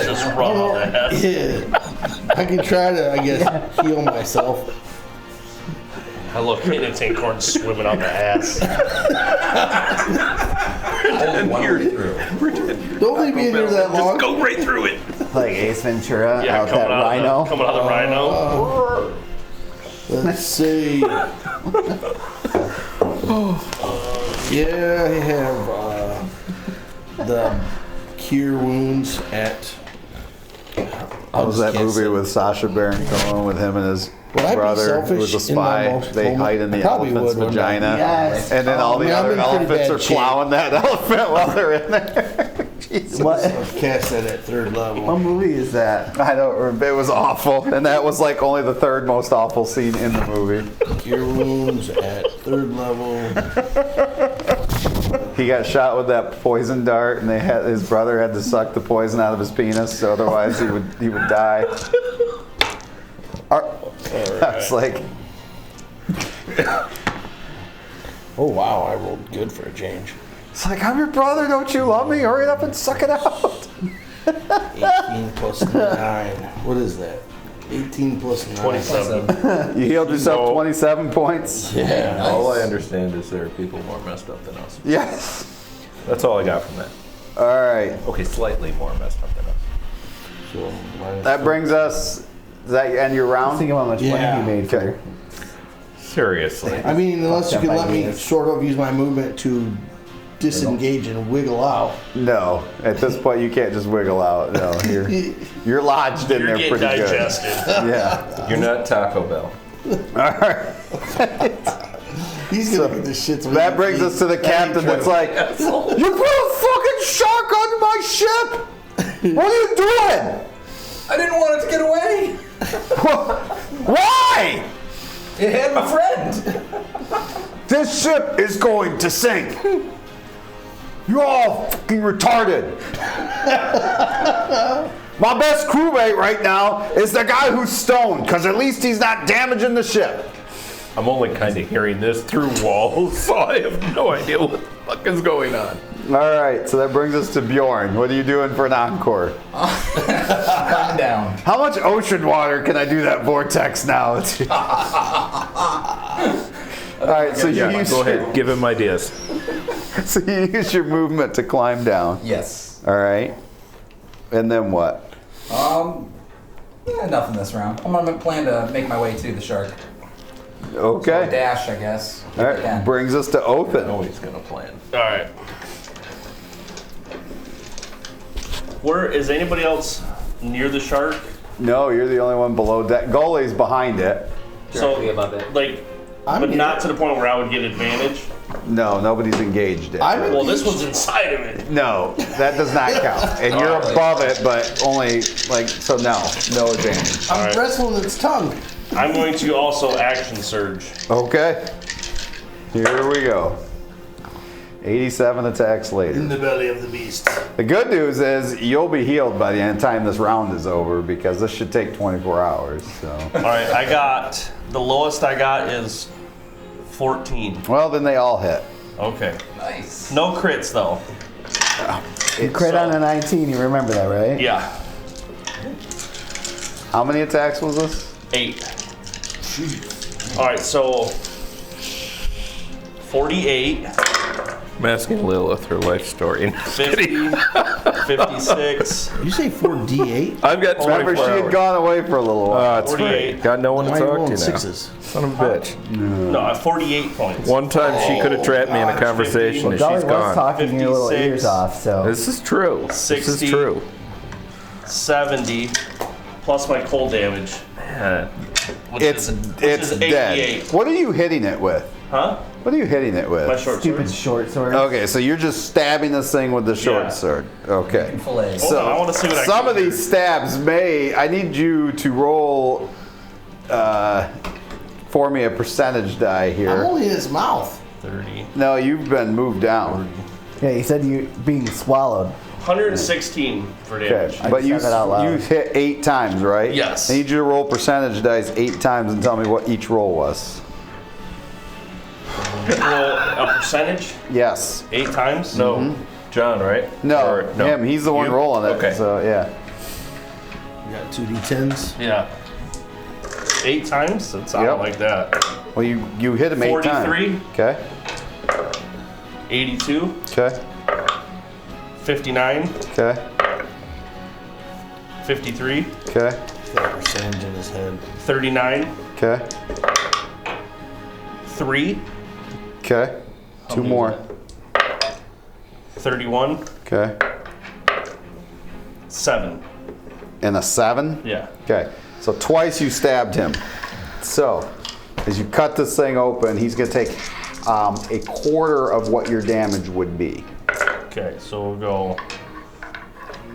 Just run on the head. Yeah. I can try to, I guess, heal myself. I look in and take corn swimming out the ass. Only one way through. Don't leave me in here that long. Just go right through it. Like Ace Ventura Yeah, out that rhino? Coming out of the rhino. Let's see. Yeah, I have the cure wounds at. What was that movie with Sacha Baron Cohen with him and his Would I be brother selfish who was a in my spy? most They moment? hide in I the probably elephant's would, wouldn't I? vagina. Yes. And then all the man, I'm other in pretty elephants bad are shape. plowing that elephant while they're in there. Jesus. What? Cast that at third level. What movie is that? I don't remember. It was awful. And that was like only the third most awful scene in the movie. Cure wounds at third level. He got shot with that poison dart, and his brother had to suck the poison out of his penis, so otherwise he would die. I was like, Oh wow, I rolled good for a change. it's like, I'm your brother, don't you love me? Hurry up and suck it out. 18 plus 9. What is that? 18 plus 9. 27. You healed yourself No. 27 points? Yeah. All I understand is there are people more messed up than us. Yes. That's all I got from that. All right. Okay, slightly more messed up than us. So, minus That brings us, does that end your round? Think about how much money Yeah. you made for. Seriously. I mean, unless you Fucked can up let me ideas. sort of use my movement to disengage and wiggle out. No. At this point, you can't just wiggle out. No, you're lodged in You're there getting pretty digested. good. Yeah. You're not Taco Bell. All right. He's gonna get the shits. That brings us to the captain that's like, you put a fucking shark on my ship? What are you doing? I didn't want it to get away. Why? It had my friend. This ship is going to sink. You're all fucking retarded. My best crewmate right now is the guy who's stoned, because at least he's not damaging the ship. I'm only kind of hearing this through walls, so I have no idea what the fuck is going on. All right, so that brings us to Bjorn. What are you doing for an encore? Calm down. How much ocean water can I do that vortex now? All right, so you use Go ahead, give him ideas. so you use your movement to climb down. Yes. All right, and then what? Yeah, nothing this round. I'm gonna plan to make my way to the shark. So Okay. dash, I guess. All right, Yeah. brings us to Othin. Oh, he's gonna plan. All right. Where is anybody else near the shark? No, you're the only one below deck. Goalie's behind it. Directly above it. Like, I'm but near not it. to the point where I would get advantage. No, nobody's engaged it. Well, this one's inside of it. No, that does not count. And you're above it, but only like so. No advantage. I'm Alright. wrestling its tongue. I'm going to also action surge. Okay. Here we go. 87 attacks later. In the belly of the beast. The good news is you'll be healed by the time this round is over because this should take 24 hours. So, All right, I got the lowest I got is 14. well, then they all hit. Okay. Nice. No crits though. You crit on a 19, you remember that, right? Yeah. How many attacks was this? 8. All right, so 48, I'm asking Lilith her life story. 50, 56, You say 4d8? I've got 24 Remember, she had hours. gone away for a little while. That's 48. right. Got no one to Why are you talk to rolling now. sixes? Son of a bitch. no, 48 points. One time she could have trapped me in a gosh, conversation and Dolly she's was gone. talking your little 56. ears off, so. This is true. This 60. is true. 70, plus my cold damage. Which It's is 88. dead. What are you hitting it with? Huh? What are you hitting it with? My short Stupid sword. short sword. Okay, so you're just stabbing this thing with the short Yeah. sword. Okay. Fillet. Hold on, I want to see what I Some can of do. these stabs I need you to roll for me a percentage die I'm here. only in his mouth. 30. No, you've been moved down. Yeah, he said you being swallowed. 116 for damage. Okay, but just said that out loud. you hit 8 times, right? Yes. I need you to roll percentage dice 8 times and tell me what each roll was. Roll a percentage Yes. 8 times. No, John, right? No, Or- him. He's the one You? rolling it. Okay. So yeah. You got 2d10s. Yeah. 8 times? That's not Yep. like that. Well, you hit him 8 times. 43. Okay. 82. Okay. 59. Okay. 53. Okay. He's got a percentage in his head. 39. Okay. 3. Okay. How 2 many more. is that? 31. Okay. 7. And a 7? Yeah. Okay. So twice you stabbed him. So as you cut this thing open, he's going to take a quarter of what your damage would be. Okay, so we'll go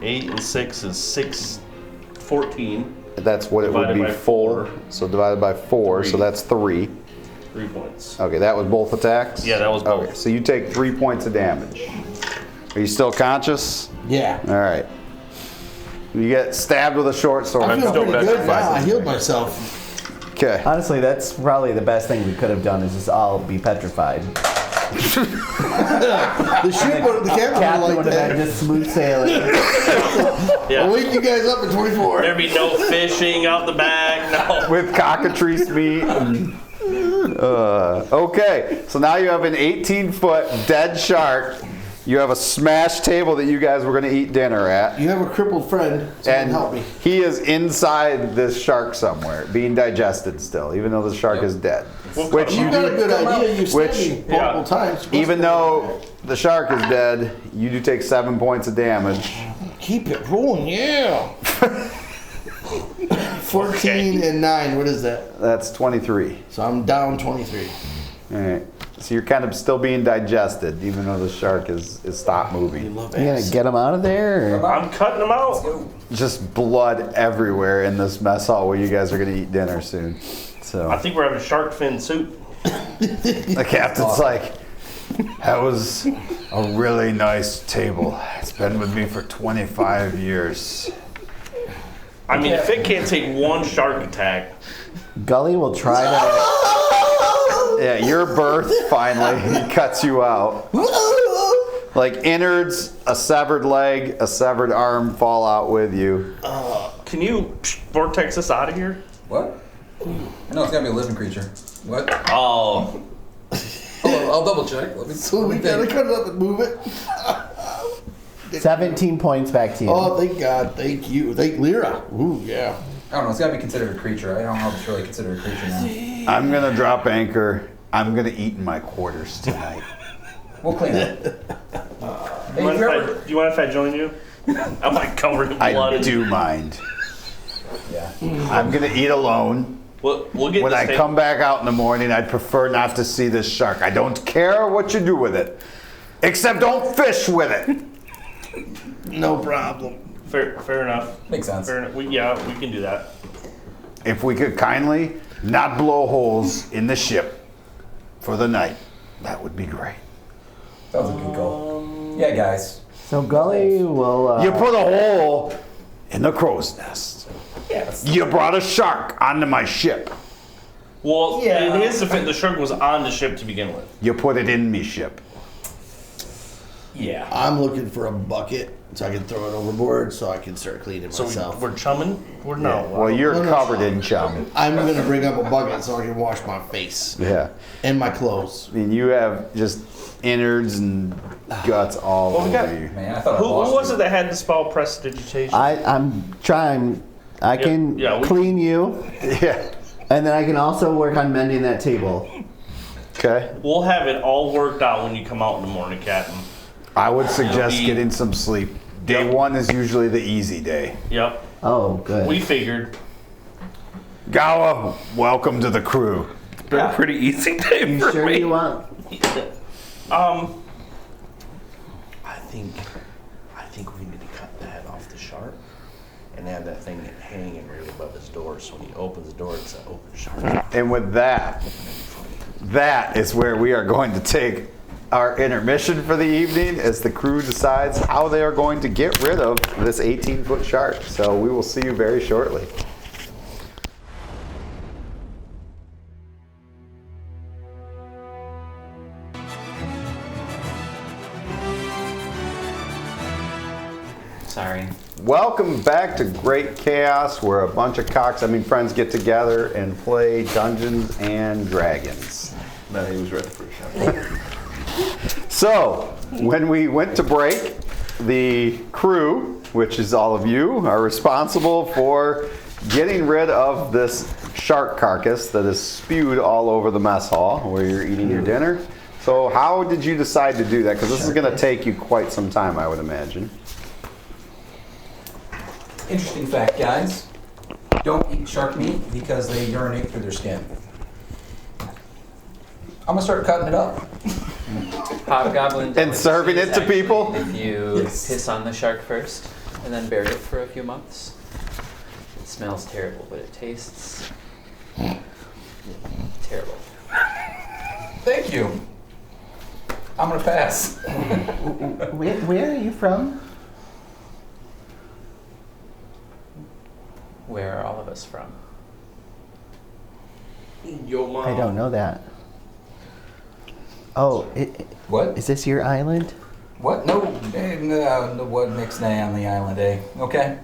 8 and 6 is 14. That's what it would Divided be by 4. 4. So divided by 4, so 3. that's 3. 3 points. Okay, that was both attacks? Yeah, that was both. Okay, so you take 3 points of damage. Are you still conscious? Yeah. All right. You get stabbed with a short sword. I feel still pretty good petrified. now. I healed myself. Okay. Honestly, that's probably the best thing we could have done is just all be petrified. The ship, the captain Captain would like would have that. been just smooth sailing. I'll Yeah. wake you guys up at 24. There'd be no fishing out the back. No. With cockatrice meat. Okay, so now you have an 18-foot dead shark. You have a smashed table that you guys were going to eat dinner at. You have a crippled friend. Someone And help me. he is inside this shark somewhere, being digested still, even though the shark is dead. Which You you got a do, good idea. You Which- stabbed me multiple times. even though the shark is dead, you do take 7 points of damage. Keep it rolling, yeah. 14 and 9. What is that? That's 23. So I'm down 23. All right. So you're kind of still being digested, even though the shark is stopped You moving. love You gonna ass. get him out of there? Or? I'm cutting them out. Just blood everywhere in this mess hall where you guys are going to eat dinner soon. I So think we're having shark fin soup. the captain's like, that was a really nice table. It's been with me for 25 years. I mean, if it can't take one shark attack, Gully will try to. Yeah, your birth finally he cuts you out. Like innards, a severed leg, a severed arm fall out with you. can you vortex us out of here? What? No, it's gotta be a living creature. What? Oh, I'll double check. Let me, So let we me gotta think. cut it up and move it. 17 points back to you. Oh, thank God. Thank you. Thank Lyra. Ooh, yeah. I don't know. It's gotta be considered a creature. I don't know if it's really considered a creature now. I'm gonna drop anchor. I'm gonna eat in my quarters tonight. We'll clean it. do Hey, you, mind you if ever- do you mind if I join you? I'm like covered in blood. I do mind. Yeah. I'm gonna eat alone. We'll get When this I thing- come back out in the morning, I'd prefer not to see this shark. I don't care what you do with it, except don't fish with it. No problem. Fair enough. Makes sense. Fair enough. We can do that. If we could kindly not blow holes in the ship for the night, that would be great. That was a good goal. Yeah, guys. So Gully will. You put a hole in the crow's nest. Yes. You brought a shark onto my ship. Well, Yeah. in his defense, the shark was on the ship to begin with. You put it in me ship. Yeah. I'm looking for a bucket so I can throw it overboard so I can start cleaning So myself. we're chumming? We're no. Well, you're No, no. covered in chum. I'm going to bring up a bucket so I can wash my face Yeah. and my clothes. I mean, you have just innards and guts all Well, we got- over you. Man, I thought Who I lost was you. it that had the spell prestidigitation? I'm trying. I can yeah, we- clean you, Yeah. and then I can also work on mending that table. Okay. We'll have it all worked out when you come out in the morning, Captain. I would suggest It'll be- getting some sleep. Day Yep. one is usually the easy day. Yep. Oh, good. We figured. Gawa, welcome to the crew. It's been a pretty easy day you for sure me. you want? I think we need to cut the head off the shark and have that thing hanging right above his door, so when he opens the door, it's an open shark. And with that, that is where we are going to take our intermission for the evening as the crew decides how they are going to get rid of this 18-foot shark. So we will see you very shortly. Sorry. Welcome back to Great Chaos, where a bunch of friends get together and play Dungeons and Dragons. No, he was ready for a shot. So, when we went to break, the crew, which is all of you, are responsible for getting rid of this shark carcass that is spewed all over the mess hall where you're eating your dinner. So how did you decide to do that? Because this is going to take you quite some time, I would imagine. Interesting fact, guys. Don't eat shark meat because they urinate through their skin. I'm gonna start cutting it up. Hobgoblin And serving delicacy it to is actually people? If you piss on the shark first and then bury it for a few months. It smells terrible, but it tastes terrible. Thank you. I'm gonna pass. Where are you from? Where are all of us from? Yo, mom. I don't know that. Oh, What? is this your island? What? No, no, what next day on the island, eh? Okay.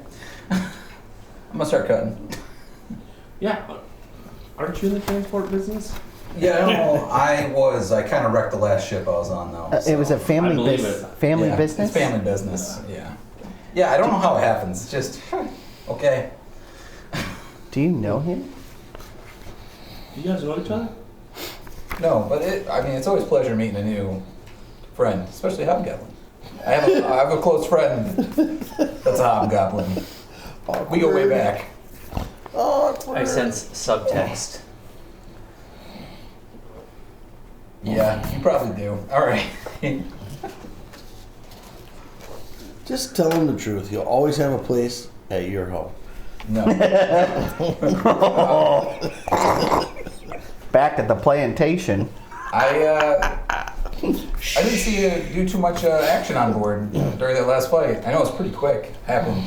I'm gonna start cutting. Yeah. Aren't you in the transport business? Yeah, no, I was. I kind of wrecked the last ship I was on, though. It was a family I believe business. it. Family Yeah, business. It's family business. Yeah. Yeah, I don't know how it happens. It's just okay. Do you know him? You guys know each other? No, but I mean, it's always a pleasure meeting a new friend, especially Hobgoblin. I have a close friend that's a Hobgoblin. We go way back. I sense subtext. Yeah, you probably do. All right. Just tell him the truth. You'll always have a place at your home. No. Back at the plantation. I didn't see you do too much action on board during that last fight. I know it was pretty quick. Happened,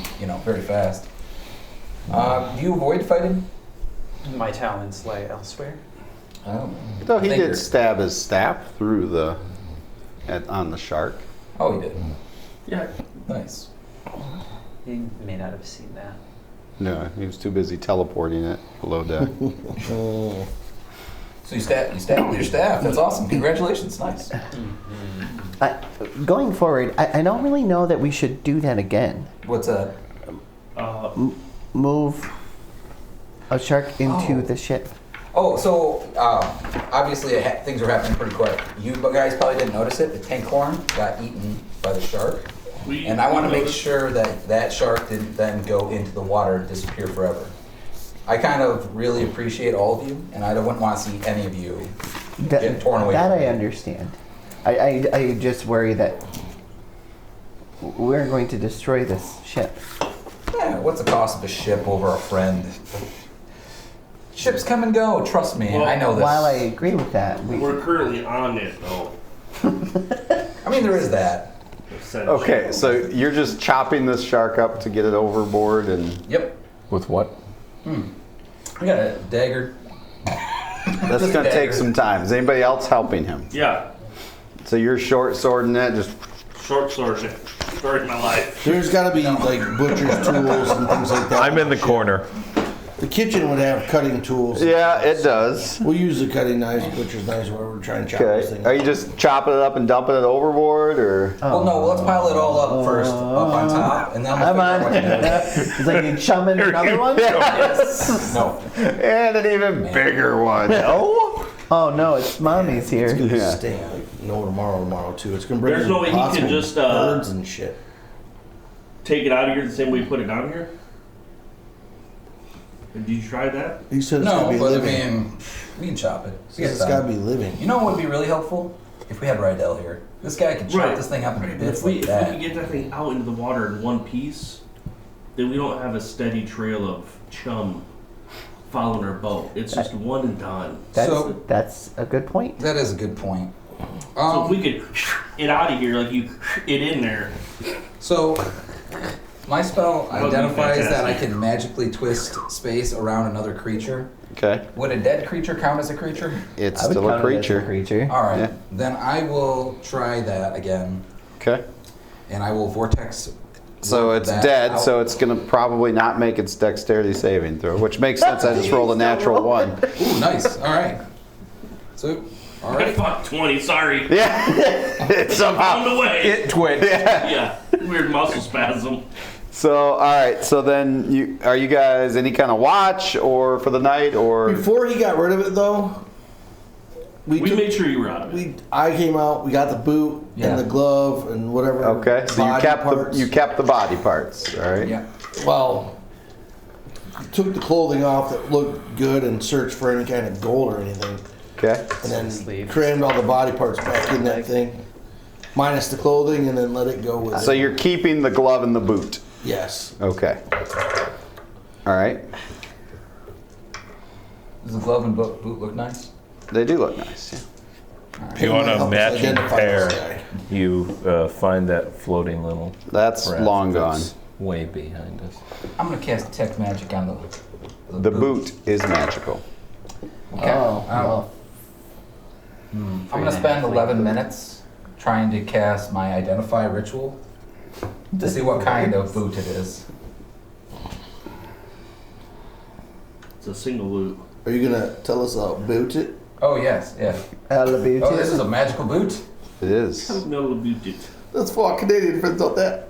very fast. Do you avoid fighting? My talents lie elsewhere. Oh. So he I think did stab his staff through on the shark. Oh, he did. Yeah. Nice. You may not have seen that. No, he was too busy teleporting it below deck. So you stabbed with your staff. That's awesome. Congratulations. Nice. Going forward, I don't really know that we should do that again. What's that? Move a shark into the ship. Oh, so obviously things are happening pretty quick. You guys probably didn't notice it. The tank horn got eaten by the shark. And I want to make sure that shark didn't then go into the water and disappear forever. I kind of really appreciate all of you, and I wouldn't want to see any of you get torn away That from I me. understand. I just worry that we're going to destroy this ship. Yeah, what's the cost of a ship over a friend? Ships come and go, trust me. Well, I know this. While I agree with that, We're currently on it, though. I mean, there is that. Okay, so you're just chopping this shark up to get it overboard and... Yep. With what? I got a dagger. That's Just going to take dagger. some time. Is anybody else helping him? Yeah. So you're short swording that, just... Short sword. Story of my life. There's got to be like butcher's tools and things like that. I'm in the corner. The kitchen would have cutting tools. Yeah, it does. We'll use the cutting knives, butcher's knives, where we're trying to chop this Okay. thing. Are you just chopping it up and dumping it overboard, or...? Well, no, let's pile it all up first, up on top, and then we'll I'm figure on. out what to do. It's like you chumming another one? Yes. No. And an even bigger one. No? Oh no, it's mommy's here. It's gonna Yeah. stink like tomorrow too. It's gonna bring There's in no way he can possible just, birds and shit. Take it out of here the same way you put it down here? Did you try that? You said it's gotta No, be but living. I mean, we can chop it. It's gotta be living. You know what would be really helpful? If we had Rydell here. This guy could chop Right. this thing up into If bits we like could that. get that thing out into the water in one piece, then we don't have a steady trail of chum following our boat. It's just one and done. That's a good point. That is a good point. So if we could it out of here, like you it in there. So, my spell That would be identifies that I fantastic. can magically twist space around another creature. Okay. Would a dead creature count as a creature? It's I would still a count it as creature. creature. All right, Yeah. then I will try that again, Okay. and I will vortex. So it's that dead, out. so it's gonna probably not make its dexterity saving throw, which makes sense. I just rolled a natural 1. Ooh, nice. All right. So, all I right. fuck 20, sorry. Yeah. It's somehow. On the way. It twitched. Yeah. Yeah. Weird muscle spasm. So all right. So then, are you guys any kind of watch or for the night or? Before he got rid of it, though, We made sure you were out of it. I came out. We got the boot Yeah. and the glove and whatever. Okay. So you body kept parts. the body parts. All right. Yeah. Well, took the clothing off that looked good and searched for any kind of gold or anything, Okay. and then Sleeves. crammed all the body parts back in that thing, minus the clothing, and then let it go with So it. you're keeping the glove and the boot. Yes. Okay. All right. Does the glove and boot look nice? They do look nice. Yeah. If you want a Help us matching identify pair, this guy. you find that floating little That's raft long gone. that's way behind us. I'm gonna cast detect magic on The boot is magical. Okay. Oh, well. I'm gonna spend 11 minutes trying to cast my identify ritual to see what kind of boot it is. It's a single loot. Are you gonna tell us boot it? Oh yes, yeah. Elevated. Oh, this is a magical boot. It is. How no boot it? That's for our Canadian friends out there.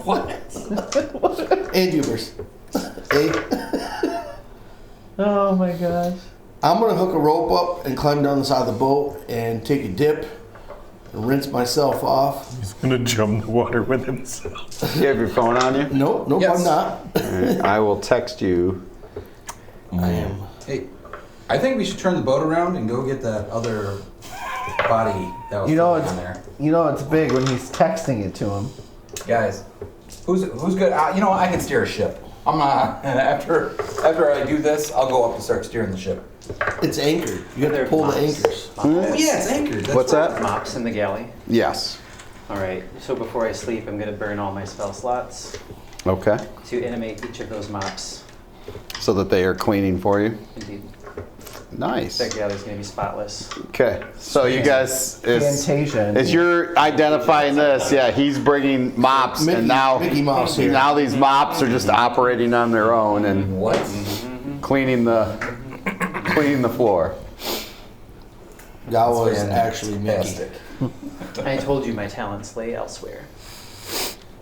What? And Ubers. Eh? Oh my gosh. I'm gonna hook a rope up and climb down the side of the boat and take a dip and rinse myself off. He's gonna jump the water with himself. You have your phone on you? Nope, Yes. I'm not. All right, I will text you. I am. Hey, I think we should turn the boat around and go get that other body that was You know floating it's on there. you know it's big when he's texting it to him. Guys, who's good? You know, I can steer a ship. I'm not. After I do this, I'll go up and start steering the ship. It's anchored. You have to There pull the mops. anchors. Oh yeah, it's anchored. That's What's right. that? Mops in the galley. Yes. All right. So before I sleep, I'm gonna burn all my spell slots Okay. to animate each of those mops. So that they are cleaning for you. Indeed, Nice. that galley's gonna be spotless. Okay. So you guys, Fantasia. as you're identifying this, yeah, he's bringing mops, Mickey- and now Mickey Mouse here. now these mops are just operating on their own and What? cleaning the floor. That was That's actually Mickey. fantastic. I told you my talents lay elsewhere.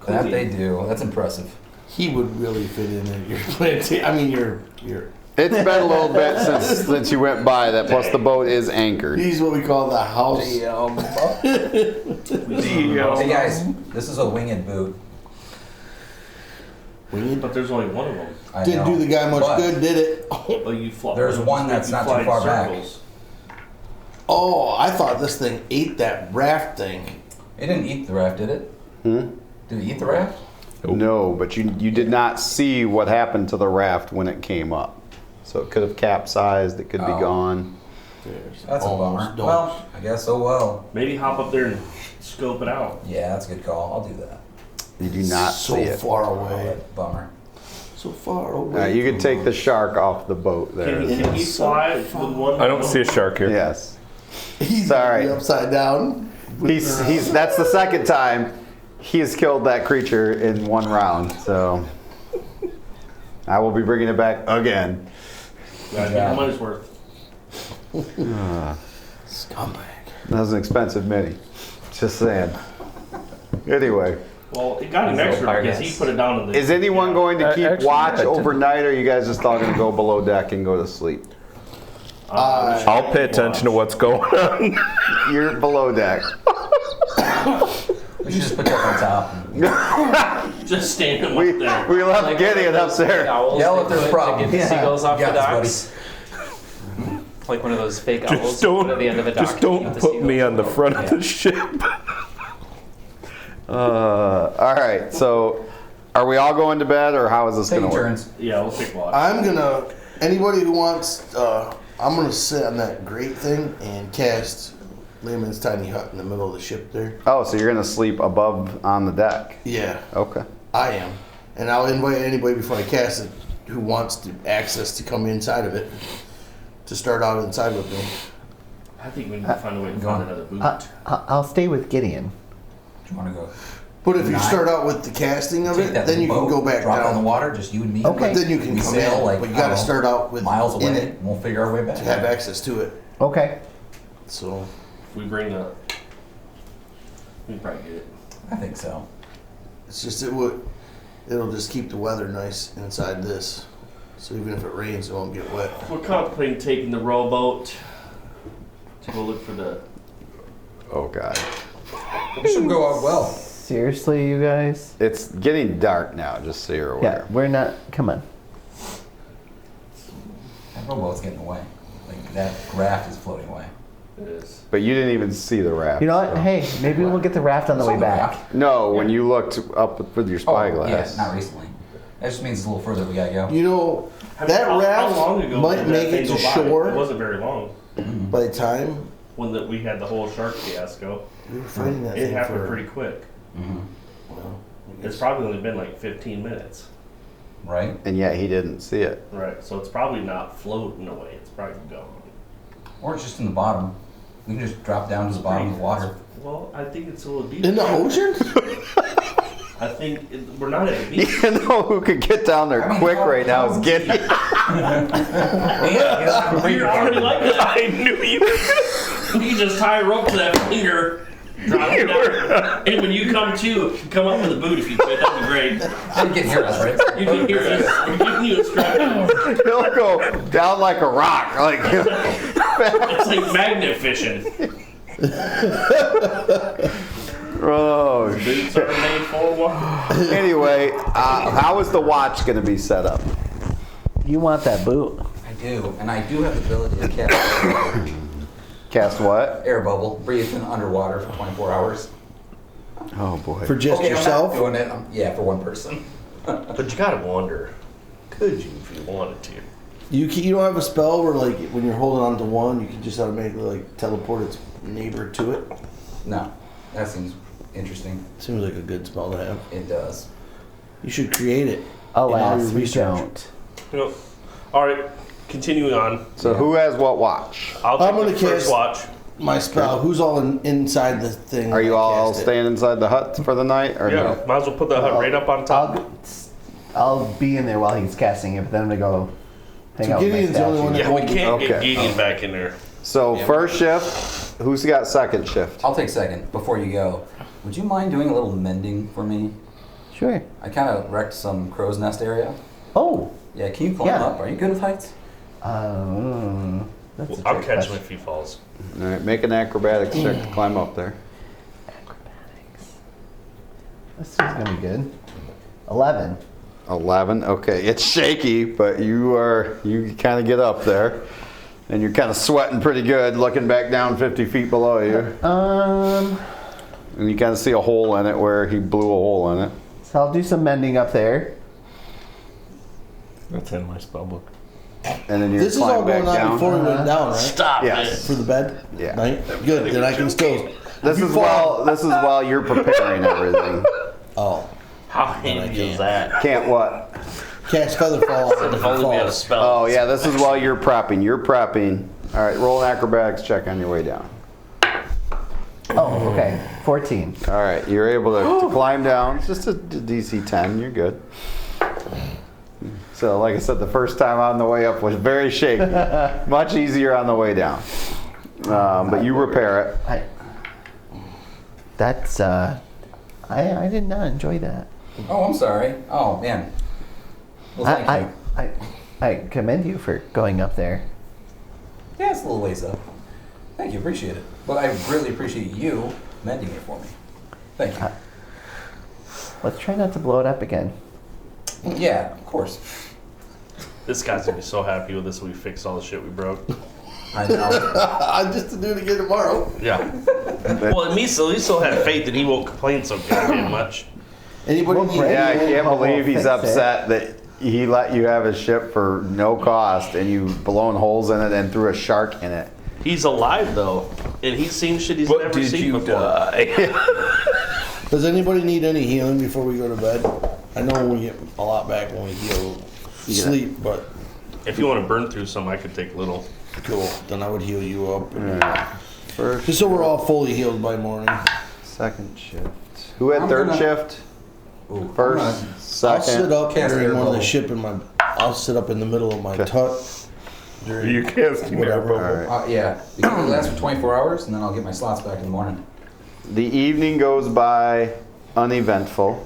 That they do. That's impressive. He would really fit in at your plantation. I mean, your. It's been a little bit since you went by that. Plus the boat is anchored. He's what we call the house. Hey guys, this is a winged boot. But there's only one of them. I Didn't know. do the guy much But good, did it? Oh, you fly. There's one that's not too far back. Oh, I thought this thing ate that raft thing. It didn't eat the raft, did it? Hmm? Did it eat the raft? No, but you did not see what happened to the raft when it came up. So it could have capsized. It could be Oh. gone. That's a Almost bummer. don't. Well, I guess so well. Maybe hop up there and scope it out. Yeah, that's a good call. I'll do that. You do not so see it. far Oh, away. that bummer. So far away. You can take the shark off the boat there. Can he fly with one? I don't see a shark here. Yes. He's Sorry. gonna be upside down. He's that's the second time he has killed that creature in one round. So I will be bringing it back again. Gotta get your money's worth. Scumbag. That was an expensive mini. Just saying. Anyway, Well, it got an extra because he put it down to the. is anyone going to keep Actually, watch yeah, I did. overnight, or are you guys just all going to go below deck and go to sleep? I'll pay attention to what's going on. You're below deck. We should just put that on top. Just standing We up there. left Like Gideon up there. Owls Yell they if there's put a problem. To get the Yeah. seagulls off Yeah, the docks. Like one of those fake owls. Just you put at the end of a dock just to don't keep the put me seagulls on the away. front of the ship. All right, so are we all going to bed, or how is this going Taking to work? turns. Yeah, we'll take watch. I'm gonna. Anybody who wants, I'm gonna sit on that Gr8 thing and cast Layman's tiny hut in the middle of the ship there. Oh, so you're going to sleep above on the deck? Yeah, Okay. I am, and I'll invite anybody before I cast it who wants to access to come inside of it to start out inside with me. I think we need to find a way to find another boot. I'll stay with Gideon. Do you want to go? But if you Nine. start out with the casting of Take it, that then you can boat, go back drop it in down. the water, just you and me. Okay. But then you can We come sail in. like, But you I got to don't know, start out with miles in away. it And we'll figure our way back. to have access to it. Okay. So If we bring the. We can probably get it. I think so. it's just it'll just keep the weather nice inside this. So even if it rains, it won't get wet. We're contemplating taking the rowboat to go look for the. Oh, God. It should go out well. Seriously, you guys? It's getting dark now, just so you're Yeah, aware. we're not. Come on. That rowboat's getting away. Like that raft is floating away. It is. But you didn't even see the raft. You know what? so- Hey, maybe we'll get the raft on the It's way on the back. raft. No, when you looked up with your spyglass. Yeah, not recently. That just means it's a little further we gotta go. You know, How that raft long ago might did make that it thing to go by? shore It wasn't very long. by the time When we had the whole shark fiasco, we were fighting that it thing happened for. pretty quick. Well, It's probably only been like 15 minutes. Right? And yet he didn't see it. Right, so it's probably not floating away. It's probably gone. Or it's just in the bottom. We can just drop down to the bottom of the water. Well, I think it's a little deep. in the ocean? I think we're not at the beach. You know who could get down there I mean, quick how- right now is how- Gideon. You're already like that. I knew you. You just tie a rope to that finger, drop it down, and when you come to, come up with a boot if you could. That'd be great. They can hear us, right? You can hear us. We're giving you a strap. He'll go down like a rock. Like It's like magnet fishing. oh. Boots are made for one. Anyway, how is the watch going to be set up? You want that boot? I do, and I do have the ability to cast Cast what? air bubble, breathe in underwater for 24 hours. Oh boy. For just Okay, yourself? I'm not doing it. Yeah, for one person. But you gotta wonder, could you if you wanted to? You don't have a spell where like when you're holding on to one, you can just automatically like teleport its neighbor to it. No, that seems interesting. Seems like a good spell to have. It does. You should create it. Alas, in your we research. don't. You know, all right, continuing on. So who has what watch? I'll take I'm gonna the first cast- watch. My spell. Who's all inside the thing? Are you when I all cast it? staying inside the hut for the night, or Yeah, no? might as well put the hut right up on top. I'll be in there while he's casting it, but then I'm gonna go hang So out with my Gideon's the only one statue. that- Yeah, we can't get Okay. Gideon back in there. So first shift, who's got second shift? I'll take second before you go. Would you mind doing a little mending for me? Sure. I kind of wrecked some crow's nest area. Oh. Yeah, can you climb Yeah. up? Are you good with heights? That's a I'll trick catch him question. if he falls. All right, make an acrobatics check to climb up there. Acrobatics. This is gonna be good. 11. 11. Okay, it's shaky, but you kind of get up there, and you're kind of sweating pretty good, looking back down 50 feet below you, and you kind of see a hole in it where he blew a hole in it. So I'll do some mending up there. That's in my spell book. And then you This is all climb back going on down. before we went down, right? Stop Yes. For the bed. Yeah. Night. Good. Then I can still. This is while you're preparing everything. Oh. How handy can't. is that? Can't what? Cast feather fall. If only we had a spell. Oh yeah, this is while you're prepping. You're prepping. All right, roll an acrobatics check on your way down. Oh, okay. 14. All right, you're able to climb down. It's just a DC 10. You're good. So, like I said, the first time on the way up was very shaky. Much easier on the way down. But you repair it. I did not enjoy that. Oh, I'm sorry. Oh, man. Well, thank you. I commend you for going up there. Yeah, it's a little ways up. Thank you, appreciate it. But I really appreciate you mending it for me. Thank you. Let's try not to blow it up again. Yeah, of course. This guy's gonna be so happy with this. We fixed all the shit we broke. I know. I'm just to do it again tomorrow. Yeah. Well, at least he'll have faith that he won't complain so goddamn much. Anybody need Yeah, I anything? can't believe he's fix it. upset that he let you have his ship for no cost and you blown holes in it and threw a shark in it. He's alive though, and he's seen shit he's never seen before. Does anybody need any healing before we go to bed? I know we get a lot back when we heal sleep, but If you want to burn through some, I could take a little. cool. Then I would heal you up. First, Just so we're all fully healed by morning. second shift. Who had I'm third gonna- shift? Ooh, I'm First, gonna- I'll sit second. up Cast during air one of the bubble. ship in my. I'll sit up in the middle of my tut. During You casting air whatever. bubble. All right. Yeah, because it lasts for 24 hours, and then I'll get my slots back in the morning. The evening goes by uneventful.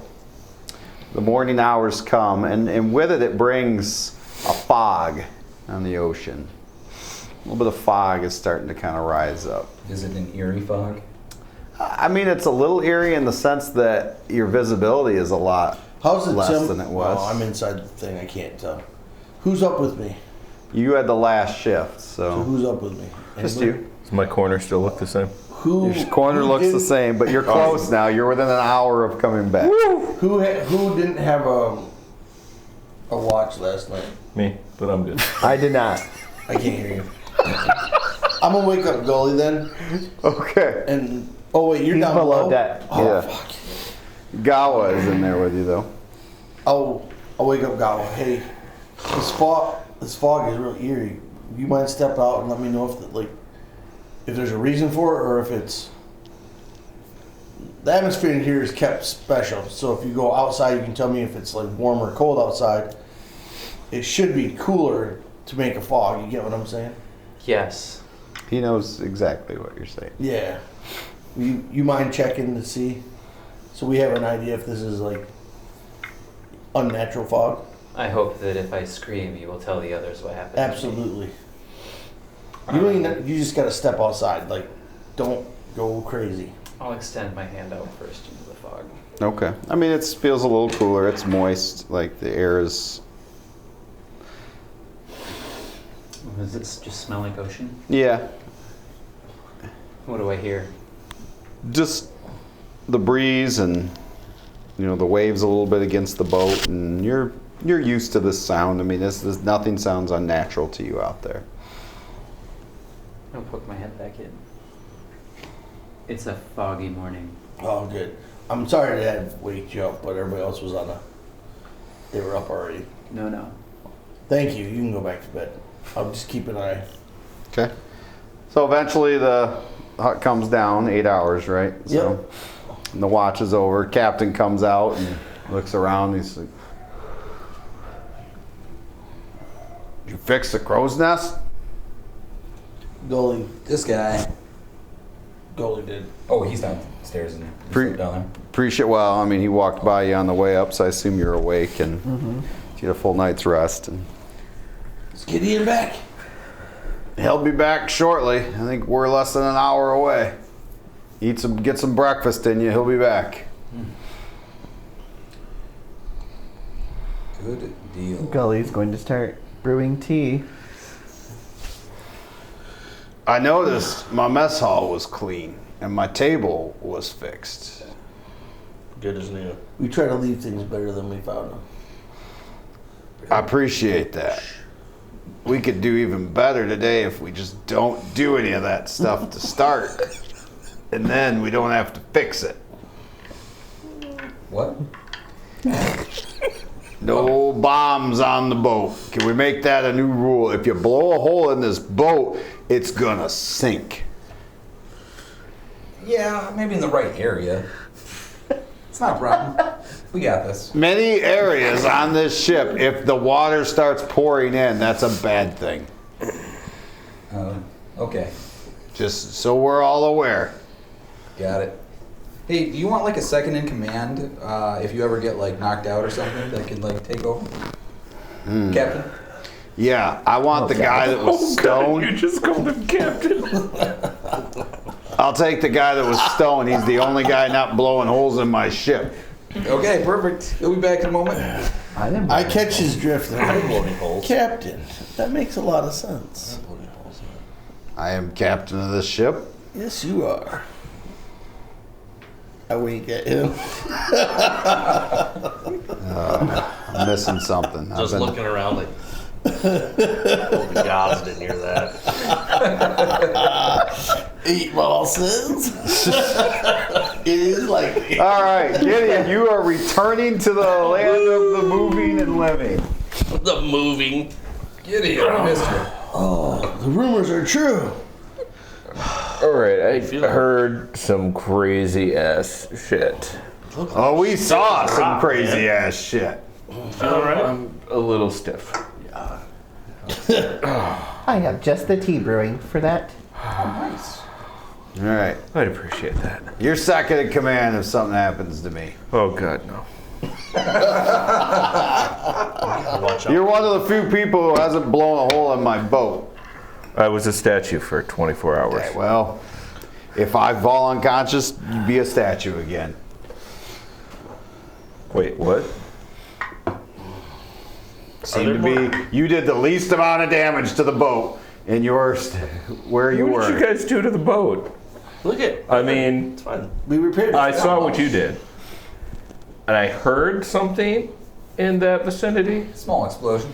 The morning hours come, and with it, it brings a fog on the ocean. A little bit of fog is starting to kind of rise up. Is it an eerie fog? I mean, it's a little eerie in the sense that your visibility is a lot How's the less temp? than it was. Well, I'm inside the thing. I can't tell. Who's up with me? You had the last shift, So so who's up with me? just Anybody? you. Does my corner still look the same? Who? Your corner who looks the didn't- same, but you're close now. You're within an hour of coming back. Who didn't have a watch last night? Me, but I'm good. I did not. I can't hear you. I'm gonna wake up Gully then, Okay. and oh wait, you're He's down below below. deck. Oh Yeah. fuck. Gawa is in there with you though. I'll wake up Gully. Hey, this fog is real eerie. You mind step out and let me know if there's a reason for it or if it's the atmosphere in here is kept special. So if you go outside, you can tell me if it's like warm or cold outside. It should be cooler to make a fog. You get what I'm saying? Yes. He knows exactly what you're saying. Yeah. You mind checking to see, so we have an idea if this is like unnatural fog? I hope that if I scream, you will tell the others what happened. Absolutely. You just gotta step outside. Like, don't go crazy. I'll extend my hand out first into the fog. Okay. I mean, it feels a little cooler. It's moist. Like the air is. Does it just smell like ocean? Yeah. What do I hear? Just the breeze and the waves a little bit against the boat, and you're used to this sound. I mean, this nothing sounds unnatural to you out there. I'll poke my head back in. It's a foggy morning. Oh, good. I'm sorry to have wake you up, but everybody else was they were up already. No. Thank you. You can go back to bed. I'll just keep an eye. Okay. So eventually the hut comes down, 8 hours, right? So, and the watch is over. Captain comes out and looks around. He's like, "You fix the crow's nest?" Goalie This guy. did. Oh, he's downstairs and Pre- down there. Appreciate. Well, I mean, he walked by you on the way up, so I assume you're awake and get a full night's rest. And Let's get Ian back. he'll be back shortly. I think we're less than an hour away. Get some breakfast in you. He'll be back. Good deal. Gully's going to start brewing tea. I noticed my mess hall was clean and my table was fixed. Good as new. We try to leave things better than we found them. I appreciate that. We could do even better today if we just don't do any of that stuff to start. And then we don't have to fix it. What? No bombs on the boat. Can we make that a new rule? If you blow a hole in this boat, it's gonna sink. Yeah, maybe in the right area. It's not a problem. We got this. Many areas on this ship, if the water starts pouring in, that's a bad thing. Okay. Just so we're all aware. Got it. Hey, do you want like a second in command if you ever get like knocked out or something that can like take over? Captain? Yeah, I want the guy that was stoned. You just called him Captain. I'll take the guy that was stoned. He's the only guy not blowing holes in my ship. Okay, perfect. He'll be back in a moment. I catch his drift there. Bloody holes. Captain, that makes a lot of sense. I am captain of this ship. Yes, you are. I wink at him. I'm missing something. I've Just been- looking around like, oh my gods, didn't hear that. 8 bosses. It is likely. All right, Gideon, you are returning to the land of the moving and living. The moving. Gideon, I missed you. Oh, the rumors are true. All right, I heard some crazy ass shit. Oh, we saw some rock, crazy man. ass shit. Feel alright? I'm a little stiff. I have just the tea brewing for that. Nice. All right, I'd appreciate that. you're second in command if something happens to me. Oh God, no. Watch out. You're one of the few people who hasn't blown a hole in my boat. I was a statue for 24 hours. Okay, well, if I fall unconscious, you'd be a statue again. Wait, what? Seemed to be you did the least amount of damage to the boat in where you What were. did you guys do to the boat? Look at. I mean, It's fine. We repaired it. I saw what you did. And I heard something in that vicinity. Small explosion.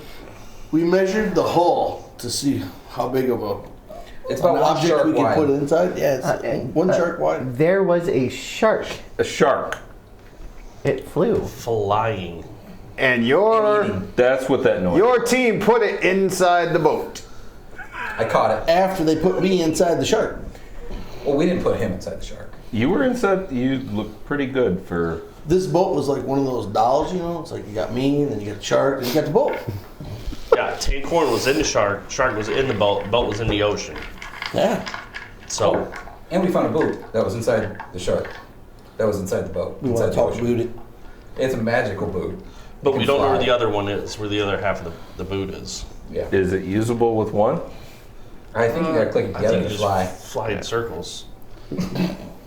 We measured the hull to see how big of It's an about one object shark we can wide. put inside. Yeah, it's one shark wide. There was a shark. A shark. It flew. Flying. And your That's what that noise. team put it inside the boat. I caught it. After they put me inside the shark. Well, we didn't put him inside the shark. You were inside. You look pretty good for. This boat was like one of those dolls, you know? It's like you got me, and then you got the shark, and you got the boat. Yeah, Tankhorn was in the shark. Shark was in the boat. Boat was in the ocean. Yeah. So, And we found a boot that was inside the shark. That was inside the boat. We inside want to the talk ocean. about it. It's a magical boot. but It we can don't know where fly. the other one is. Where the other half of the boot is. Yeah. Is it usable with one? I think you gotta click it I together think to you fly. just fly in circles.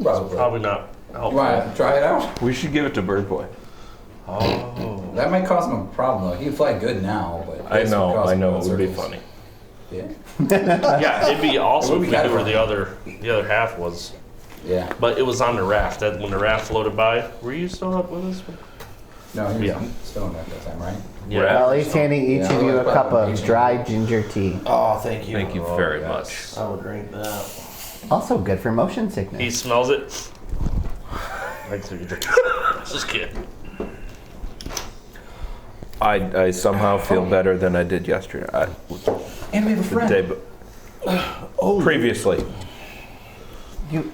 Probably. Probably not You helpful. wanna try it out? We should give it to Bird Boy. Oh. That might cause him a problem though. He can fly good now, but I this would know. cause I him know. to It go would be circles. funny. Yeah. Yeah, it'd be awesome It would if be we kinda knew where fun. the other half was. Yeah. But it was on the raft. That when the raft floated by, were you still up with us? No, he was Yeah. stoned at that time, right? Yeah. Well, he's handing each Yeah, of you a well, cup of each- dry ginger tea. Oh, thank you. Thank you Oh, very yes. much. I would drink that. Also good for motion He sickness. smells it. I took a drink. Just kidding. I somehow feel better than I did yesterday. And we have a The friend. day, previously. You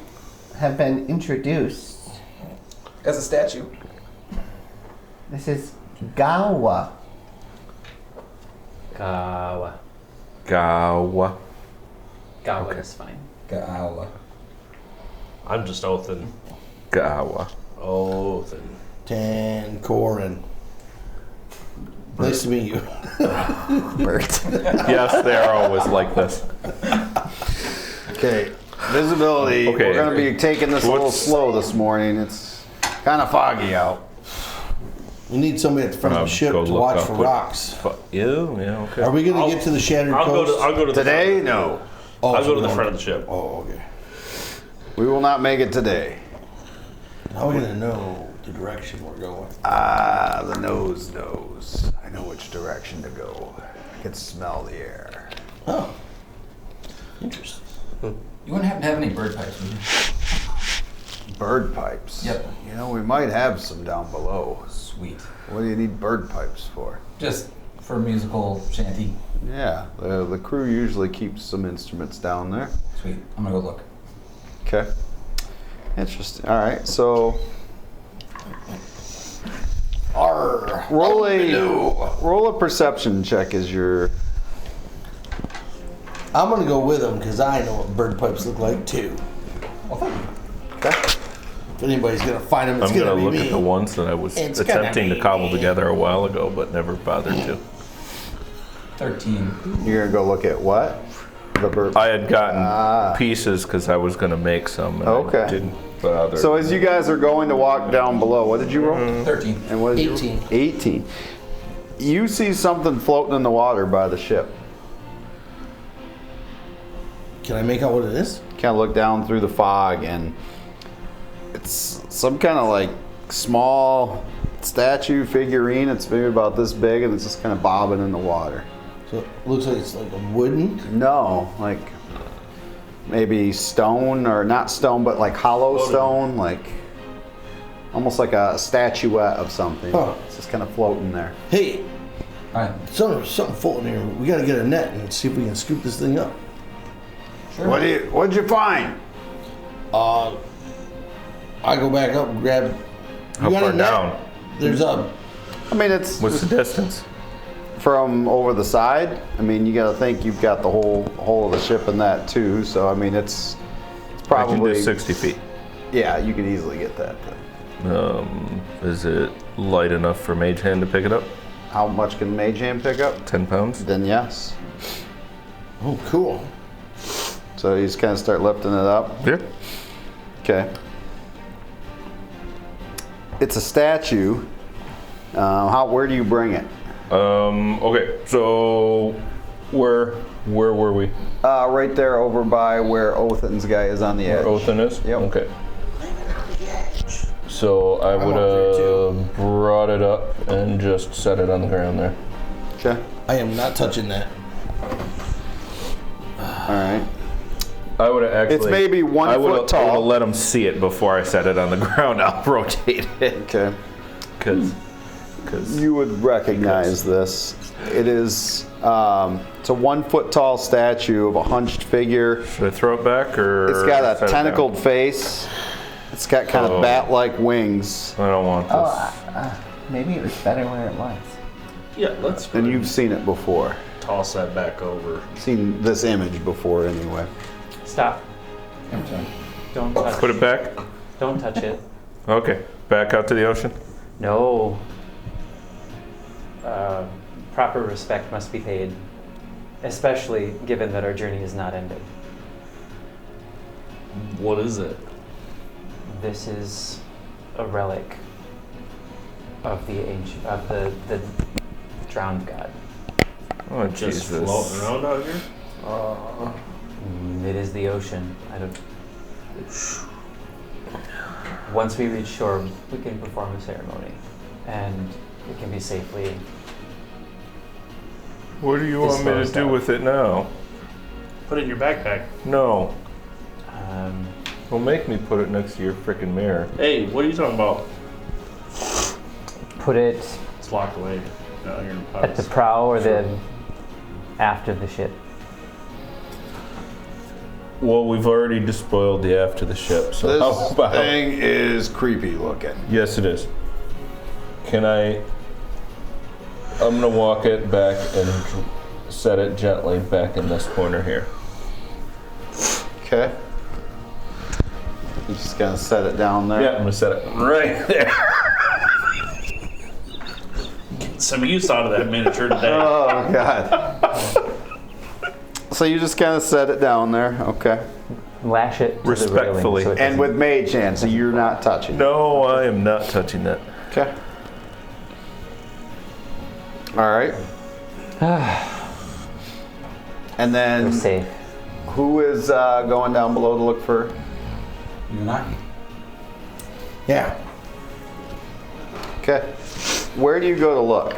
have been introduced. As a statue. This is Gawa. Gawa. Gawa. Gawa is fine. Gawa. I'm just Othin. Gawa. Othin. Tankorin. Nice to meet you. Bert. Yes, they're always like this. Okay, visibility. Okay. We're going to be taking this a little What's- slow this morning. It's kind of foggy out. We need somebody at the front of the ship Go to look watch up for what- rocks. Yeah, okay. Are we going I'll- to get to the Shattered I'll go Coast? to the Today, front. no. Oh, I'll so go to we the won't- front of the ship. Oh, okay. We will not make it today. How are we going to know the direction we're going? Ah, the nose knows. I know which direction to go. I can smell the air. Oh. Interesting. You wouldn't happen to have any bird pipes, would you? Bird pipes. Yep. You know, we might have some down below. Sweet. What do you need bird pipes for? Just for musical shanty. Yeah, the crew usually keeps some instruments down there. Sweet. I'm gonna go look. Okay. Interesting. All right, so Arr. roll a perception check as your. I'm going to go with them because I know what bird pipes look like too. Well, thank you. Okay. If anybody's going to find them, it's I'm going to gonna be look me. at the ones that I was It's gonna attempting to be cobble me. together a while ago, but never bothered to. 13. You're gonna go look at what? The bird. I had gotten pieces because I was gonna make some. And Okay. I didn't But So as you guys are going to walk down below, what did you roll? 13. And what did you 18. roll? 18. You see something floating in the water by the ship. Can I make out what it is? Kind of look down through the fog, and it's some kind of like small statue figurine. It's maybe about this big, and it's just kind of bobbing in the water. So it looks like it's like a wooden. No, like maybe stone, or not stone, but like hollow stone, like almost like a statuette of something. Huh. It's just kind of floating there. Hey, Alright. something floating here. We gotta get a net and see if we can scoop this thing up. Sure. What'd you find? I go back up and grab. How You got far a net? down? There's a. I mean, it's What's the distance? from over the side. I mean, you got to think you've got the whole of the ship in that too. So I mean, it's I can probably do 60 feet. Yeah, you could easily get that thing. Is it light enough for Mage Hand to pick it up? How much can Mage Hand pick up? 10 pounds? Then yes. Oh, cool. So you just kind of start lifting it up. Yeah. Okay. It's a statue. Where do you bring it? Okay, so where were we? Right there over by where Othin's guy is on the edge. Where Othin is? Yep. Okay. So I would up there, have brought it up and just set it on the ground there. Okay. I am not touching that. All right. I would have actually. It's maybe 1 I foot would have tall. let him see it before I set it on the ground. I'll rotate it Okay. because You would recognize this. It is. It's a 1 foot tall statue of a hunched figure. should I throw it back or? It's got set a it down? tentacled face. It's got kind of Oh. bat-like wings. I don't want this. Maybe it was better when it was. Yeah, let's And you've seen it before. toss that back over. Seen this image before anyway. Stop. I'm sorry. Don't touch. Put it back. Don't touch it. Okay, back out to the ocean. No. Proper respect must be paid, especially given that our journey is not ended. What is it? This is a relic of the drowned god. Oh Just Jesus! floating around out here? It is the ocean. I don't. Once we reach shore, we can perform a ceremony, and it can be safely. What do you want me to Disposed do of. with it now? Put it in your backpack. No. Um, Don't make me put it next to your freaking mirror. Hey, what are you talking about? put it It's locked away down here in the at the pipes. prow or the aft of the ship. Well, we've already despoiled the aft of the ship, so how This about? thing is creepy looking. Yes, it is. Can I? I'm gonna walk it back and set it gently back in this corner here. Okay. You just gotta set it down there. Yeah, I'm gonna set it right there. Some use out of that miniature today. Oh God. So you just kind of set it down there, okay? Lash it to Respectfully. the railing so it And doesn't- with Mage Hand, so you're not touching. No, I am not touching that. Okay. All right. And we're then safe. who is going down below to look for? You and I. Yeah. Okay. Where do you go to look?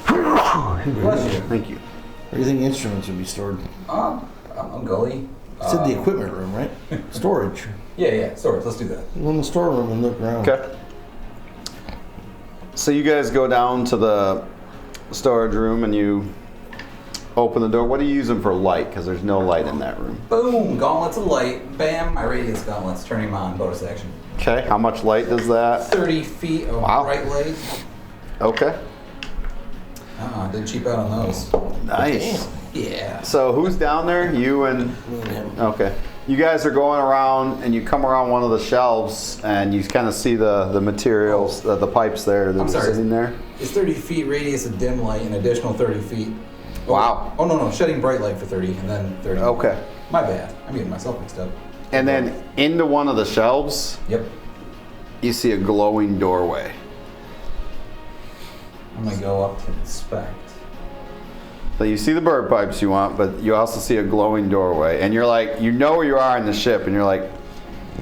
Bless you. Thank you. Where do you think instruments would be stored? A gully. It's in the equipment room, right? Storage. Yeah, storage. Let's do that. Go in the storeroom and look around. Okay. So you guys go down to the storage room and you open the door. What are you using for light? Because there's no light in that room. Boom! Gauntlets of light. Bam! My radius gauntlets. Turning them on. Bonus action. Okay. How much light does that? 30 feet of Wow. bright light. Okay. Didn't cheap out on those. Nice. Yeah. So who's down there? You and Me and him. okay. You guys are going around and you come around one of the shelves and you kind of see the materials, the pipes there I'm that's sorry. sitting there. It's 30 feet radius of dim light, an additional 30 feet. Wow. Oh, no, shedding bright light for 30 and then 30. Okay. My bad. I'm getting myself mixed up. And then into one of the shelves, Yep. you see a glowing doorway. I'm gonna go up to inspect. So you see the bird pipes you want, but you also see a glowing doorway. And you're like, you know where you are in the ship, and you're like,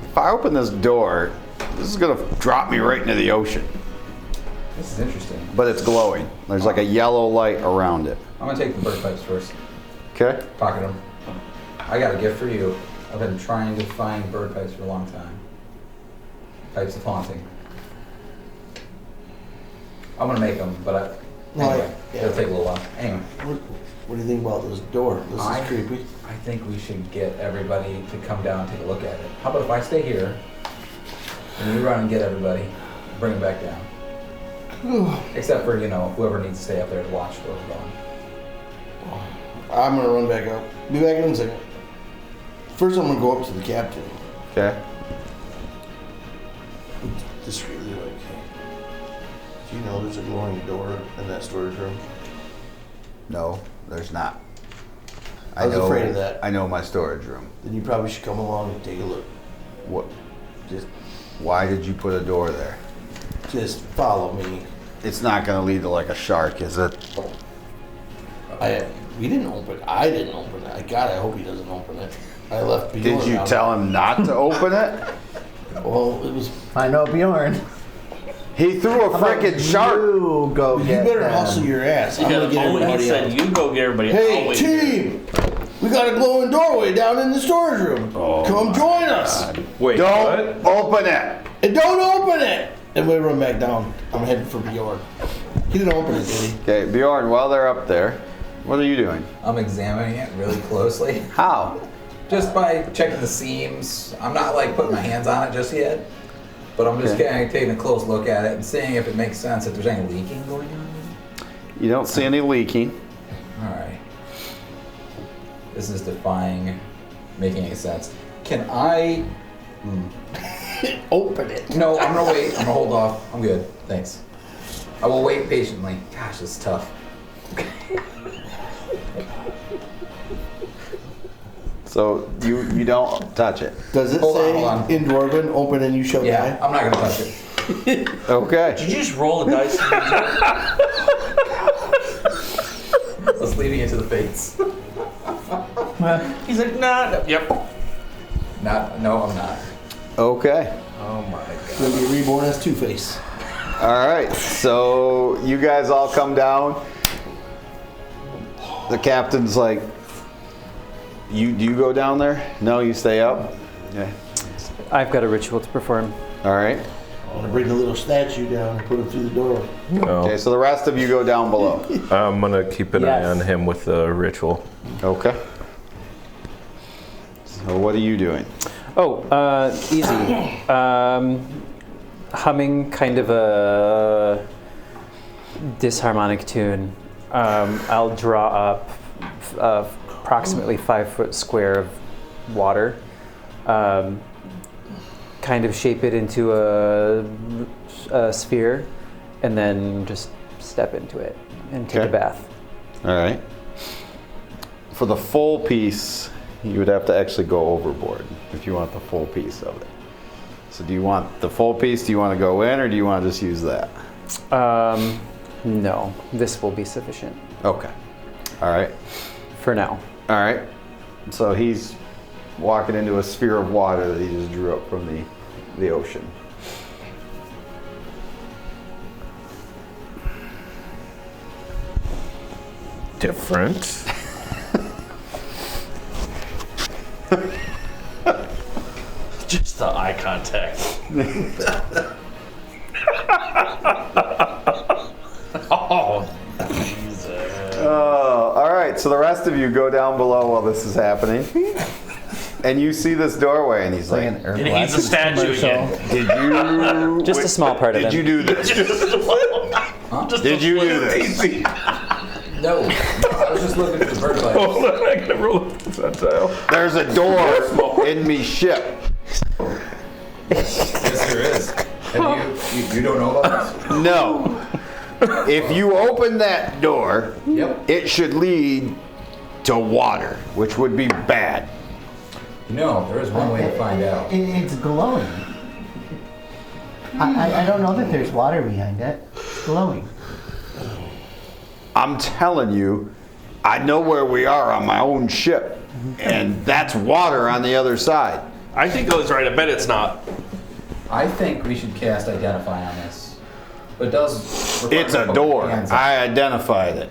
if I open this door, this is gonna drop me right into the ocean. This is interesting. But it's glowing. There's like a yellow light around it. I'm gonna take the bird pipes first. Okay? Pocket them. I got a gift for you. I've been trying to find bird pipes for a long time. Pipes of haunting. I'm gonna make them, but anyway, yeah. it'll take a little while. Anyway, What do you think about this door? This is creepy. I think we should get everybody to come down and take a look at it. How about if I stay here and you run and get everybody, bring them back down? Except for, whoever needs to stay up there to watch where we're going. I'm gonna run back up. Be back in a second. First, I'm gonna go up to the captain. Okay. Discreetly, like, do you know there's a glowing door in that storage room? No, there's not. I was afraid of that. I know my storage room. Then you probably should come along and take a look. What? Why did you put a door there? Just follow me. It's not going to lead to like a shark, is it? We didn't open it. I didn't open it. God, I hope he doesn't open it. I left Bjorn Did you out. tell him not to open it? Well, it was. I know Bjorn. He threw a frickin' shark. You go You get better them. hustle your ass. I'm gonna Because get only he everybody said else. you go get everybody. I'll Hey, wait here. team! We got a glowing doorway down in the storage room. Come join us. Wait, Don't open it. And don't open it! And we run back down. I'm heading for Bjorn. He didn't open it, did he? Okay, Bjorn, while they're up there, what are you doing? I'm examining it really closely. How? Just by checking the seams. I'm not like putting my hands on it just yet. But I'm just Okay. kind of taking a close look at it and seeing if it makes sense, if there's any leaking going on. You don't see any leaking. Alright. This is defying making any sense. Can I... Open it. No, I'm gonna wait. I'm gonna hold off. I'm good. Thanks. I will wait patiently. Gosh, this is tough. So you don't touch it. Does it Hold on, say hold on. in Dwarven, open and you shall Yeah, die? I'm not gonna touch it. Okay. Did you just roll the dice? Let's leave it to the fates. He's like, nah. Yep. No, I'm not. Okay. Oh my It's god. gonna be reborn as Two-Face. All right. So you guys all come down. The captain's like, do you go down there? No, you stay up. Okay. I've got a ritual to perform. All right. I'm gonna bring the little statue down and put it through the door. Okay. So the rest of you go down below. I'm gonna keep an eye Yes. on him with the ritual. Okay. So what are you doing? Oh, easy. Humming kind of a disharmonic tune. I'll draw up approximately 5 foot square of water. Kind of shape it into a sphere, and then just step into it and take a Okay. bath. All right. For the full piece, you would have to actually go overboard if you want the full piece of it. So do you want the full piece? Do you want to go in, or do you want to just use that? No, this will be sufficient Okay. All right. for now. All right. So he's walking into a sphere of water that he just drew up from the ocean. Different. Just the eye contact. Oh, Jesus. All right. So the rest of you go down below while this is happening. And you see this doorway, and he's like, Like an And he's a statue again. did you... Just a small part of Did it. you do this? Did you do this? No, I was just looking for the bird bites. Hold on, I gotta roll a percentile. There's a door in me ship. Yes, there is. And you don't know about this? No. If you open that door, Yep. it should lead to water, which would be bad. There is one way to find out. It's glowing. I don't know that there's water behind it. It's glowing. I'm telling you, I know where we are on my own ship, and that's water on the other side. I think Go's right. I bet it's not. I think we should cast Identify on this. But it does require It's a both door. hands up. I identified it.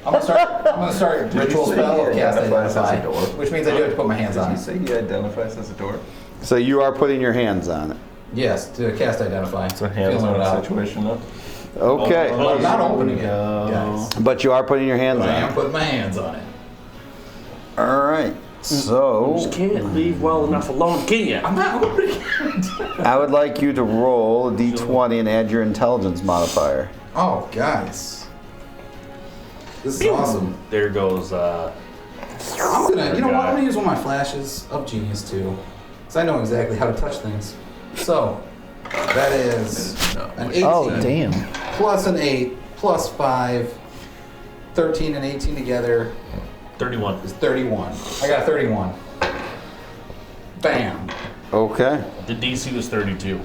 I'm gonna start ritual spell of cast identifies as a Identify, door? which means I do have to put my hands on Did you it. say he identifies as a door? So you are putting your hands on it. Yes, to cast Identify. It's a Feeling it hands-on out. situation, though. Okay. I'm not opening it, guys. But you are putting your hands But I on am it. putting my hands on it. All right. So You can't leave well enough alone, can you? I'm not opening it. I would like you to roll a d20 and add your intelligence modifier. Oh, guys. This is awesome. There goes. I'm gonna, you know what? I'm gonna use one of my flashes of genius too, because I know exactly how to touch things. So that is an 18 Oh, damn. plus an 8 plus 5, 13 and 18 together 31. is 31. I got 31. Bam. Okay. The DC was 32.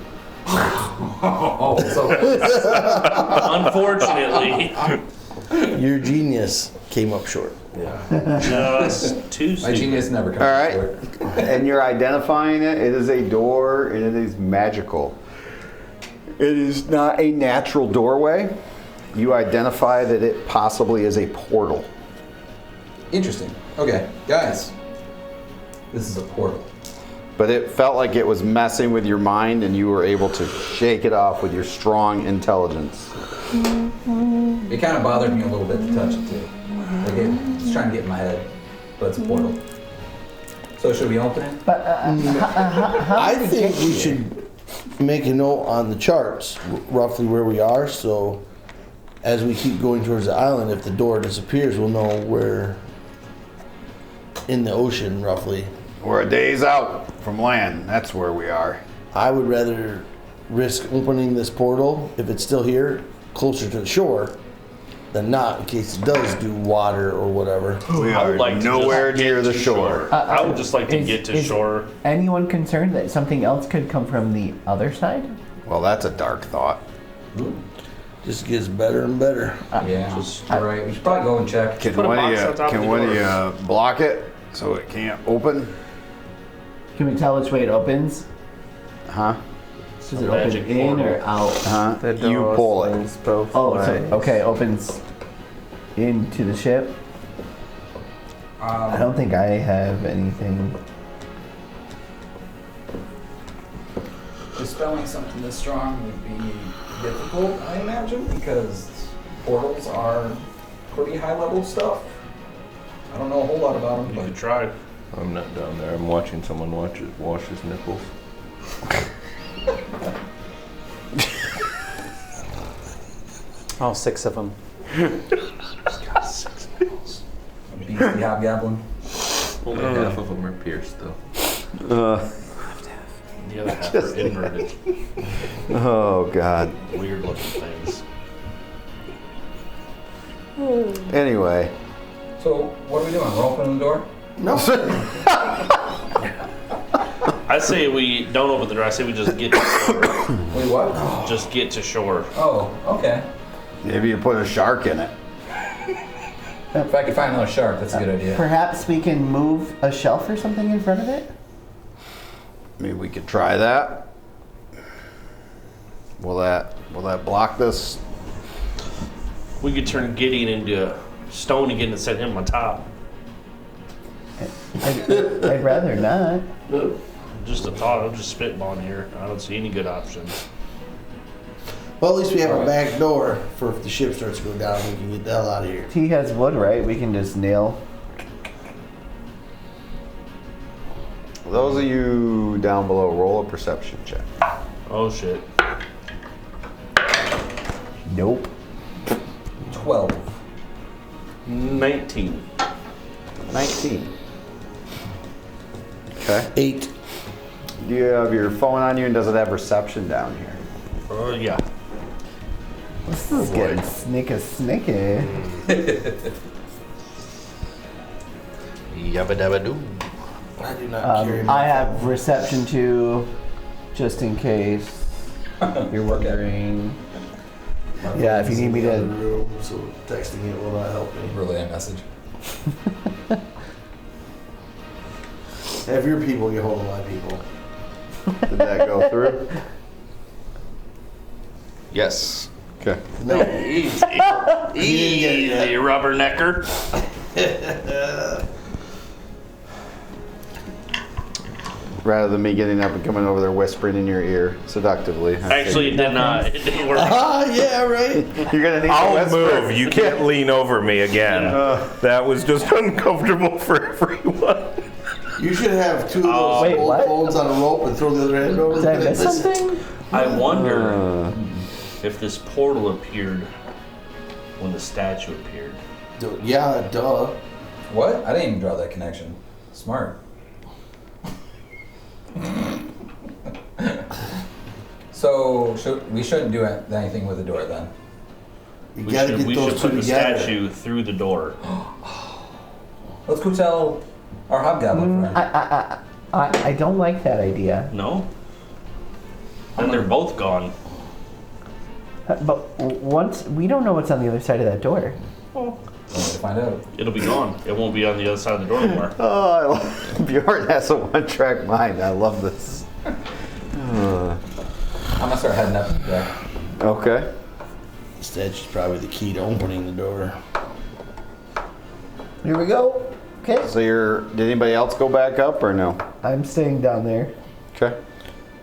Oh, so Unfortunately, Your genius came up short. just two. my genius never comes All right. short. And you're identifying it. It is a door and it is magical. It is not a natural doorway. You identify that it possibly is a portal. Interesting. Okay, guys, this is a portal. But it felt like it was messing with your mind and you were able to shake it off with your strong intelligence. It kind of bothered me a little bit to touch it too. Like it's trying to get in my head, but it's a portal. So should we open it? But how I did it think get we here? should make a note on the charts, roughly where we are, so as we keep going towards the island, if the door disappears, we'll know where in the ocean, roughly. We're a days out from land. That's where we are. I would rather risk opening this portal, if it's still here, closer to the shore, than not, in case it does do water or whatever. We I are would like to nowhere just near get the to shore. I would just like to Is- get to is shore. Anyone concerned that something else could come from the other side? Well, that's a dark thought. Just gets better and better. Yeah, you're right. We should probably go and check. Can Put a one of box on you, top of can the one of door. you block it so it can't open? Can we tell which way it opens? Huh? Does it open magic in portal. or out? Huh? You pull it. Both Oh, so, ways. okay, opens into the ship. I don't think I have anything. Dispelling something this strong would be difficult, I imagine, because portals are pretty high level stuff. I don't know a whole lot about them, You but could try. I'm not down there. I'm watching someone wash his nipples. All 6 of them. beastly hobgoblin. Only half of them are pierced, though. The other half are inverted. Oh, God. Weird looking things. Anyway. So, what are we doing? We're opening the door? No. I say we don't open the door. I say we just get to shore. Wait, what? Just get to shore. Oh, okay. Maybe you put a shark in it. If I could find another shark, that's a good idea. Perhaps we can move a shelf or something in front of it? I mean, we could try that. Will that block this? We could turn Gideon into stone again and set him on top. I'd rather not. Just a thought. I'm just spitballing here. I don't see any good options. Well, at least we have a back door for if the ship starts to go down, we can get the hell out of here. He has wood, right? We can just nail. Those of you down below, roll a perception check. Oh shit. Nope. 12. 19. 19. Okay. 8. Do you have your phone on you and does it have reception down here? Yeah. This is getting snicky. Yabba dabba doo. I do not carry my I have phone. reception 2, just in case you're wondering. My Yeah, if phone's you need me in the to- other room, so texting it will not help me. Relay a message. Have your people get hold of my people. Did that go through? Yes. Okay. No. Easy. Easy, rubbernecker. Rather than me getting up and coming over there whispering in your ear seductively. Actually, it did not. It didn't work. Ah, yeah, right. You're gonna need I'll to whisper. move. You can't lean over me again. That was just uncomfortable for everyone. You should have 2 of those Wait, old what? phones on a rope and throw the other end over Did the I miss something? I wonder if this portal appeared when the statue appeared. Yeah, duh. What? I didn't even draw that connection. Smart. So we shouldn't do anything with the door then. You We gotta should, get we should those 2 put the together. statue through the door. Let's go tell our hobgoblin friend. I don't like that idea. No? Then they're both gone. But once we don't know what's on the other side of that door. We'll find out. It'll be gone. It won't be on the other side of the door anymore. Oh, Bjorn has a one-track mind. I love this. I'm gonna start heading up the deck. Okay. The statue's probably the key to opening the door. Here we go. Okay. So did anybody else go back up or no? I'm staying down there. Okay.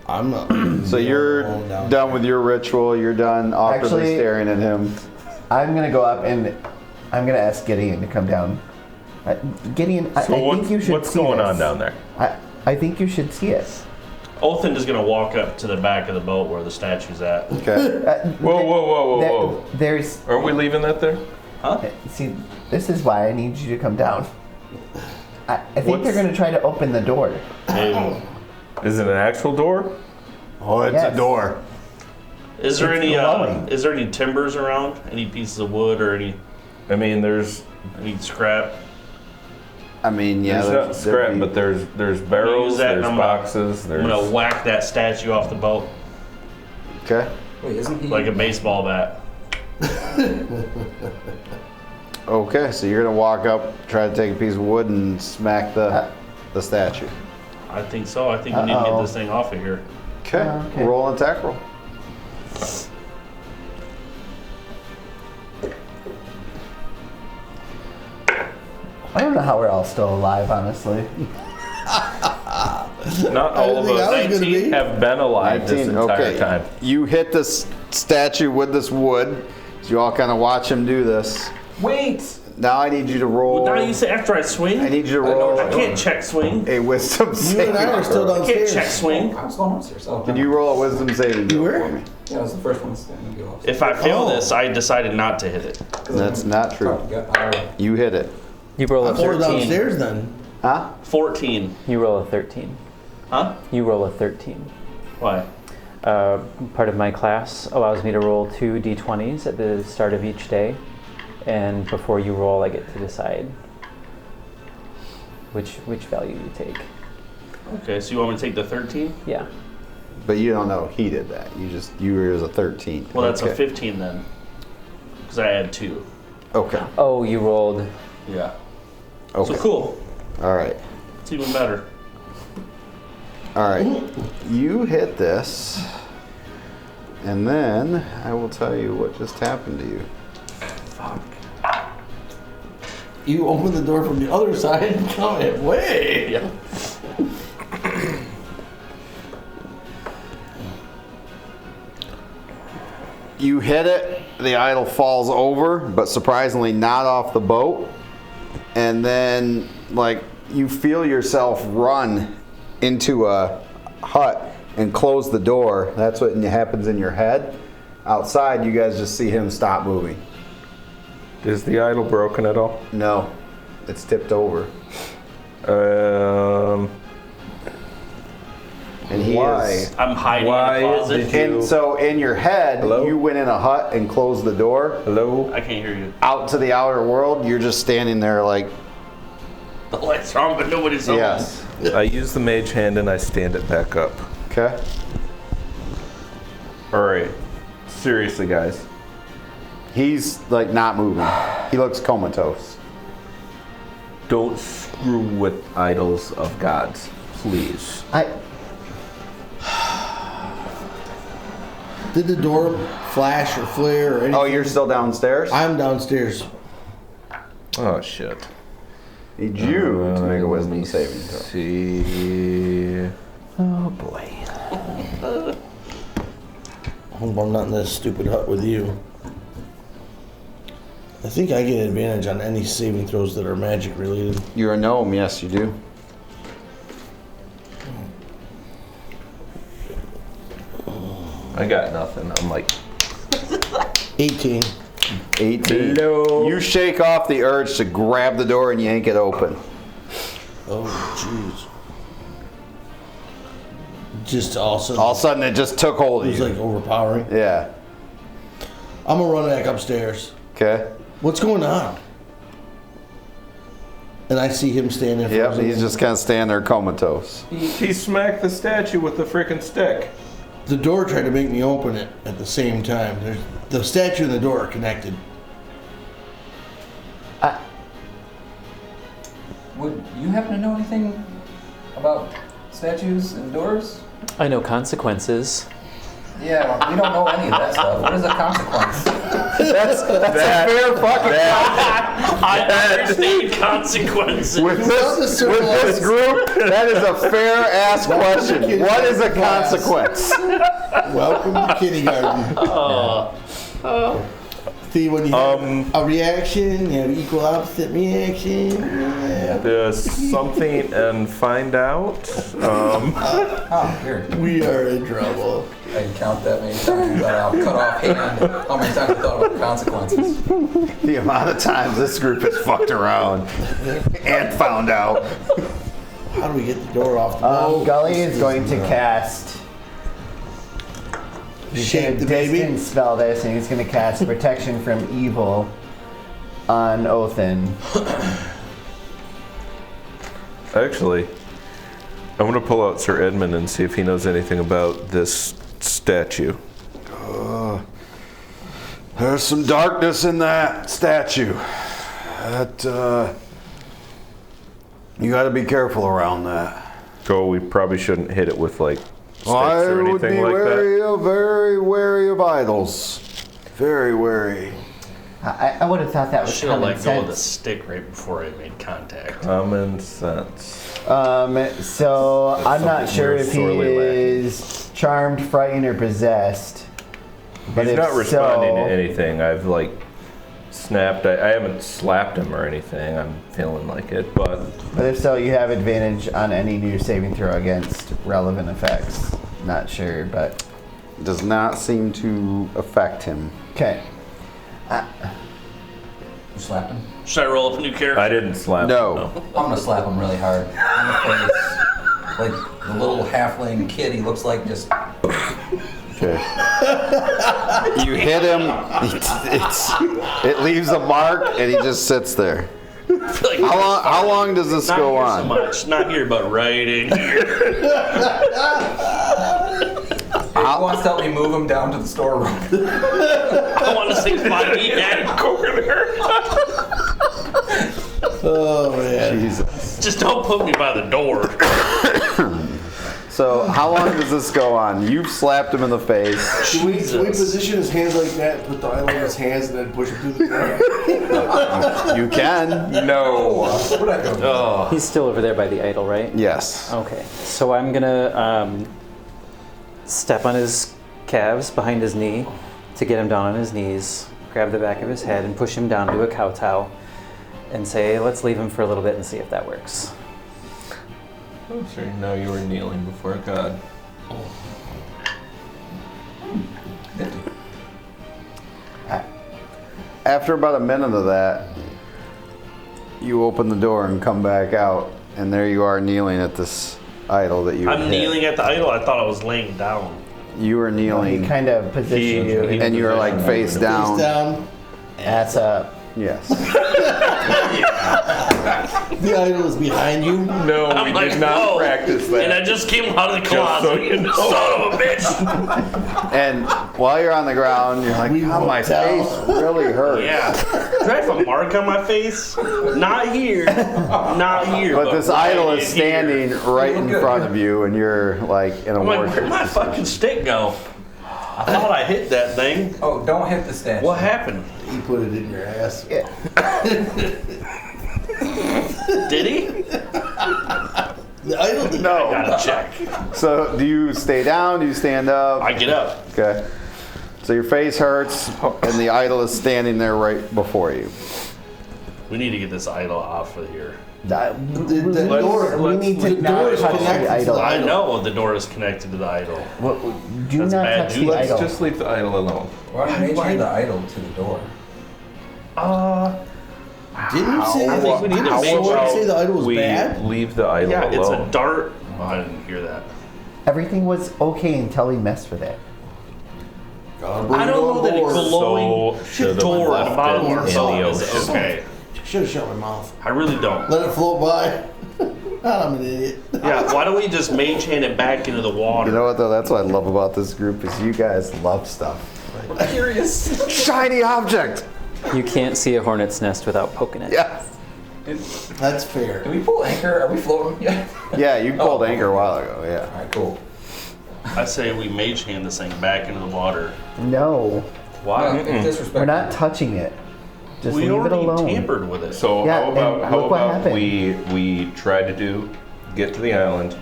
I'm not. So you're going down done there. with your ritual. You're done awkwardly Actually- staring at him. I'm gonna go up and I'm gonna ask Gideon to come down. Gideon, I So think you should what's see going this. on down there? I think you should see it. Othend is going to walk up to the back of the boat where the statue's at. Okay. Whoa. There's. Aren't we leaving that there? See, this is why I need you to come down. I think What's- they're gonna try to open the door. Hey, Is it an actual door? Oh, it's Yes. a door. is there It's any glowing. is there any timbers around? Any pieces of wood or any There's scrap? I mean, yeah. not there'd scrap, be- but there's barrels, Use that and there's I'm gonna- boxes, I'm there's. gonna whack that statue off the boat Okay. Wait, isn't he? like a baseball bat. Okay. So you're gonna walk up, try to take a piece of wood, and smack the statue. I think so. I think we need to get Uh-oh. this thing off of here. Okay. Okay. Roll an attack roll. I don't know how we're all still alive, honestly. Not all of think I us was gonna be. have been alive this 19. entire Okay. time. You hit this statue with this wood. So you all kind of watch him do this. Wait! Now I need you to roll. Well, now you say after I swing. I need you to I know roll what I can't check swing. a wisdom You saving and I are still throw. I can't downstairs. check swing. I was going upstairs. Oh, Did you roll a wisdom saving throw were? for me? Yeah, I was the first one to go upstairs. If I fail Oh. this, I decided not to hit it. That's not true. Alright. You hit it. You roll a Four 13. downstairs then. Huh? 14. You roll a 13. Huh? You roll a 13. Why? Part of my class allows me to roll 2 d20s at the start of each day, and before you roll, I get to decide which value you take. Okay, so you want me to take the 13? Yeah. But you don't know he did that. You were as a 13. Well, that's okay. a 15 then. Because I had 2. Okay. Oh, you rolled. Yeah. Okay. So cool. All right. It's even better. All right. You hit this, and then I will tell you what just happened to you. You open the door from the other side and come in. Way. Yeah. You hit it, the idol falls over, but surprisingly not off the boat. And then, like, you feel yourself run into a hut and close the door. That's what happens in your head. Outside, you guys just see him stop moving. Is the idol broken at all? No, it's tipped over. And he Why? is. I'm hiding Why in the closet. did you- And so in your head, Hello? you went in a hut and closed the door. Hello? I can't hear you. Out to the outer world, you're just standing there like, The lights are on, but nobody's home. yes. I use the mage hand and I stand it back up. Okay. All right. Seriously, guys. He's like not moving. He looks comatose. Don't screw with idols of gods, please. Did the door flash or flare or anything? Oh, you're still downstairs? I'm downstairs. Oh shit. Need you to make a wisdom saving throw. See. Oh boy. I hope I'm not in this stupid hut with you. I think I get advantage on any saving throws that are magic related. You're a gnome, yes, you do. I got nothing. I'm like 18. 18. Hello. You shake off the urge to grab the door and yank it open. Oh, jeez. Just awesome. All of a sudden, it just took hold It of was you. like overpowering. Yeah. I'm gonna run back upstairs. Okay. What's going on? And I see him standing. Yep, he's just kind of standing there comatose. He smacked the statue with the freaking stick. The door tried to make me open it at the same time. The statue and the door are connected. Would you happen to know anything about statues and doors? I know consequences. Yeah, well, we don't know any of that stuff. What is a consequence? That's a fair fucking I understand consequences. with this group, that is a fair ass question. What is a consequence? Welcome to kindergarten. See, when you have a reaction, you have equal opposite reaction. Yeah. There's something and find out. Oh, weird. We are in trouble. I didn't count that many times, but I'll cut off hand. How many times I thought about the consequences? The amount of times this group has fucked around and found out. How do we get the door off the wall? Gully is going to cast. Shape the baby. Distance spell this, and he's going to cast Protection from Evil on Othin. Actually, I'm gonna pull out Sir Edmund and see if he knows anything about this statue. There's some darkness in that statue. That you got to be careful around that. Oh, we probably shouldn't hit it with like sticks I or would be anything like that. very wary of idols. Very wary. I would have thought that was Should have common let go of the sense. stick right before I made contact. Common sense. So I'm not something sure we're if he sorely lacking. is charmed, frightened, or possessed. But He's if not responding so, to anything. I've like snapped. I haven't slapped him or anything. I'm feeling like it, but if so, you have advantage on any new saving throw against relevant effects. Not sure, but Does not seem to affect him. okay. You slapped him? Should I roll up a new character? I didn't slap. No. I'm gonna slap him really hard in the face. Like the little halfling kid he looks like, just Okay. You hit him. It leaves a mark, and he just sits there. Like, How long does this not go here on? So much. Not here, but right in here. he wants to help me move him down to the storeroom. I want to say Spidey and go over there. Oh, man. Jesus. Just don't put me by the door. So how long does this go on? You've slapped him in the face. Do we position his hands like that, put the idol in his hands, and then push him through the door? You can. No. What'd I go? He's still over there by the idol, right? Yes. Okay. So I'm gonna step on his calves behind his knee to get him down on his knees, grab the back of his head, and push him down to a kowtow, and say, "Let's leave him for a little bit and see if that works." Oh, sorry. Now you were kneeling before God. After about a minute of that, you open the door and come back out, and there you are kneeling at this idol that you. I'm hit. kneeling at the idol. I thought I was laying down. You were He kneeling, kind of positioned you, and you were like face down. Face down. ass up. Yes. The idol is behind you. No, I'm we like, did not whoa. practice that. And I just came out of the Just closet. so you know. Son of a bitch. And while you're on the ground, you're like, We God, my won't tell." face really hurts. Yeah. Do I have a mark on my face? Not here. Not here. But this right idol in is here. standing right in front of you, and you're like in a I'm like, warfare. where'd my fucking stick go? I thought I hit that thing. Oh, don't hit the statue. What happened? He put it in your ass. Did he? The idol did. No. Gotta check. So do you stay down? Do you stand up? I get up. Okay. So your face hurts, and the idol is standing there right before you. We need to get this idol off of here. The door. We need to The not door is touch connected the to the idol. I idol. know the door is connected to the idol. Do That's not bad, touch dude. the Let's idol. just leave the idol alone. Why don't you chain the idol to the door? Didn't you say I think we need to didn't make Sword sure say the idol was we bad? leave the idol Yeah, it's alone. a dart. Oh, I didn't hear that. Everything was okay until we messed with it. I don't know that it's glowing So should have door at the left bottom it of our in salt the is ocean. okay. Should have shut my mouth. I really don't. Let it float by. I'm an idiot. Yeah, why don't we just mage hand it back into the water? You know what though? That's what I love about this group is you guys love stuff. I'm curious. Shiny object. You can't see a hornet's nest without poking it. Yes. That's fair. Did we pull anchor? Are we floating yet? Yeah, you pulled Oh. anchor a while ago. Yeah. Alright, cool. I say we mage hand this thing back into the water. No, Why? Disrespect. we're not touching it. Just We leave it already alone. tampered with it. So Yeah, how and about look what happened. we try to get to the island.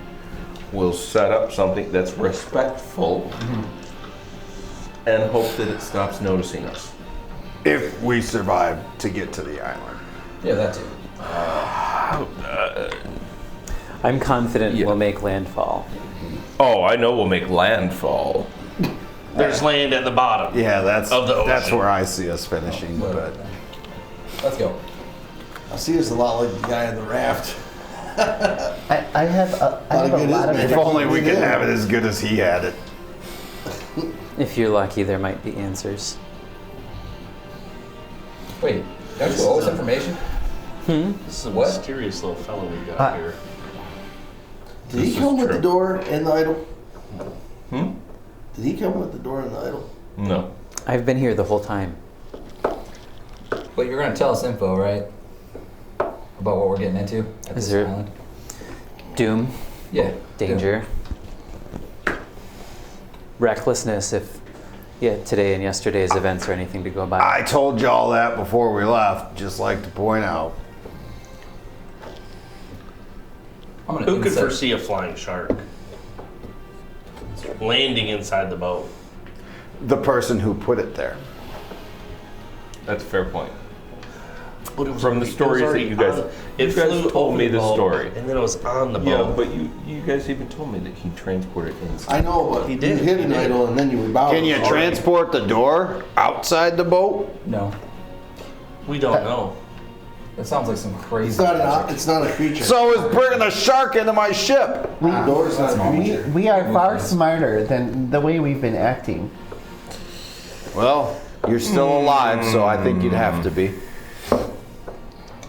We'll set up something that's respectful and hope that it stops noticing us. If we survive to get to the island. Yeah, that too. I'm confident Yeah. we'll make landfall. Oh, I know we'll make landfall. There's land at the bottom. Yeah, that's Of the ocean. that's where I see us finishing. But Let's go. I see us a lot like the guy in the raft. I have a good lot of isn't it? if only we could Yeah. have it as good as he had it. If you're lucky, there might be answers. Wait, don't you owe us information? This is a What? mysterious little fellow we got here. Did he This come is with true. the door and the idol? Hmm? Did he come with the door and the idol? No. I've been here the whole time. But you're gonna tell us info, right? About what we're getting into at Is this there- island? Doom, Yeah. danger, recklessness if today and yesterday's events are anything to go by. I told you all that before we left. Just like to point out. I'm gonna Who could insight- foresee a flying shark landing inside the boat? The person who put it there. That's a fair point. But it was From the already- stories it was that you already guys- on- you it guys flew told over me the this boat, story. and then it was on the Yeah, boat. but you guys even told me that he transported inside. I know, but He you did, hit he an did. idol and then you rebound. Can you transport the door outside the boat? No. We don't know. That sounds like some crazy. It's not magic. it's not a creature. So is bringing a shark into my ship. the door's not a That's creature. We are far smarter than the way we've been acting. Well, you're still alive, so I think you'd have to be.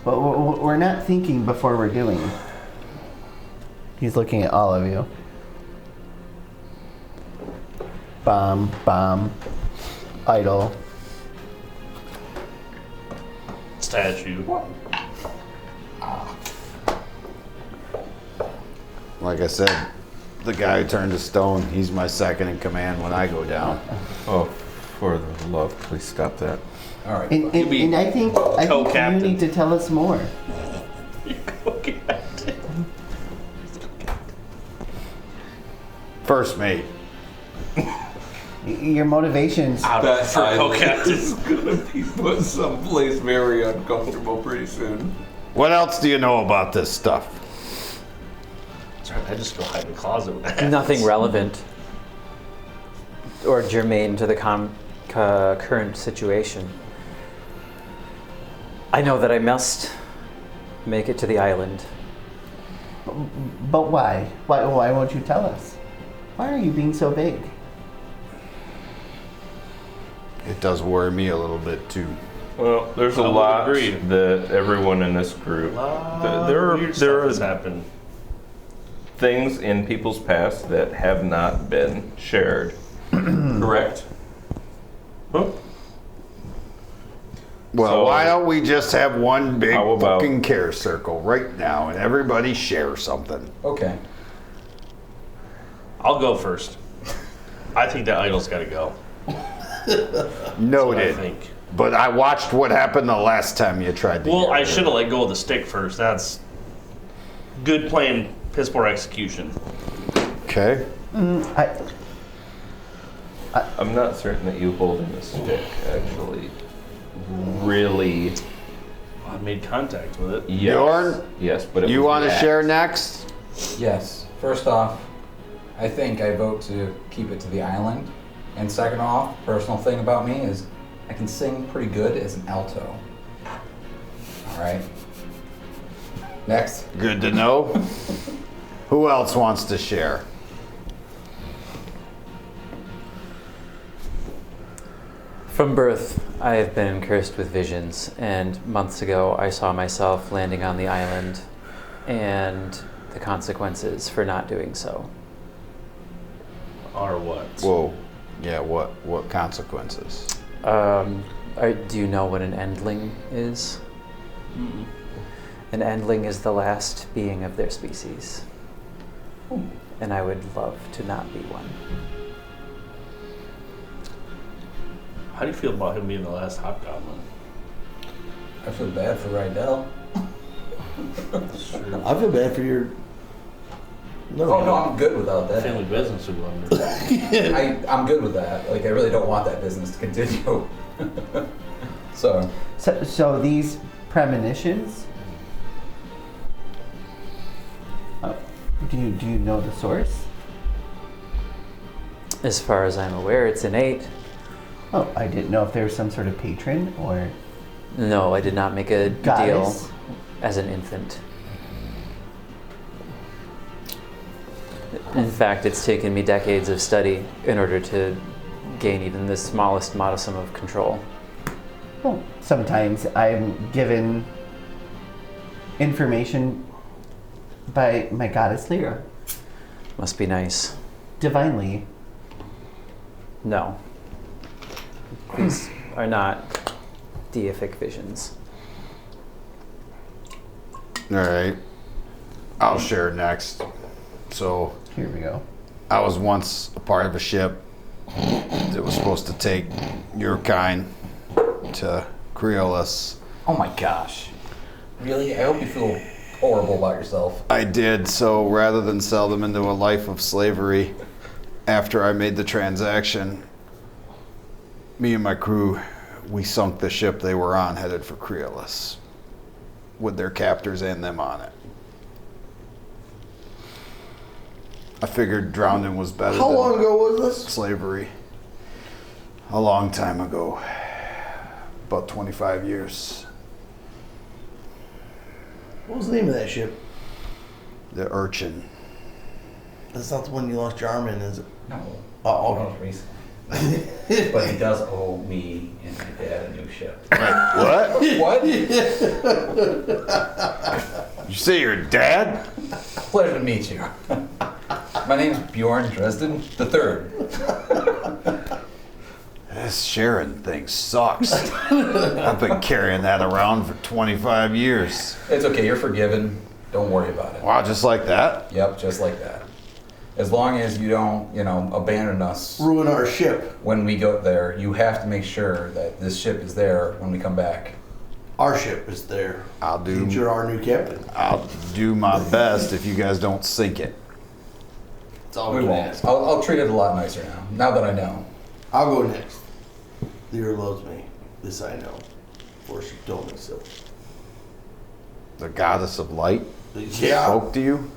But we're not thinking before we're doing. He's looking at all of you. Bomb, idol. Statue. Like I said, the guy who turned to stone, he's my second in command when I go down. Oh, for the love, please stop that. All right. And be I think you co-captain. need to tell us more. Okay. First mate. Your motivations. Out That for island co-captain. is gonna be put someplace very uncomfortable pretty soon. What else do you know about this stuff? Sorry, I just go hide in the closet with that. Nothing relevant or germane to the current situation. I know that I must make it to the island. But why? Why won't you tell us? Why are you being so vague? It does worry me a little bit too. Well, there's a I would lot agree. that everyone in this group. Weird There stuff are has happened. things in people's past that have not been shared. Correct? Huh? Well, So- why don't we just have one big How about- fucking care circle right now and everybody share something? Okay. I'll go first. I think that idol's got to go. Noted. I think. But I watched what happened the last time you tried to. Well, get I rid of should have let go of the stick first. That's good plan, piss poor execution. it. Okay. I'm not certain that you holding the stick actually really. I made contact with it. Yes. Bjorn, Yes, but it You was want to the share axe. next? Yes. First off, I think I vote to keep it to the island. And second off, personal thing about me is I can sing pretty good as an alto. All right. Next. Good to know. Who else wants to share? From birth, I have been cursed with visions, and months ago I saw myself landing on the island and the consequences for not doing so. Or what? Whoa. Yeah. What consequences? Do you know what an endling is? Mm-mm. An endling is the last being of their species. And I would love to not be one. How do you feel about him being the last hobgoblin? I feel bad for Rydell. Sure. I feel bad for your. Oh no, I'm good without that. Family business would wonder. I'm good with that. Like I really don't want that business to continue. So So these premonitions. Do you know the source? As far as I'm aware, it's innate. Oh, I didn't know if there was some sort of patron or No, I did not make a goddess. deal as an infant. In fact, it's taken me decades of study in order to gain even the smallest modicum of control. Well, sometimes I'm given information by my goddess Lyra, Must be nice. divinely. No. These are not deific visions. All right. I'll share next. So Here we go. I was once a part of a ship that was supposed to take your kind to Creolus. oh my gosh. Really? I hope you feel horrible about yourself. I did, so rather than sell them into a life of slavery, after I made the transaction, me and my crew, we sunk the ship they were on, headed for Creolus, with their captors and them on it. I figured drowning was better How than long ago was this? slavery. A long time ago. About 25 years. What was the name of that ship? The Urchin. That's not the one you lost your arm in, is it? No. Oh, Not okay. recently. But he does owe me and my dad a new ship. What? What? You say your dad? Pleasure to meet you. My name's Bjorn Dresden III. This Sharon thing sucks. I've been carrying that around for 25 years. It's okay, you're forgiven. Don't worry about it. Wow, just like that? Yep, just like that. As long as you don't, abandon us Ruin our ship. when we go there, you have to make sure that this ship is there when we come back. Our ship is there. I'll do You're our new captain. I'll do my best if you guys don't sink it. That's all We we can won't. ask. I'll treat it a lot nicer now that I know. I'll go next. Lyra loves me. This I know. For she told me so. The goddess of light Yeah. spoke to you?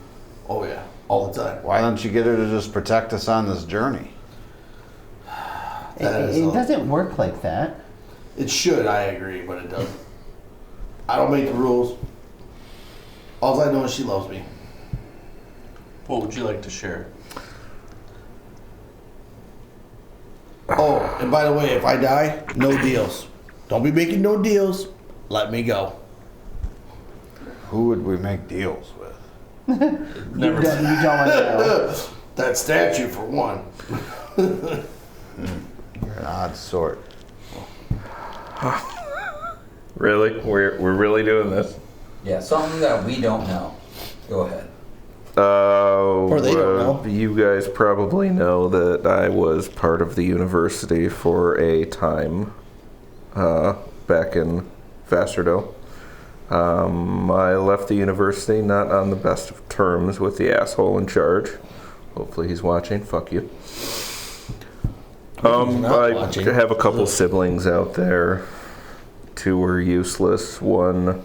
Oh yeah. All the time. Why don't you get her to just protect us on this journey? That is It all. doesn't work like that. It should, I agree, but it doesn't. I don't make the rules. All I know is she loves me. What would you like to share? Oh, and by the way, if I die, no deals. Don't be making no deals. Let me go. Who would we make deals with? Never. You don't want to know. That statue for one. You're an odd sort. Really? We're really doing this? Yeah, something that we don't know. Go ahead. Or they don't know. You guys probably know that I was part of the university for a time back in Vasterdo. I left the university not on the best of terms with the asshole in charge. Hopefully he's watching. Fuck you. I watching. have a couple siblings out there. 2 are useless. 1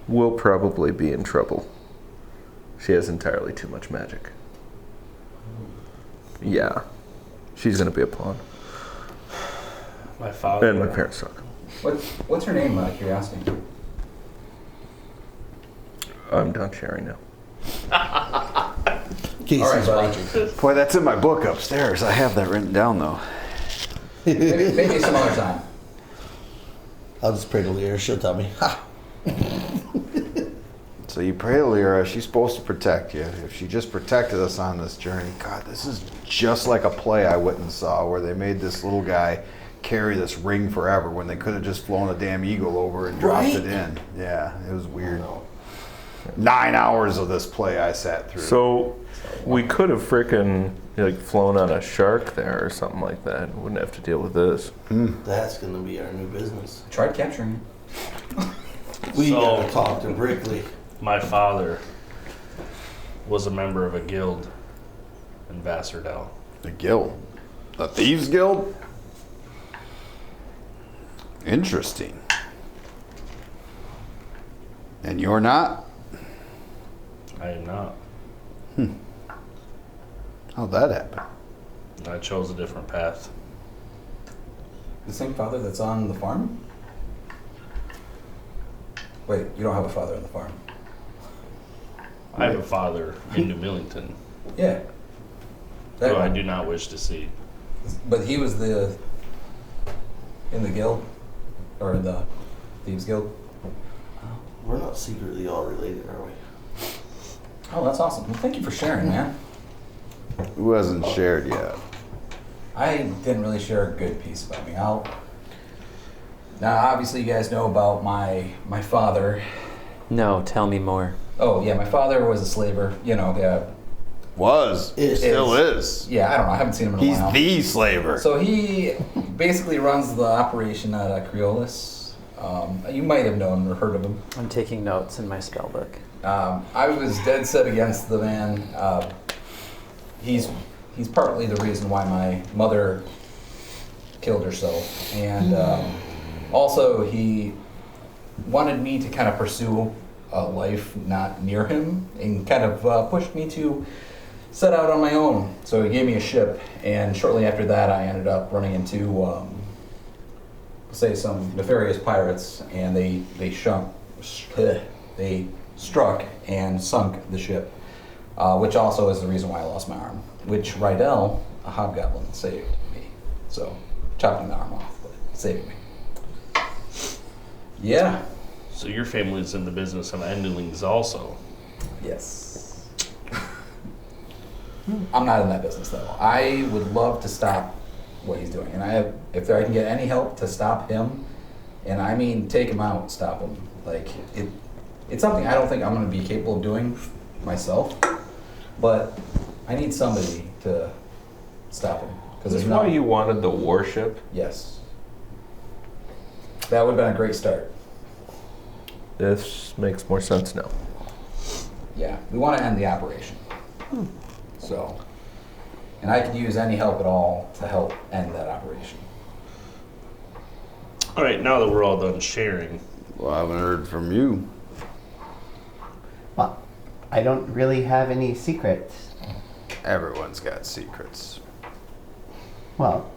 will probably be in trouble. She has entirely too much magic. Yeah. She's gonna be a pawn. My father. And my parents suck. What's her name, out of curiosity? I'm done sharing now. Casey's All right, buddy. watching. Boy, that's in my book upstairs. I have that written down though. Maybe some other time. I'll just pray to Leah. She'll tell me. Ha! So you pray to Lyra, she's supposed to protect you. If she just protected us on this journey, God, this is just like a play I went and saw where they made this little guy carry this ring forever when they could have just flown a damn eagle over and dropped Right? it in. Yeah, it was weird. 9 hours of this play I sat through. So we could have frickin' like flown on a shark there or something like that. Wouldn't have to deal with this. That's going to be our new business. Tried capturing it. We So- got to talk to Brickley. My father was a member of a guild in Vassardell. The guild. The Thieves Guild? Interesting. And you're not? I am not. How'd that happen? I chose a different path. The same father that's on the farm? Wait, you don't have a father on the farm? I have a father in New Millington Yeah. who That I one. do not wish to see. But he was in the guild? Or in the Thieves Guild? We're not secretly all related, are we? Oh, that's awesome. Well, thank you for sharing, man. Who hasn't shared yet? I didn't really share a good piece about me. Now, obviously, you guys know about my father. No, tell me more. Oh, yeah, my father was a slaver. You know, yeah. Was. Is. Still is. Yeah, I don't know. I haven't seen him in a He's while. the slaver. So he basically runs the operation at Creolis. You might have known or heard of him. I'm taking notes in my spell book. I was dead set against the man. He's partly the reason why my mother killed herself, and also he wanted me to kind of pursue a life not near him, and kind of pushed me to set out on my own. So he gave me a ship, and shortly after that, I ended up running into say some nefarious pirates, and they struck and sunk the ship, which also is the reason why I lost my arm, which Rydell, a hobgoblin, saved me. So chopping the arm off, but saving me. Yeah. So your family's in the business of endlings also. Yes. I'm not in that business though. I would love to stop what he's doing, and if I can get any help to stop him, and I mean take him out, stop him. Like it's something I don't think I'm going to be capable of doing myself, but I need somebody to stop him because Is this why you wanted the warship? Yes. That would have been a great start. This makes more sense now. Yeah, we want to end the operation. So, and I could use any help at all to help end that operation. All right, now that we're all done sharing, Well, I haven't heard from you. Well, I don't really have any secrets. Everyone's got secrets. Well,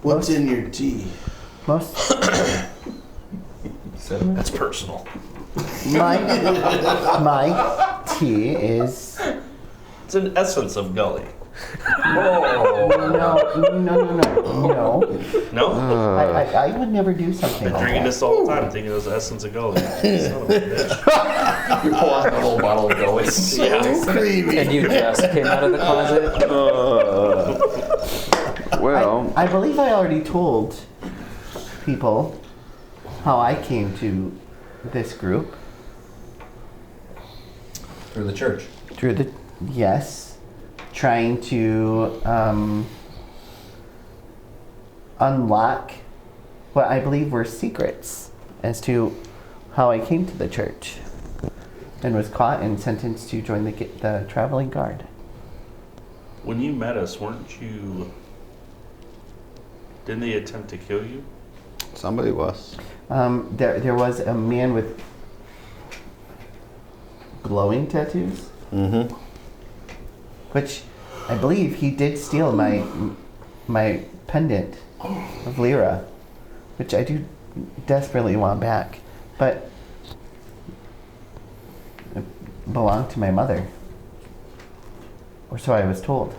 What's in your tea? most that's personal. my tea is It's an essence of gully. No. No? I would never do something Been like drinking that. this all the time, thinking it was the essence of gold. Son of a bitch. You pull out the whole bottle of Gr8. So creamy. And you just came out of the closet? Well, I believe I already told people how I came to this group. Through the church. Through the, yes, trying to unlock what I believe were secrets as to how I came to the church and was caught and sentenced to join the traveling guard. When you met us, weren't you... Didn't they attempt to kill you? somebody was. There was a man with glowing tattoos, Mm-hmm. which I believe he did steal my pendant of Lyra, which I do desperately want back, but it belonged to my mother, or so I was told.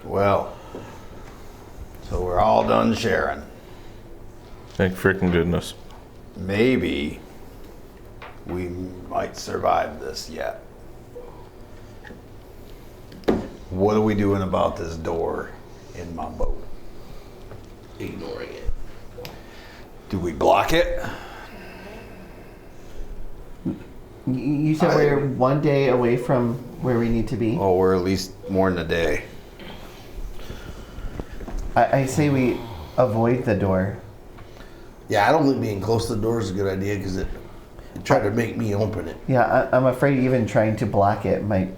Well, so we're all done sharing. Thank freaking goodness. Maybe we might survive this yet. What are we doing about this door in my boat? Ignoring it. Do we block it? You said we're one day away from where we need to be. Oh, we're at least more than a day. I say we avoid the door. Yeah, I don't think being close to the door is a good idea because it tried to make me open it. Yeah, I'm afraid even trying to block it might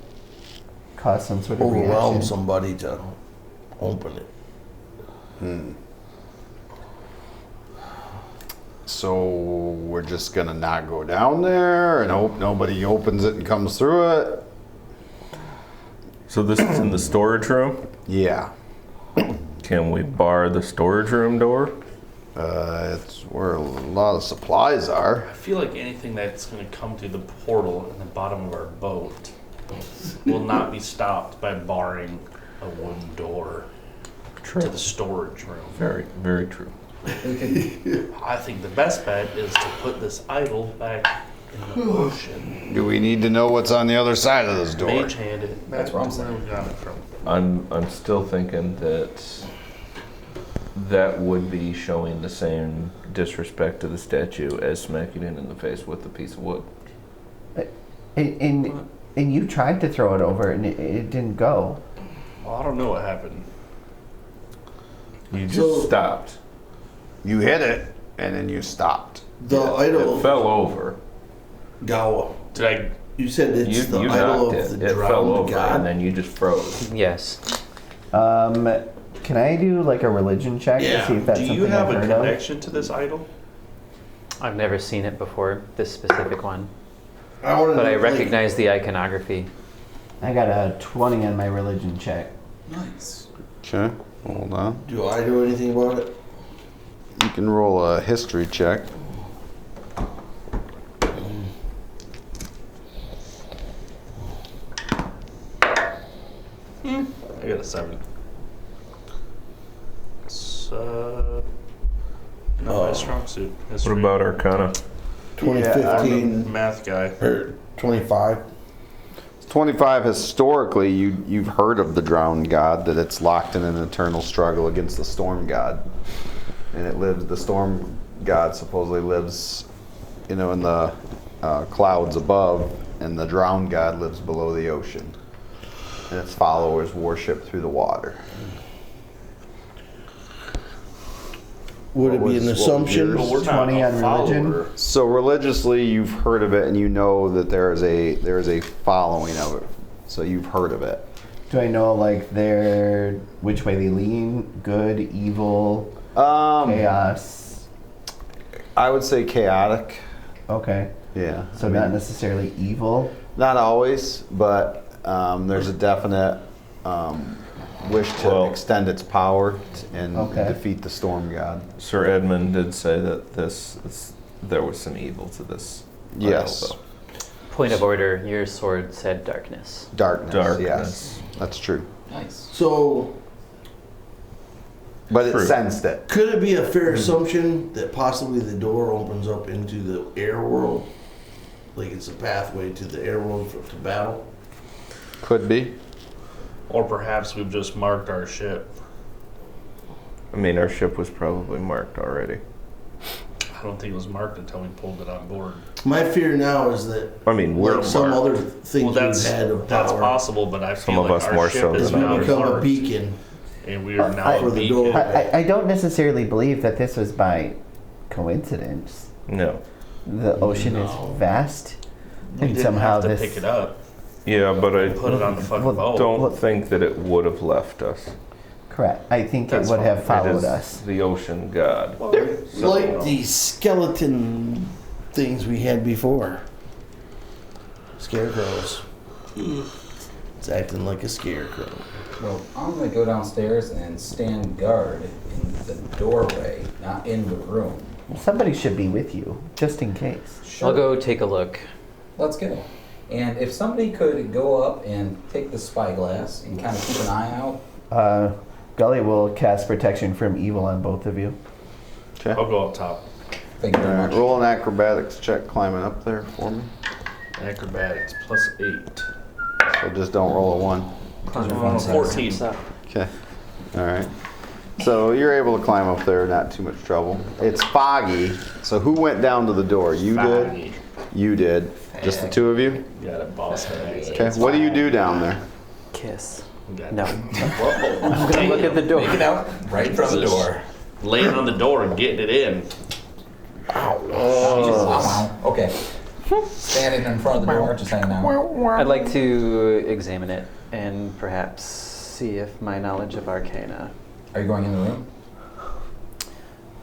cause some sort of Overwhelm reaction. somebody to open it. So we're just gonna not go down there and hope nobody opens it and comes through it? So this is in the storage room? Yeah. Can we bar the storage room door? It's where a lot of supplies are. I feel like anything that's going to come through the portal in the bottom of our boat will not be stopped by barring a wooden door to the storage room. Very, very true. I think the best bet is to put this idol back in the ocean. Do we need to know what's on the other side of this door? Mage hand it. That's where I'm saying. we got it from. I'm still thinking that would be showing the same disrespect to the statue as smacking it in the face with a piece of wood. And you tried to throw it over and it didn't go. Well, I don't know what happened. You just So- stopped. You hit it and then you stopped. The idol It fell over. Gawa. Did I? You said it's You the idol knocked of it. the It fell drowned over, and god. then you just froze. Yes. Can I do like a religion check to see if that's Do something you have I've a heard of? connection to this idol? I've never seen it before, this specific one. I wanna But I know, like- recognize the iconography. I got a 20 on my religion check. Nice. Okay, hold on. Do I do anything about it? You can roll a history check. I got a 7. It's not my strong suit. What History. about Arcana? 2015 Math guy. or 25. 25, historically, you've heard of the drowned god, that it's locked in an eternal struggle against the storm god. And the storm god supposedly lives, in the clouds above, and the drowned god lives below the ocean. And its followers worship through the water. Would it be an assumption? But we're not 20 a on religion? follower. So religiously, you've heard of it, and you know that there is a following of it. So you've heard of it. Do I know like which way they lean? Good, evil, chaos? I would say chaotic. Okay. Yeah. So not necessarily evil. Not always, but there's a definite wish to Well- extend its power and Okay. defeat the storm god. Sir Edmund did say that there was some evil to this. idol, Yes. though. Point of order, your sword said darkness. Darkness. Yes, that's true. Nice. So, But it True. sensed it. could it be a fair assumption that possibly the door opens up into the air world? Like it's a pathway to the air world to battle? Could be. Or perhaps we've just marked our ship. I mean, our ship was probably marked already. I don't think it was marked until we pulled it on board. My fear now is that I mean, we're like some marked. other things Well, that's we've had of that's power, possible, but I Some feel of like us our more ship so is than now we become a marked, beacon. and we are now for a the beacon. door. I don't necessarily believe that this was by coincidence. No. The ocean No. is vast, We and didn't somehow have to this. pick it up, Yeah, but I put it on the fucking Well, boat. don't Well- think that it would have left us. Correct. I think That's it would have fine. It followed is us. the ocean god. So- Like the skeleton things we had before. Scarecrows. It's acting like a scarecrow. Well, I'm going to go downstairs and stand guard in the doorway, not in the room. Somebody should be with you, just in case. Sure. I'll go take a look. Let's go. And if somebody could go up and take the spyglass and kind of keep an eye out. Gully will cast protection from evil on both of you. Okay. I'll go up top. Thank you All very right, much. roll an acrobatics check climbing up there for me. Acrobatics +8. So just don't roll a 1. 14. Okay. All right. So you're able to climb up there, not too much trouble. It's foggy. So who went down to the door? You did? Foggy. You did. Just the two of you? You got a boss head. Okay. What do you do down there? Kiss. You got- No. Whoa. I'm gonna look at the door. Make it out right in front of the door. Laying on the door and getting it in. Wow. Okay. Standing in front of the door, just hanging out. I'd like to examine it and perhaps see if my knowledge of Arcana. Are you going in the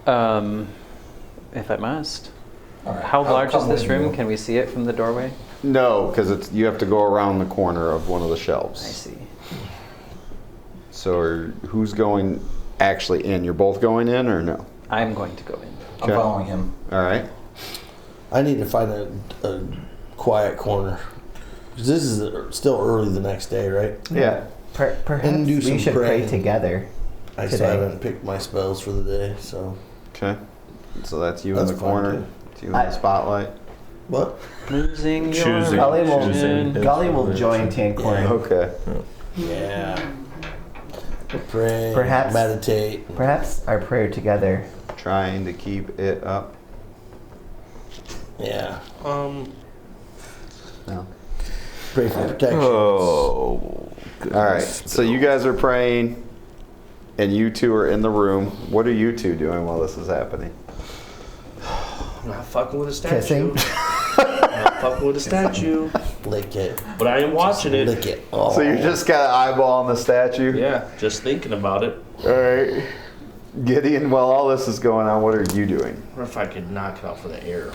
room? If I must. All right. How I'll large is come this with you. room? Can we see it from the doorway? No, because you have to go around the corner of one of the I shelves. see. So who's going actually in? You're both going in or no? I'm going to go in. I'm Okay. following him. All right. I need to find a quiet corner. 'Cause this is still early the next day, right? Yeah. Perhaps And do we some should pray praying. together. I still Today. haven't picked my spells for the day, so. Okay. So that's you That's in the fine, corner. too. It's you in the spotlight. What? Losing your Choosing. Gully will, Choosing. Gully will join Tanquoring. Okay. Yeah. Pray, Perhaps- meditate. Perhaps our prayer together. Trying to keep it up. Yeah. No. Pray for protection. Oh. All right. So you guys are praying, and you two are in the room. What are you two doing while this is happening? I'm not fucking with a statue. Kissing. I'm not fucking with a statue. Lick it. But I am watching it. Lick it. Oh. So you're just kind of eyeballing the statue? Yeah, just thinking about it. All right. Gideon, while all this is going on, what are you doing? Or if I could knock it off with an arrow.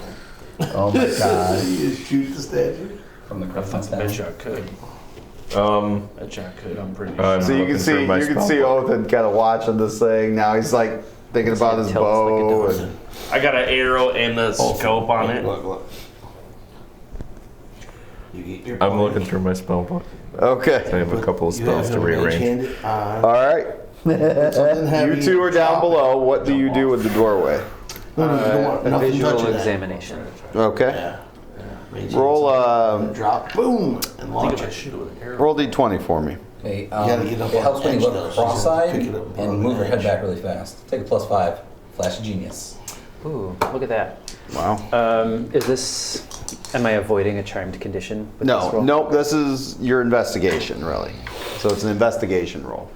Oh my god. You just shoot the statue? From the I Crimson bet Stone. you I could. Bet you I could. I'm pretty I'm sure. So you looking can see through my you can spell see book. Othan kind of watching this thing. Now he's like thinking about his Tilts like a bow. dog. and- I got an arrow and the scope on it. Look. You get your I'm point. looking through my spell book. I Okay. have a couple of You have spells to no rearrange. mage-handed eye. All right. Something heavy, You two are down drop it. below. What do you do with the doorway? No, you don't want A nothing visual touching that. examination. Okay. Yeah. Mage Roll hands, drop, boom, and I launch think if I it. shoot it with an arrow. roll d20 for me. Okay, gotta get up it on helps the when you edge, look though, so you cross-eyed pick it up on and the move your head edge. back really fast. Take a +5. Flash of genius. Ooh, look at that. Wow. Is this? Am I avoiding a charmed condition? With this No, roll? nope. This is your investigation, really. So it's an investigation roll.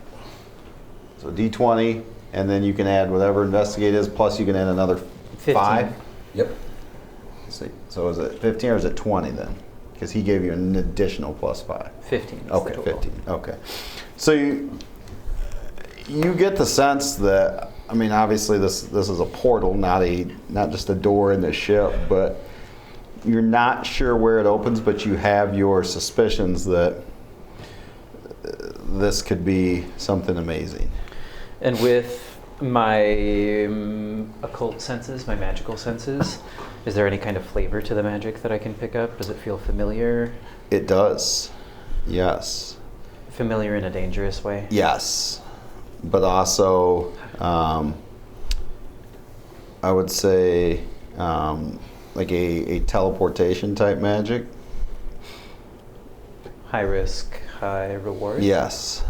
So d20, and then you can add whatever investigate is. Plus, you can add another 15. 5. Yep. So is it 15 or is it 20 then? Because he gave you an additional +5. 15. is the Okay, total. 15. Okay. So you get the sense that, I mean, obviously this is a portal, not just a door in the ship, but you're not sure where it opens, but you have your suspicions that this could be something amazing. And with my occult senses, my magical senses, Is there any kind of flavor to the magic that I can pick up? Does it feel familiar? It does. Yes. Familiar in a dangerous way? Yes. But also, I would say, like a teleportation type magic. High risk, high reward? Yes.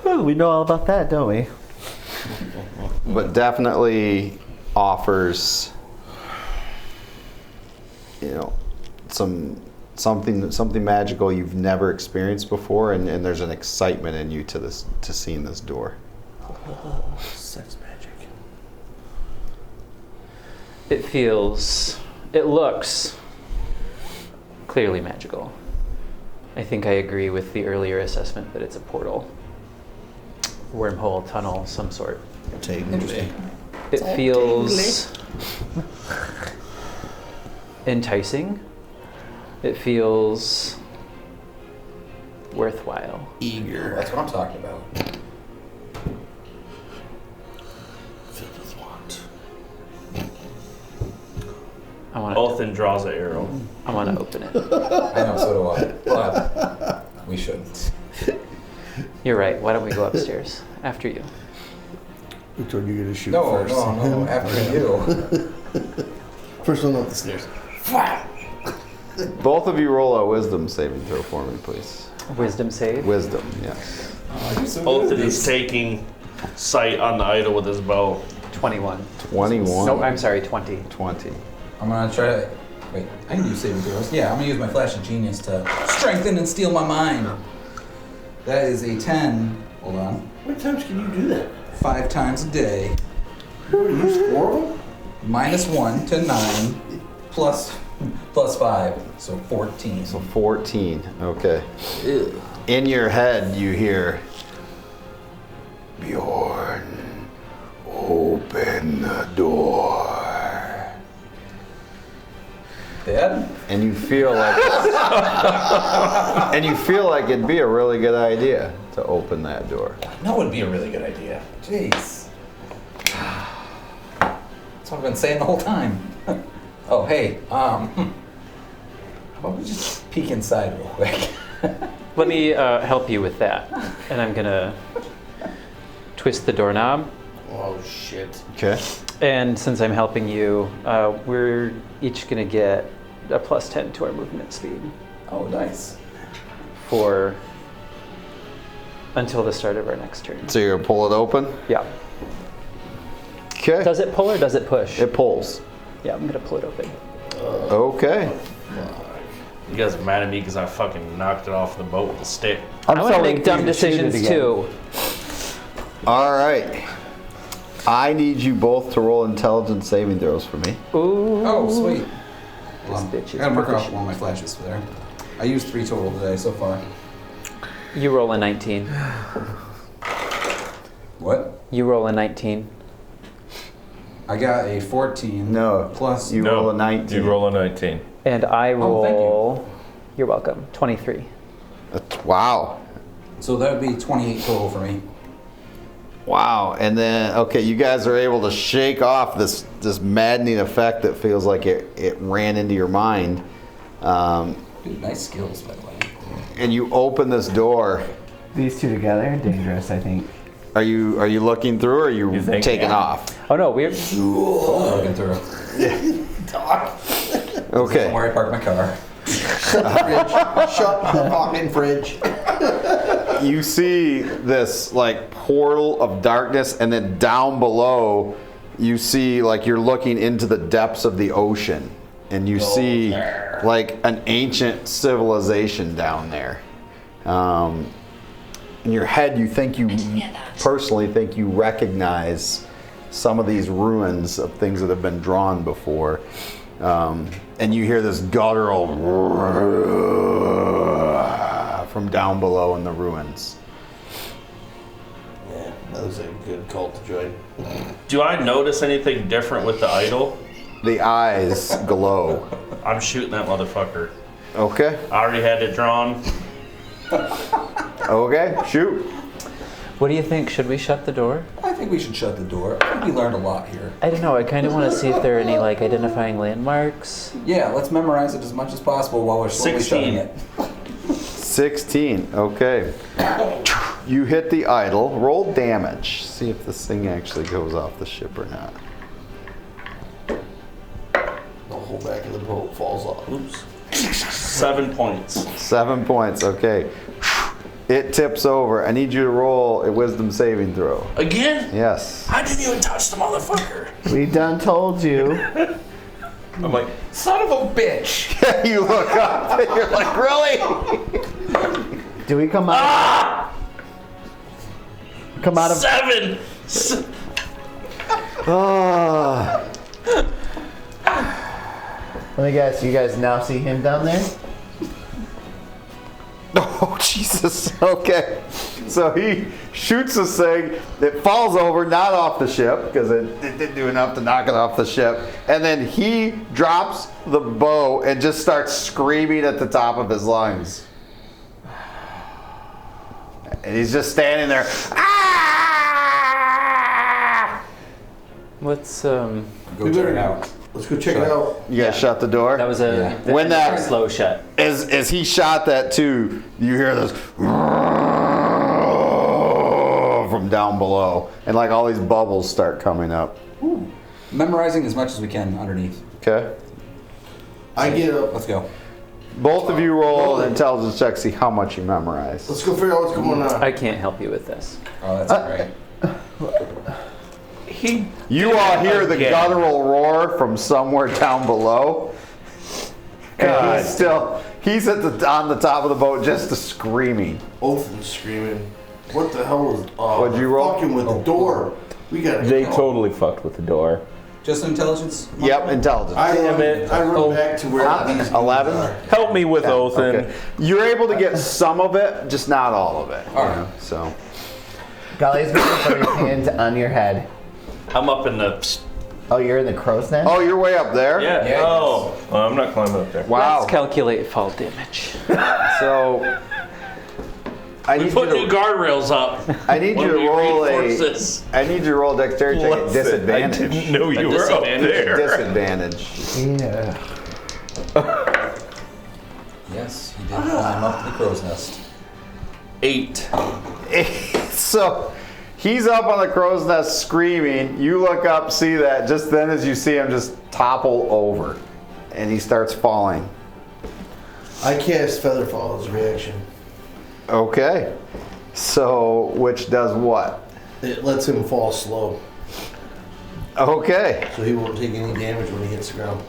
Ooh, we know all about that, don't we? But definitely offers, you know, something magical you've never experienced before, and there's an excitement in you to seeing this door. Sex magic. It looks clearly magical. I think I agree with the earlier assessment that it's a portal. Wormhole, tunnel, some sort. Interesting. It feels enticing. It feels worthwhile. Eager. That's what I'm talking about. Filled with want. I want Othin draws an arrow. to open it. I know, so do I. But we shouldn't. You're right. Why don't we go upstairs after you? Which one you gonna shoot No, first? no, after you. First one up the stairs. Both of you roll a wisdom saving throw for me, please. Wisdom save. Wisdom, yes. Othin is taking sight on the idol with his bow. 21. 21. No, I'm sorry, 20. 20. I'm gonna try to. Wait, I can do saving throws. Yeah, I'm gonna use my flash of genius to strengthen and steal my mind. That is a 10. Hold on. How many times can you do that? 5 times a day. You use 4 of them? -1 to 9. Plus 5. So 14. So 14. Okay. In your head, you hear, Bjorn, open the door. Dad? And you feel like it'd be a really good idea to open that door. No, it'd be a really good idea. Jeez. That's what I've been saying the whole time. Oh, hey, how about we just peek inside real quick? Let me help you with that. And I'm going to twist the doorknob. Oh shit. Okay. And since I'm helping you, we're each going to get a +10 to our movement speed Oh, nice. for until the start of our next turn. So you're gonna pull it open? Yeah. Okay. Does it pull or does it push? It pulls. Yeah, I'm going to pull it open. Okay. You guys are mad at me because I fucking knocked it off the boat with a stick. I want to make dumb decisions too. All right. I need you both to roll intelligence saving throws for me. Ooh. Oh, sweet. Hold on. bitch is I gotta mark off proficient. one of my flashes there. I used 3 total today so far. You roll a 19. What? You roll a 19. I got a 14. No. Plus. You roll a 19. You roll a 19. And I roll. thank you. You're welcome. 23. Wow. So that would be 28 total for me. Wow. And then, okay, you guys are able to shake off this maddening effect that feels like it ran into your mind. Dude, nice skills, by the way. And you open this door. These two together, dangerous, I think. Are you looking through or are you, think? taking Yeah. off? Oh no, we're. Looking through. Okay. Where I parked my car. Shut the fucking fridge. You see this like portal of darkness, and then down below you see like you're looking into the depths of the ocean, and you see like an ancient civilization down there. In your head, you personally think you recognize some of these ruins of things that have been drawn before. And you hear this guttural from down below in the ruins. Yeah, that was a good cult to join. Do I notice anything different with the idol? The eyes glow. I'm shooting that motherfucker. Okay. I already had it drawn. Okay. Shoot. What do you think? Should we shut the door? I think we should shut the door. I think we learned a lot here. I don't know. I kind of want to see if there are any like identifying landmarks. Yeah, let's memorize it as much as possible while we're slowly 16. shutting it. 16. Okay. You hit the idol. Roll damage. See if this thing actually goes off the ship or not. The whole back of the boat falls off. Oops. 7 points. 7 points. Okay. It tips over. I need you to roll a wisdom saving throw. Again? Yes. I didn't even touch the motherfucker. We done told you. I'm like, son of a bitch. You look up and you're like, really? Do we come out? Come out of. 7. Ah. Let me guess. You guys now see him down there? Oh, Jesus. Okay. So he shoots this thing. It falls over, not off the ship, because it didn't do enough to knock it off the ship. And then he drops the bow and just starts screaming at the top of his lungs. And he's just standing there. Ah! Let's Go check it out. Let's go check it out. You guys shut the door. That was a When that- slow shut. As he shot that too, you hear this from down below, and like all these bubbles start coming up. Memorizing as much as we can underneath. Okay. I get up. Let's go. Both of you roll an intelligence check, see how much you memorize. Let's go figure out what's going on. I can't help you with this. Oh, that's all right. You all hear the guttural roar from somewhere down below. And he's on the top of the boat just screaming. Both of them screaming. What the hell was? What'd you roll? Fucking with the door. We gotta. They go. totally fucked with the door. Just intelligence? Yep, intelligence. I Damn run, it. I run back to where these 11? are. Help me with Othin. Okay. You're able to get some of it, just not all of it. All right. So Golly's going to put his hand on your head. I'm up in the. Oh, you're in the crow's nest? oh, you're way up there? Yeah. Yeah. Oh, well, I'm not climbing up there. Wow. Let's calculate fall damage. So I We need put you new to guardrails up. I need you when to we roll reinforce a this. I need you to roll a dexterity check at Listen, I disadvantage. didn't know you A were up disadvantage? there. Disadvantage. Yeah. Yes, he did climb up to the crow's nest. 8. So he's up on the crow's nest screaming. You look up, see that. Just then as you see him just topple over. And he starts falling. I cast Featherfall as a reaction. Okay. So which does what? It lets him fall slow, Okay. so he won't take any damage when he hits the ground.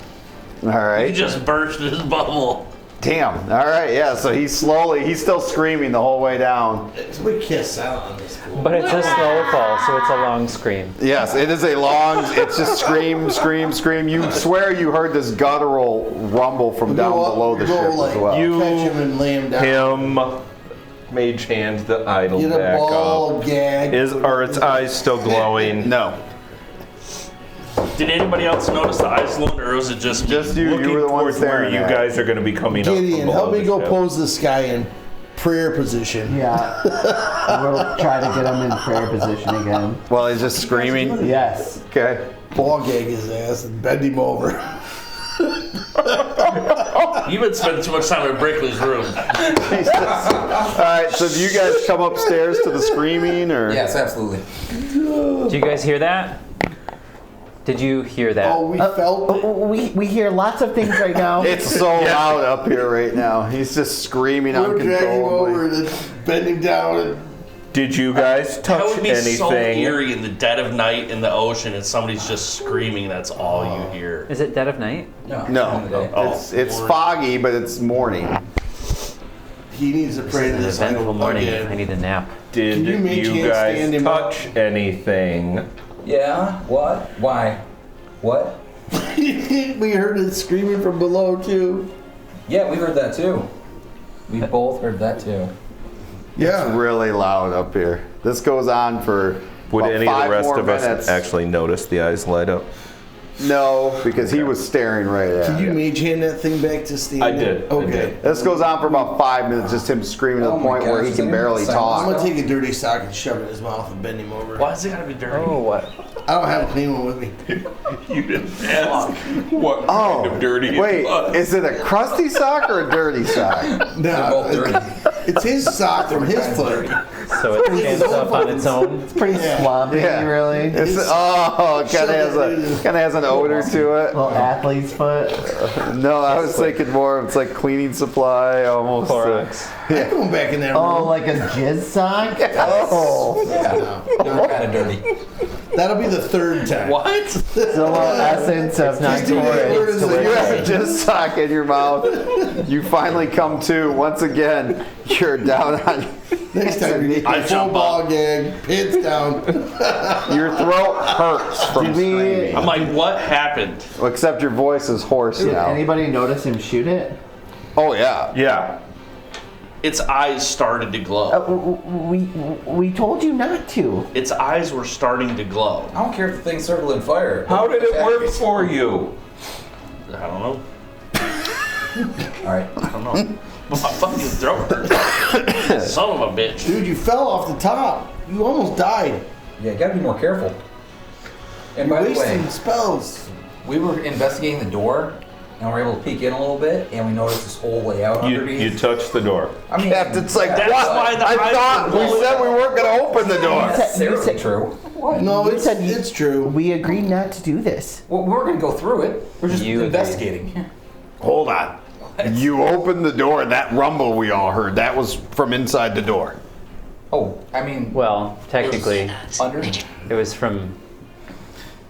All He right. just burst his bubble. Damn. All right. Yeah. So he's still screaming the whole way down. We can't sound on this fool. But it's a slow fall, so it's a long scream. Yes, it is a long. It's just scream, scream, scream. You swear you heard this guttural rumble from down below the ship as well. You- catch him and lay him down. Him, mage hand the idol Get a back ball up. gag. Are its eyes still glowing? No, Did anybody else notice the eyes glowing, or was it just me? just you. Looking You were the one towards where staring you at it. guys are going to be coming up. Gideon, from help below me the go ship. pose this guy in prayer position. Yeah. We'll try to get him in prayer position again. Well, he's just screaming. Yes. Okay. Ball gag his ass and bend him over. You've been spending too much time in Brickley's room. Jesus. All right. So do you guys come upstairs to the screaming, or? Yes, absolutely. Do you guys hear that? Did you hear that? Oh, we felt it. We hear lots of things right now. It's so loud up here right now. He's just screaming We'll drag him over uncontrollably. and then bend him down. And Did you guys That touch would be so anything? eerie in the dead of night in the ocean, and somebody's just screaming. That's all you hear. Is it dead of night? No. No, During the day. it's foggy, but it's morning. he needs to pray to An this eventful idol morning. I again. need a nap. Did Can you make you hands stand guys him up? touch anything? Yeah? What? Why? What? We heard it screaming from below too. Yeah, we heard that too. We both heard that too. It's really loud up here. This goes on for Would about any of 5 the rest more of minutes. us actually notice the eyes light up? No, because he was staring right at Can you it. mage hand that thing back to Steve? I did. Okay. This goes on for about 5 minutes, just him screaming to Oh the my point where gosh, he is can anyone barely silent? I'm talk. gonna take a dirty sock and shove it in his mouth and bend him over. Why is it gotta be dirty? Oh, what? I don't have a clean one with me. You didn't ask what Oh, kind of dirty it wait, was. is it a crusty sock or a dirty sock? They're both dirty. It's his sock from his foot. So it stands up on its own. It's pretty swampy, really. It's, oh, it kind of has an odor to it. Little athlete's foot. No, I was thinking more of it's like cleaning supply, almost. Clorox. I'm going back in there. Oh, like a jizz sock? Oh. Yeah, they're kind of dirty. That'll be the third time. What? It's a little essence of not Nightcore. good. It's You have delicious. just sock in your mouth. You finally come to. Once again, you're down on Next time you get I your full jump ball up. gag, pits down. your throat hurts from Did we- screaming. I'm like, what happened? Well, except your voice is hoarse Did now. anybody notice him shoot it? Oh yeah. Yeah. Its eyes started to glow. We told you not to. Its eyes were starting to glow. I don't care if the thing's circling fire. How did it work for you? I don't know. All right. I don't know. My fucking throat hurts. Son of a bitch. Dude, you fell off the top. You almost died. Yeah, you gotta be more careful. And by the way, Wasting spells. we were investigating the door, and we were able to peek in a little bit, and we noticed this whole layout You underneath. touched the door. I mean, Captain's like, That's what? why the I eyes thought were we glowing. said we weren't going to open the door. Not necessarily true. What? No, You said it's true. We agreed not to do this. Well, we're gonna go through it. We're just You agreed. investigating. Hold on. You opened the door, and that rumble we all heard, that was from inside the door. Oh, I mean, Well, technically, under. it was from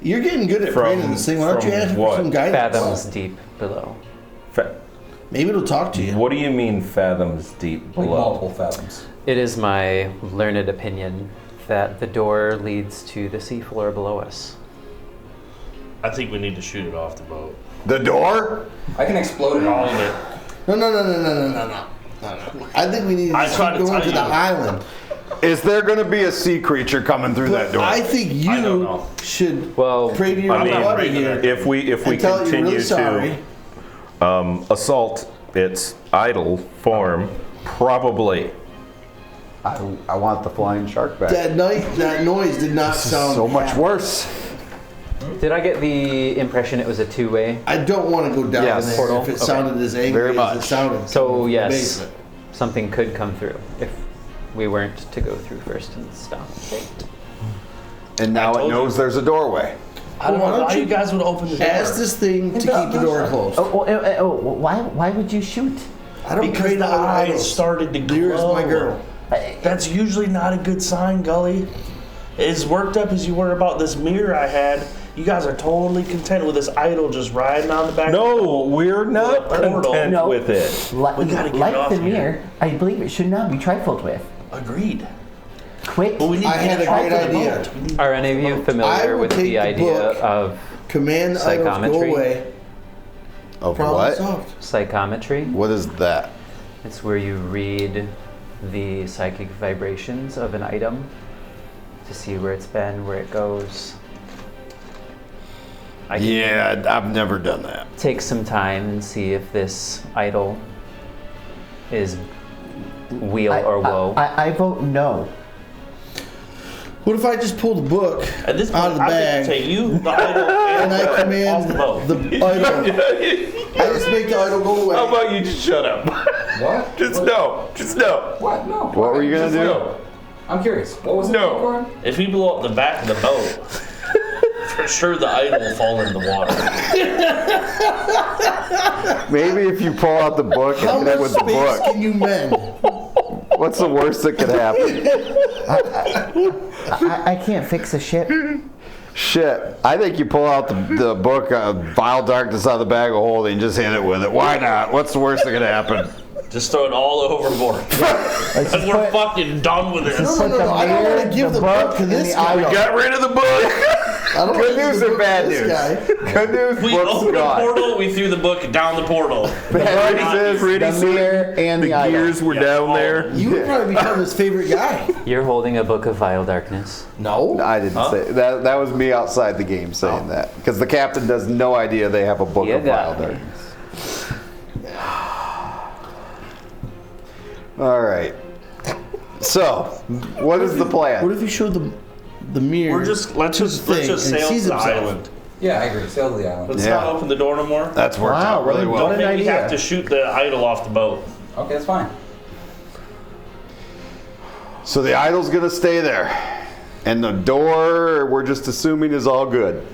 You're getting good at training this thing. Why don't you from ask for what? some guidance? fathoms deep below. Maybe it'll talk to you. What do you mean fathoms deep Like below? multiple fathoms. It is my learned opinion that the door leads to the seafloor below us. I think we need to shoot it off the boat. The door? I can explode it all. All of it. No. I think we need to I just tried keep to going tell to the you. island. Is there going to be a sea creature coming through that door? I think I don't you know. should Well, pray to your I mean, buddy here. if we and tell it you're continue really sorry. to assault its idle form, probably. I want the flying shark back. That noise did not sound So much happy. worse. Did I get the impression it was a two-way? I don't want to go down Yes. there Portal? if it Okay. sounded as angry Very as much. it sounded. So coming from the yes, basement. something could come through if we weren't to go through first and stop it. And now it told knows there's a doorway. I don't Why know don't why you you guys would open the door. Ask this thing to keep the door closed. Why would you shoot? I don't Because pray the to other eyes idols. started to Dear is glow. my girl. That's usually not a good sign, Gully. As worked up as you were about this mirror I had, you guys are totally content with this idol just riding on the back. No, we're not Portal. content No. with it. We gotta get Like off the here. mirror, I believe it should not be trifled with. Agreed. Quick. But we need I to had get a off great the idea. boat. We need- Are any of you I familiar will with take the the idea book. of Command the idols go Psychometry? away. Of Problem what? solved. psychometry? What is that? It's where you read the psychic vibrations of an item to see where it's been, where it goes. I can Yeah, I've never done that. take some time and see if this idol is wheel or woe. Uh, I vote no. What if I just pull the book At this out of point, the I bag think take you, the idol, and I off command the boat. the idol? I just make the idol go away. How about you just shut up? What? Just What? no. Just no. What? No. What were you going to do? No. I'm curious. What was it? No. Acorn? If we blow up the back of the boat, for sure the idol will fall in the water. Maybe if you pull out the book How and hit it much with the space book, can you mend? what's the worst that could happen? I can't fix a ship. Shit. I think you pull out the book, Vile Darkness out of the bag of holding, and just hit it with it. Why not? What's the worst that could happen? Just throw it all overboard. Let's just We're put, fucking done with this. No, I don't want to give the book to this guy. We got rid of the book. don't Good like news the or book bad of news? this guy. Good news, We book's opened the gone. portal, we threw the book down the portal. Bad news is The mirror and the, idol. Gears were Yeah, down all there. You would probably become his favorite guy. You're holding a book of vile darkness. No. I didn't say that. That was me outside the game saying that because the captain does no idea they have a book Yeah, of vile guy. darkness. All right. So, what is the What plan? if you showed the mirror? Let's just thing and sail sees to the himself? island. Yeah, I agree. Sail to the island. Let's Yeah. not open the door no more. That's worked Wow, out really what well. an Maybe we idea. have to shoot the idol off the boat. Okay, that's fine. So the idol's gonna stay there, and the door we're just assuming is all good.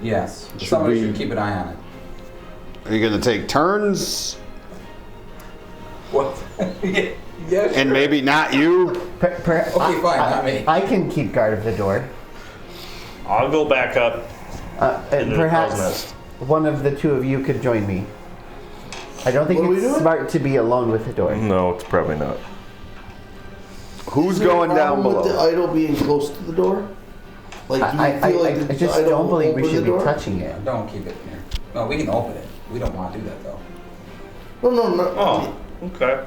Yes. Should Somebody we- should keep an eye on it. Are you gonna take turns, What? yeah, sure. and maybe not you? Okay, fine, not me. I can keep guard of the door. I'll go back up. And the perhaps crow's nest. one of the two of you could join me. I don't think What are we it's doing? smart to be alone with the door. No, it's probably not. Who's Is there a going down problem with the below? idol being close to the door? Like, do you I feel like the I just idol don't will believe we open should the be door? touching it. Don't keep it here. No, we can open it. We don't want to do that though. No. Oh, okay.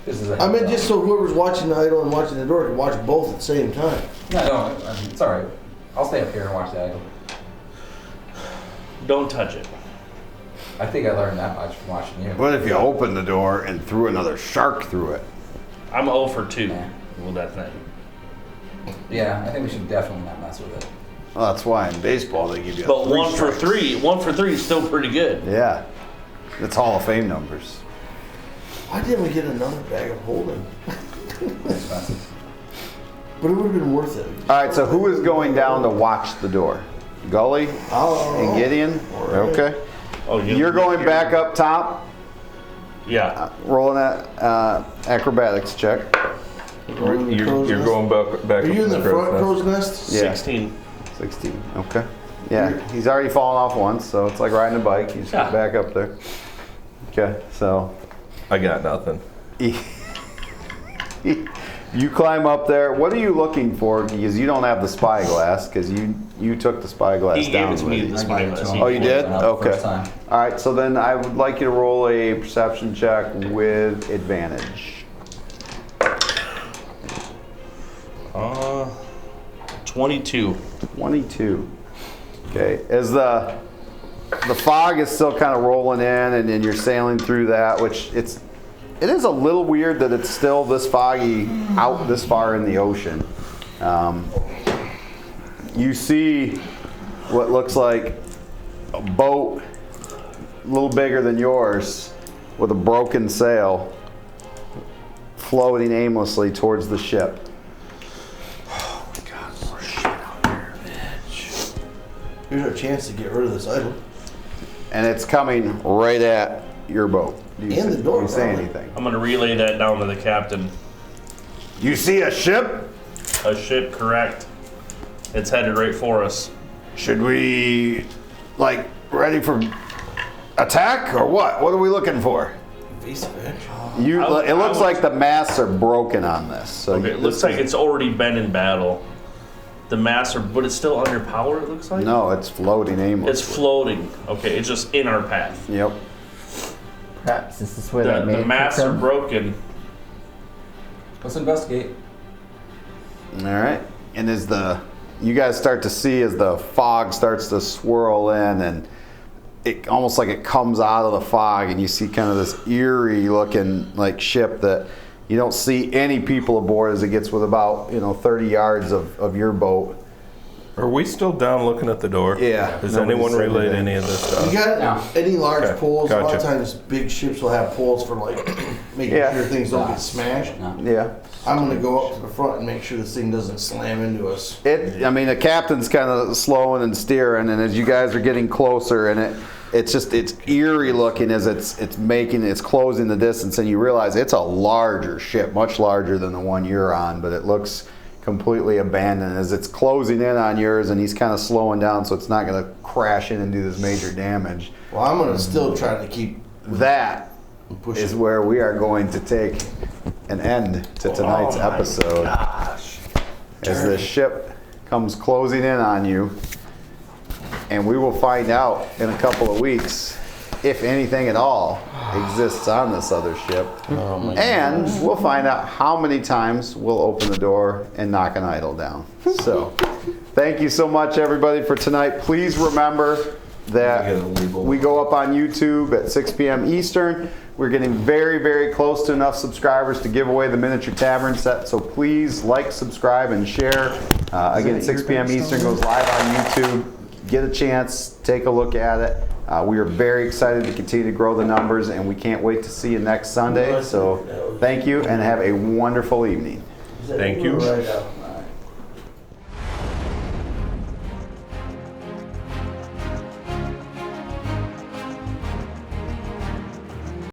This is a I meant just so whoever's watching the idol and watching the door can watch both at the same time. No, I mean, it's alright. I'll stay up here and watch the idol. Don't touch it. I think I learned that much from watching you. What if you opened the door and threw another shark through it? I'm 0 for 2 Yeah. with that thing. Yeah, I think we should definitely not mess with it. Well, that's why in baseball they give you. But three 1 for strikes. 3. 1 for 3 is still pretty good. Yeah, it's Hall of Fame numbers. Why didn't we get another bag of holding? Expensive. But it would have been worth it. All right, so who is going down to watch the door? Gully and Gideon. Okay. Oh, You're going back up top, Yeah. rolling that acrobatics check. You're going back Are you in the front crow's crow's nest? Yeah. 16. 16. Okay. Yeah, he's already fallen off once, so it's like riding a bike. You just get Yeah. back up there. Okay, so I got nothing. you climb up there. What are you looking for? Because you don't have the spyglass, because you took the spyglass He gave down it to with me you. the I gave it spyglass. to him. Oh, you did? Went out the Okay. first time. All right, so then I would like you to roll a perception check with advantage. 22. 22. Okay, as the fog is still kind of rolling in, and then you're sailing through that, which it is a little weird that it's still this foggy out this far in the ocean. You see what looks like a boat a little bigger than yours with a broken sail floating aimlessly towards the ship. Here's our chance to get rid of this idol. And it's coming right at your boat. Do you And the door, do you say probably. anything? I'm going to relay that down to the captain. You see a ship? A ship, correct. It's headed right for us. Should we, like, ready for attack or what? What are we looking for? Evasive action. It looks like the masts are broken on this. So Okay, it looks like it's already been in battle. The masts are, but it's still under power, it looks like? No, it's floating aimlessly. It's floating. Okay, it's just in our path. Yep. Perhaps this is where The, that the made masts are broken. Let's investigate. All right. And you guys start to see as the fog starts to swirl in, and it almost like it comes out of the fog, and you see kind of this eerie looking like ship that you don't see any people aboard as it gets with about 30 yards of your boat. Are we still down looking at the door? Yeah. Has Nobody's anyone said relayed anything. any of this You stuff? got No. any large Okay, poles? A lot of gotcha. times big ships will have poles for like making Yeah. sure things don't get smashed. No. Yeah. I'm gonna go up to the front and make sure this thing doesn't slam into us. The captain's kind of slowing and steering, and as you guys are getting closer, and it's eerie looking as it's closing the distance, and you realize it's a larger ship, much larger than the one you're on, but it looks completely abandoned as it's closing in on yours, and he's kind of slowing down so it's not going to crash in and do this major damage. Well, I'm gonna still try to keep That pushing. is where we are going to take an end to tonight's episode. As the ship comes closing in on you, and we will find out in a couple of weeks if anything at all exists on this other ship. And we'll find out how many times we'll open the door and knock an idol down. So, thank you so much, everybody, for tonight. Please remember that we go up on YouTube at 6 p.m. Eastern. We're getting very, very close to enough subscribers to give away the miniature tavern set. So please like, subscribe, and share. Again, 6 p.m. Eastern goes live on YouTube. Get a chance, take a look at it. We are very excited to continue to grow the numbers, and we can't wait to see you next Sunday. So thank you, and have a wonderful evening. Thank you.